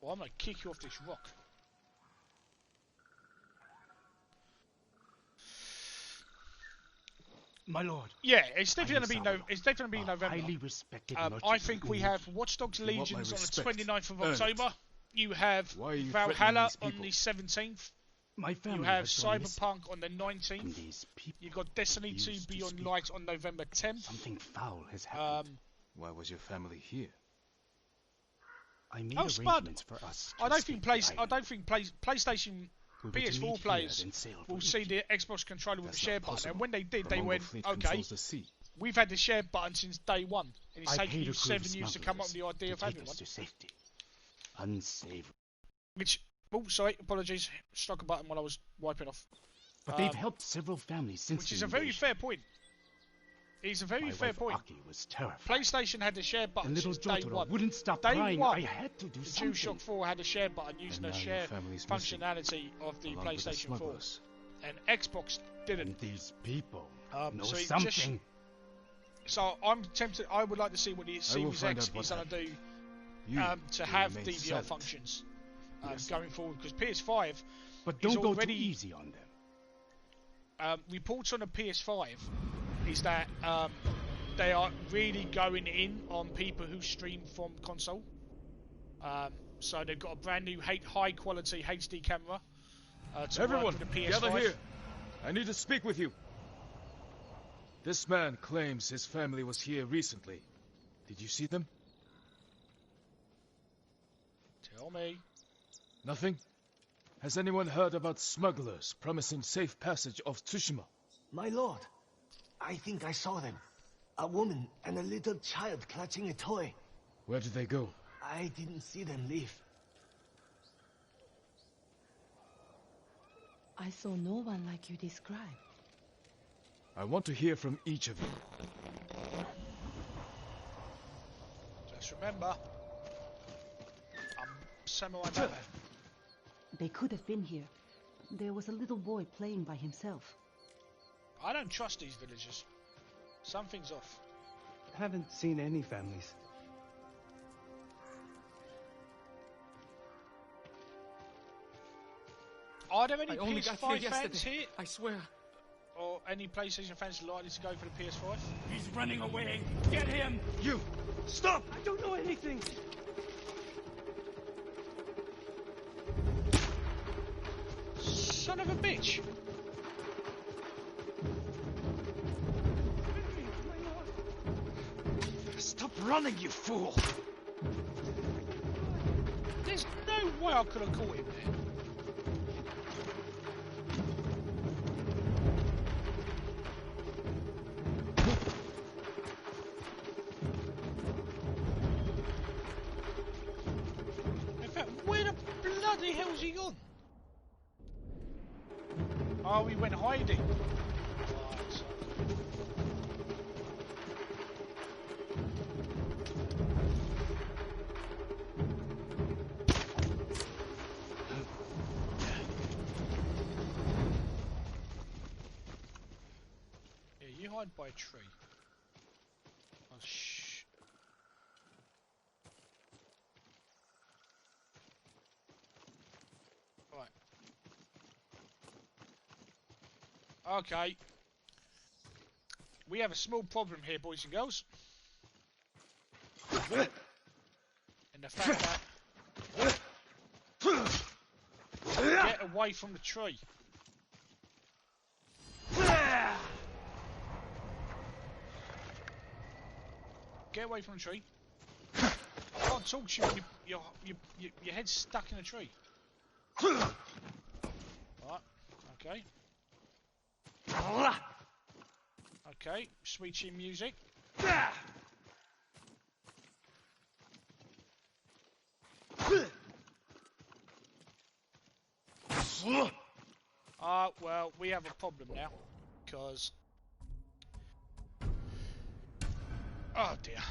Well, I'm gonna kick you off this rock. My lord. Yeah, it's definitely gonna be It's definitely gonna be November. Highly respected I think we have Watch Dogs Legions on the 29th of October. You have Valhalla on the 17th. My family you have has gone Cyberpunk on the 19th. You've got Destiny 2 Beyond Light on November 10th. Something foul has happened. Why was your family here? I made arrangements for us. I don't think PlayStation PS4 players will see the Xbox controller with a share button, and when they did, they went, okay, We've had the share button since day one, and it's I taken paid you a crew of 7 years to come up with the idea of to having take one. us to safety. Unsavory. Which, oh, sorry, apologies. Struck a button while I was wiping off. But they've helped several families since which the is a very invasion. fair point. It's a very My fair wife point. Aki was terrified. PlayStation had the share button And little since day Jotaro one. wouldn't stop Day crying. one, I had to do the something. DualShock 4 had a share button using And the now share your family's missing, functionality of the along with the PlayStation 4. smugglers. And Xbox didn't. And these people know so it something. So I'm tempted. I would like to see what the Series find X out what is going to do You to will have remain DVR silent. functions Yes. going forward. Because PS5 But is don't go already too easy on them. reports on the PS5 is that they are really going in on people who stream from console. So they've got a brand new high quality HD camera to Everyone, work with the PS5. gather here. I need to speak with you. This man claims his family was here recently. Did you see them? Tell me. Nothing? Has anyone heard about smugglers promising safe passage of Tsushima? My lord, I think I saw them. A woman and a little child clutching a toy. Where did they go? I didn't see them leave. I saw no one like you described. I want to hear from each of you. Just remember, I'm Samurai Man. They could have been here. There was a little boy playing by himself. I don't trust these villagers. Something's off. Haven't seen any families. Are there any I only got PS5 here fans yesterday. here? I swear. Or any PlayStation fans likely to go for the PS5? He's running away. Get him! You! Stop! I don't know anything! Son of a bitch! Stop running, you fool! There's no way I could have caught him there. In fact, where the bloody hell's he gone? Oh, he went hiding. Right, so. Yeah, you hide by a tree. Oh, shh. Right. Okay. We have a small problem here, boys and girls. And the fact that... Get away from the tree. Get away from the tree. I can't talk to you when your head's stuck in a tree. Right, okay. Okay, sweet chin music. Well, we have a problem now, because... Oh dear.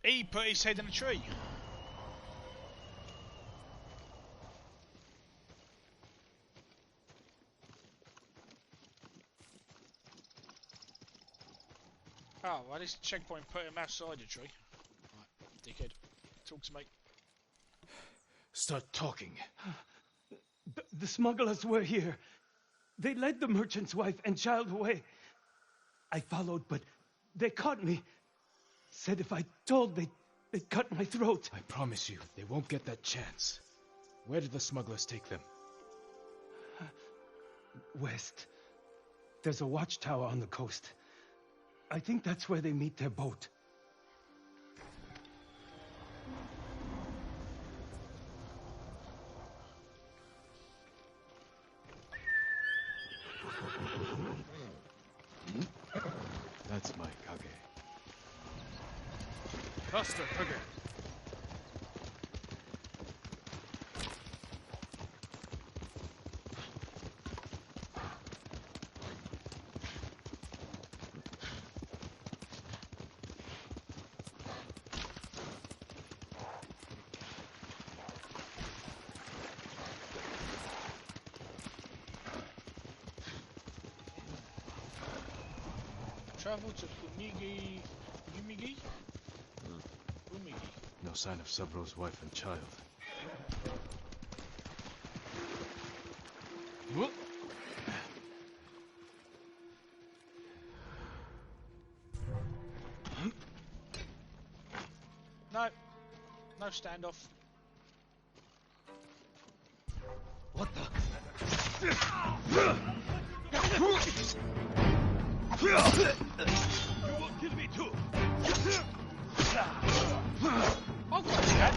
He put his head in a tree. Oh, well, this checkpoint put him outside the tree. Right, dickhead. Talk to me. Start talking. The smugglers were here. They led the merchant's wife and child away. I followed, but they caught me. Said if I told, they'd cut my throat. I promise you, they won't get that chance. Where did the smugglers take them? West. There's a watchtower on the coast. I think that's where they meet their boat. Faster, again. Travel to Umigi. No sign of Subro's wife and child. No. No standoff. What the? You will kill me too. I'll go to that.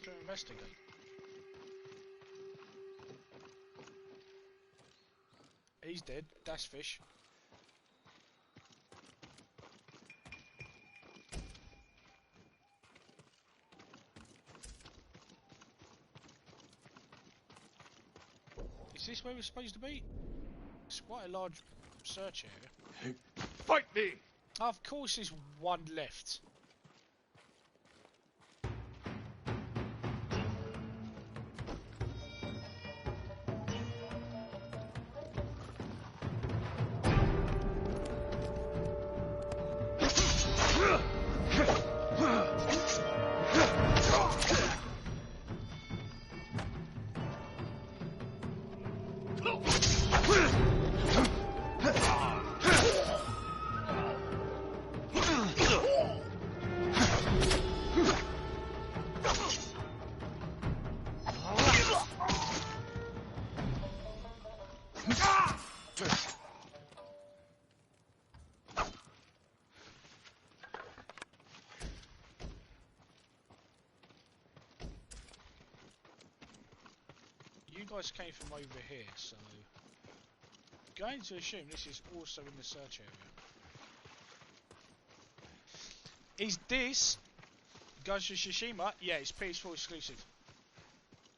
To investigate. He's dead. That's fish. Is this where we're supposed to be? It's quite a large search area. Fight me! Of course there's one left. You guys came from over here, so going to assume this is also in the search area. Is this Ghost of Tsushima? Yeah, it's PS4 exclusive,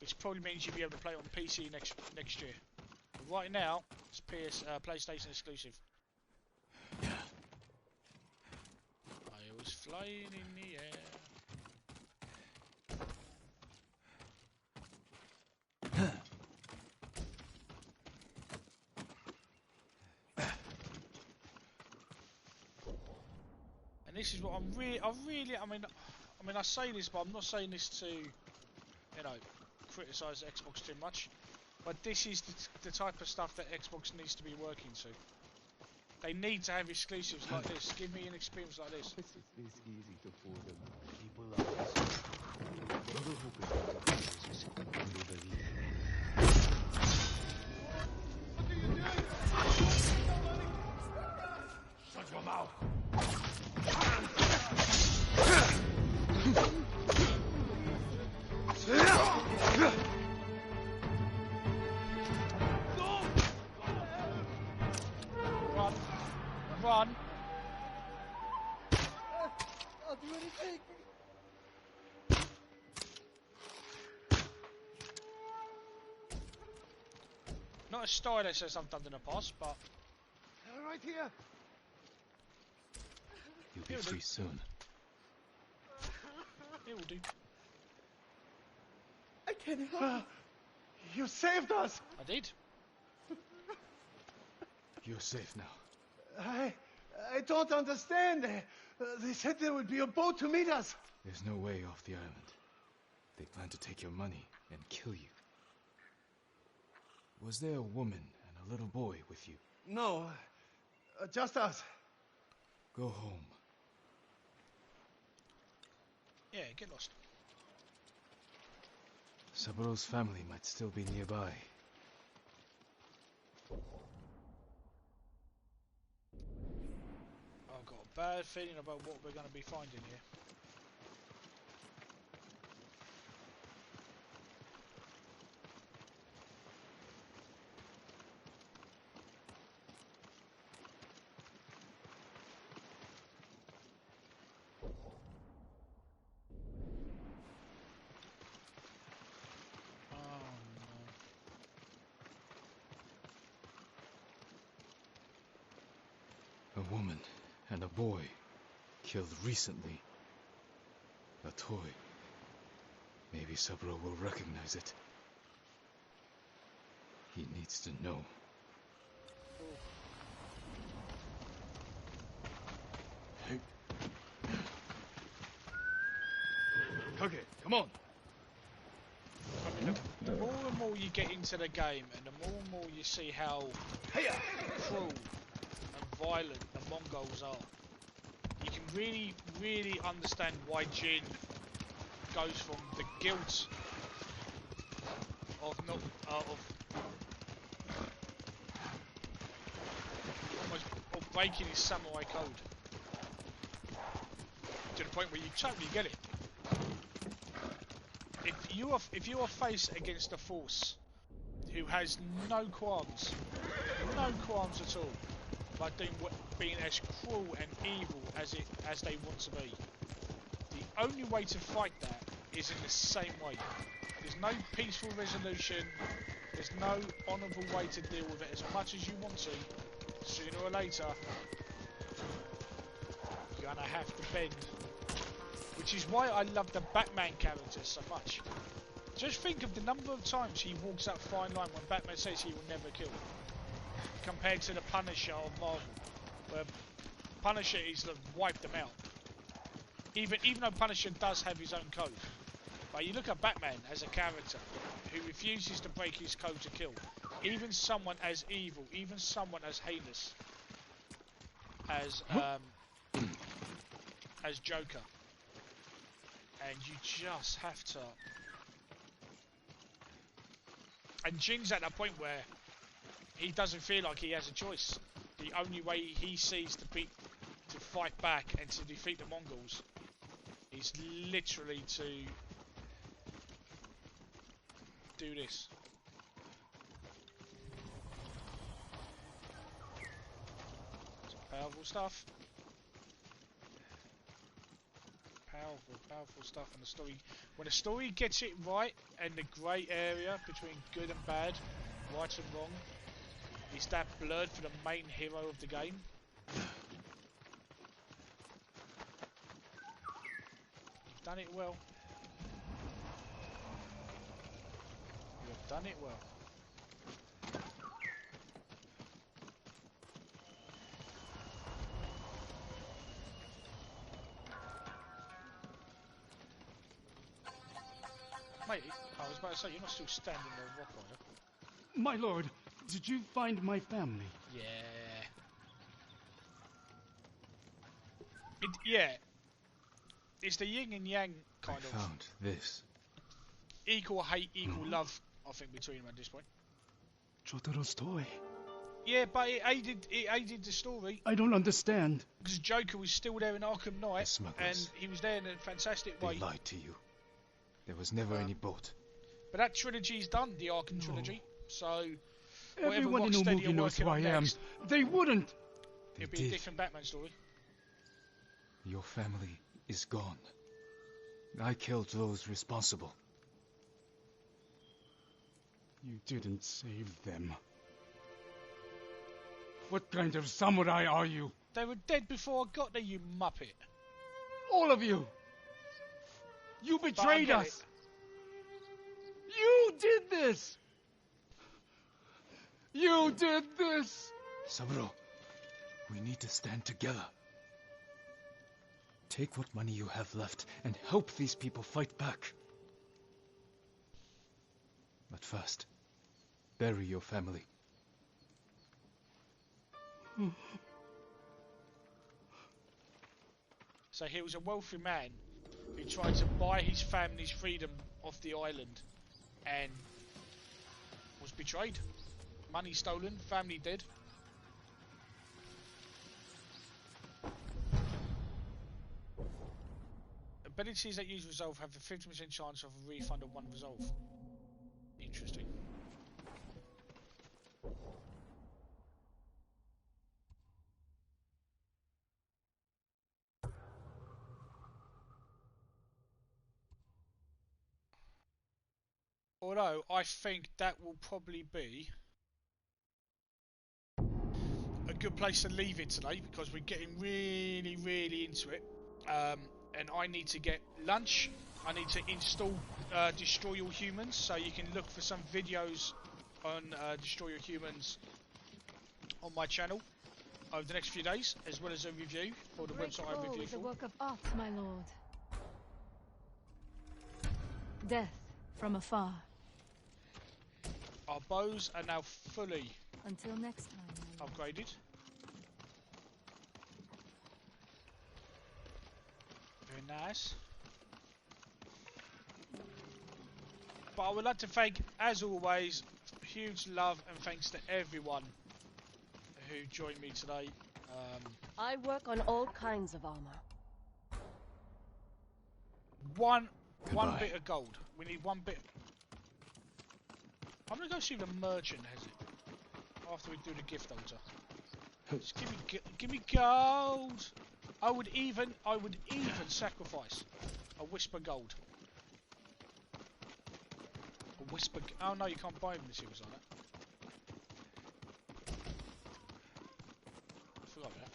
which probably means you'll be able to play it on PC next year. But right now, it's PlayStation exclusive. I was flying in the air. And this is what I mean, I say this, but I'm not saying this to, you know, criticise Xbox too much. But this is the type of stuff that Xbox needs to be working to. They need to have exclusives like this. Give me an experience like this. It's this easy to fool them. People like this. Little hope is they believe. What are you doing? Shut your mouth! Run! Run! I'll do anything! Not a story that says I've done in the past, but Right here! You'll be free soon. it will do. can help. You saved us. I did. You're safe now. I don't understand. They said there would be a boat to meet us. There's no way off the island. They plan to take your money and kill you. Was there a woman and a little boy with you? No, just us. Go home. Yeah, get lost. Saburo's family might still be nearby. I've got a bad feeling about what we're going to be finding here. A woman and a boy killed recently. A toy. Maybe Saburo will recognize it. He needs to know. Kage, come on! I mean, the more and more you get into the game, and the more and more you see how cruel and violent the Mongols are, you can really, really understand why Jin goes from the guilt of not of breaking his samurai code to the point where you totally get it. If you are faced against a force who has no qualms at all, by being as cruel and evil as they want to be, the only way to fight that is in the same way. There's no peaceful resolution. There's no honourable way to deal with it. As much as you want to, sooner or later, you're gonna have to bend. Which is why I love the Batman character so much. Just think of the number of times he walks that fine line when Batman says he will never kill, compared to the Punisher of Marvel, where Punisher is to wipe them out. Even though Punisher does have his own code, but you look at Batman as a character who refuses to break his code to kill, even someone as evil, even someone as heinous as Joker. And you just have to. And Jin's at that point where he doesn't feel like he has a choice. The only way he sees to fight back and to defeat the Mongols is literally to do this. Some powerful stuff. Powerful stuff in the story. When the story gets it right, and the grey area between good and bad, right and wrong, is that blurred for the main hero of the game. You've done it well. You have done it well. Mate, I was about to say, you're not still standing on the rock, are you? My lord, did you find my family? Yeah. Yeah. It's the yin and yang kind of. Found this. Equal hate, equal love, I think, between them at this point. Jotaro's toy. Yeah, but it aided the story. I don't understand. Because Joker was still there in Arkham Knight, and he was there in a fantastic way. They lied to you. There was never any boat. But that trilogy's done, the Arkham trilogy. So, everyone in Umugi knows who I am. They wouldn't. It'd be a different Batman story. Your family is gone. I killed those responsible. You didn't save them. What kind of samurai are you? They were dead before I got there, you muppet. All of you! You betrayed us! this! You did this! Saburo, we need to stand together. Take what money you have left and help these people fight back. But first, bury your family. So he was a wealthy man who tried to buy his family's freedom off the island and was betrayed. Money stolen, family dead. Abilities that use resolve have a 50% chance of a refund of one resolve. Interesting. Although I think that will probably be a good place to leave it today, because we're getting really into it. And I need to get lunch. I need to install Destroy All Humans, so you can look for some videos on Destroy All Humans on my channel over the next few days, as well as a review for the website I review for. The work of art, my lord. Death from afar. Our bows are now fully Until next time. upgraded. Very nice. But I would like to thank, as always, huge love and thanks to everyone who joined me today. I work on all kinds of armor. One bit of gold. We need one bit. I'm gonna go see if the merchant has it after we do the gift altar. Just give me gold. I would even sacrifice a whisper gold. A whisper. Oh no, you can't buy materials on it. Forgot that.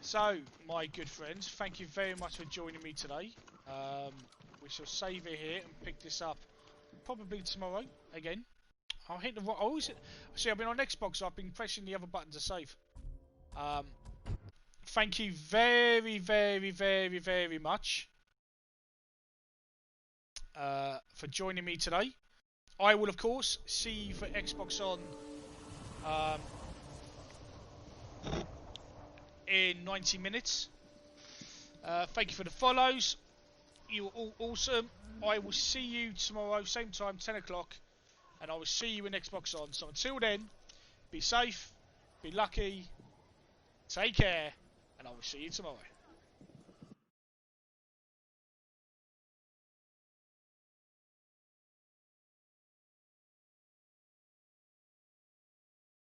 So, my good friends, thank you very much for joining me today. We shall save it here and pick this up probably tomorrow again. I'll hit the. See, I've been on Xbox, so I've been pressing the other button to save. Thank you very much for joining me today. I will, of course, see you for Xbox On in 90 minutes. Thank you for the follows. You were all awesome. I will see you tomorrow, same time, 10 o'clock. And I will see you in Xbox On. So until then, be safe, be lucky, take care, and I will see you tomorrow.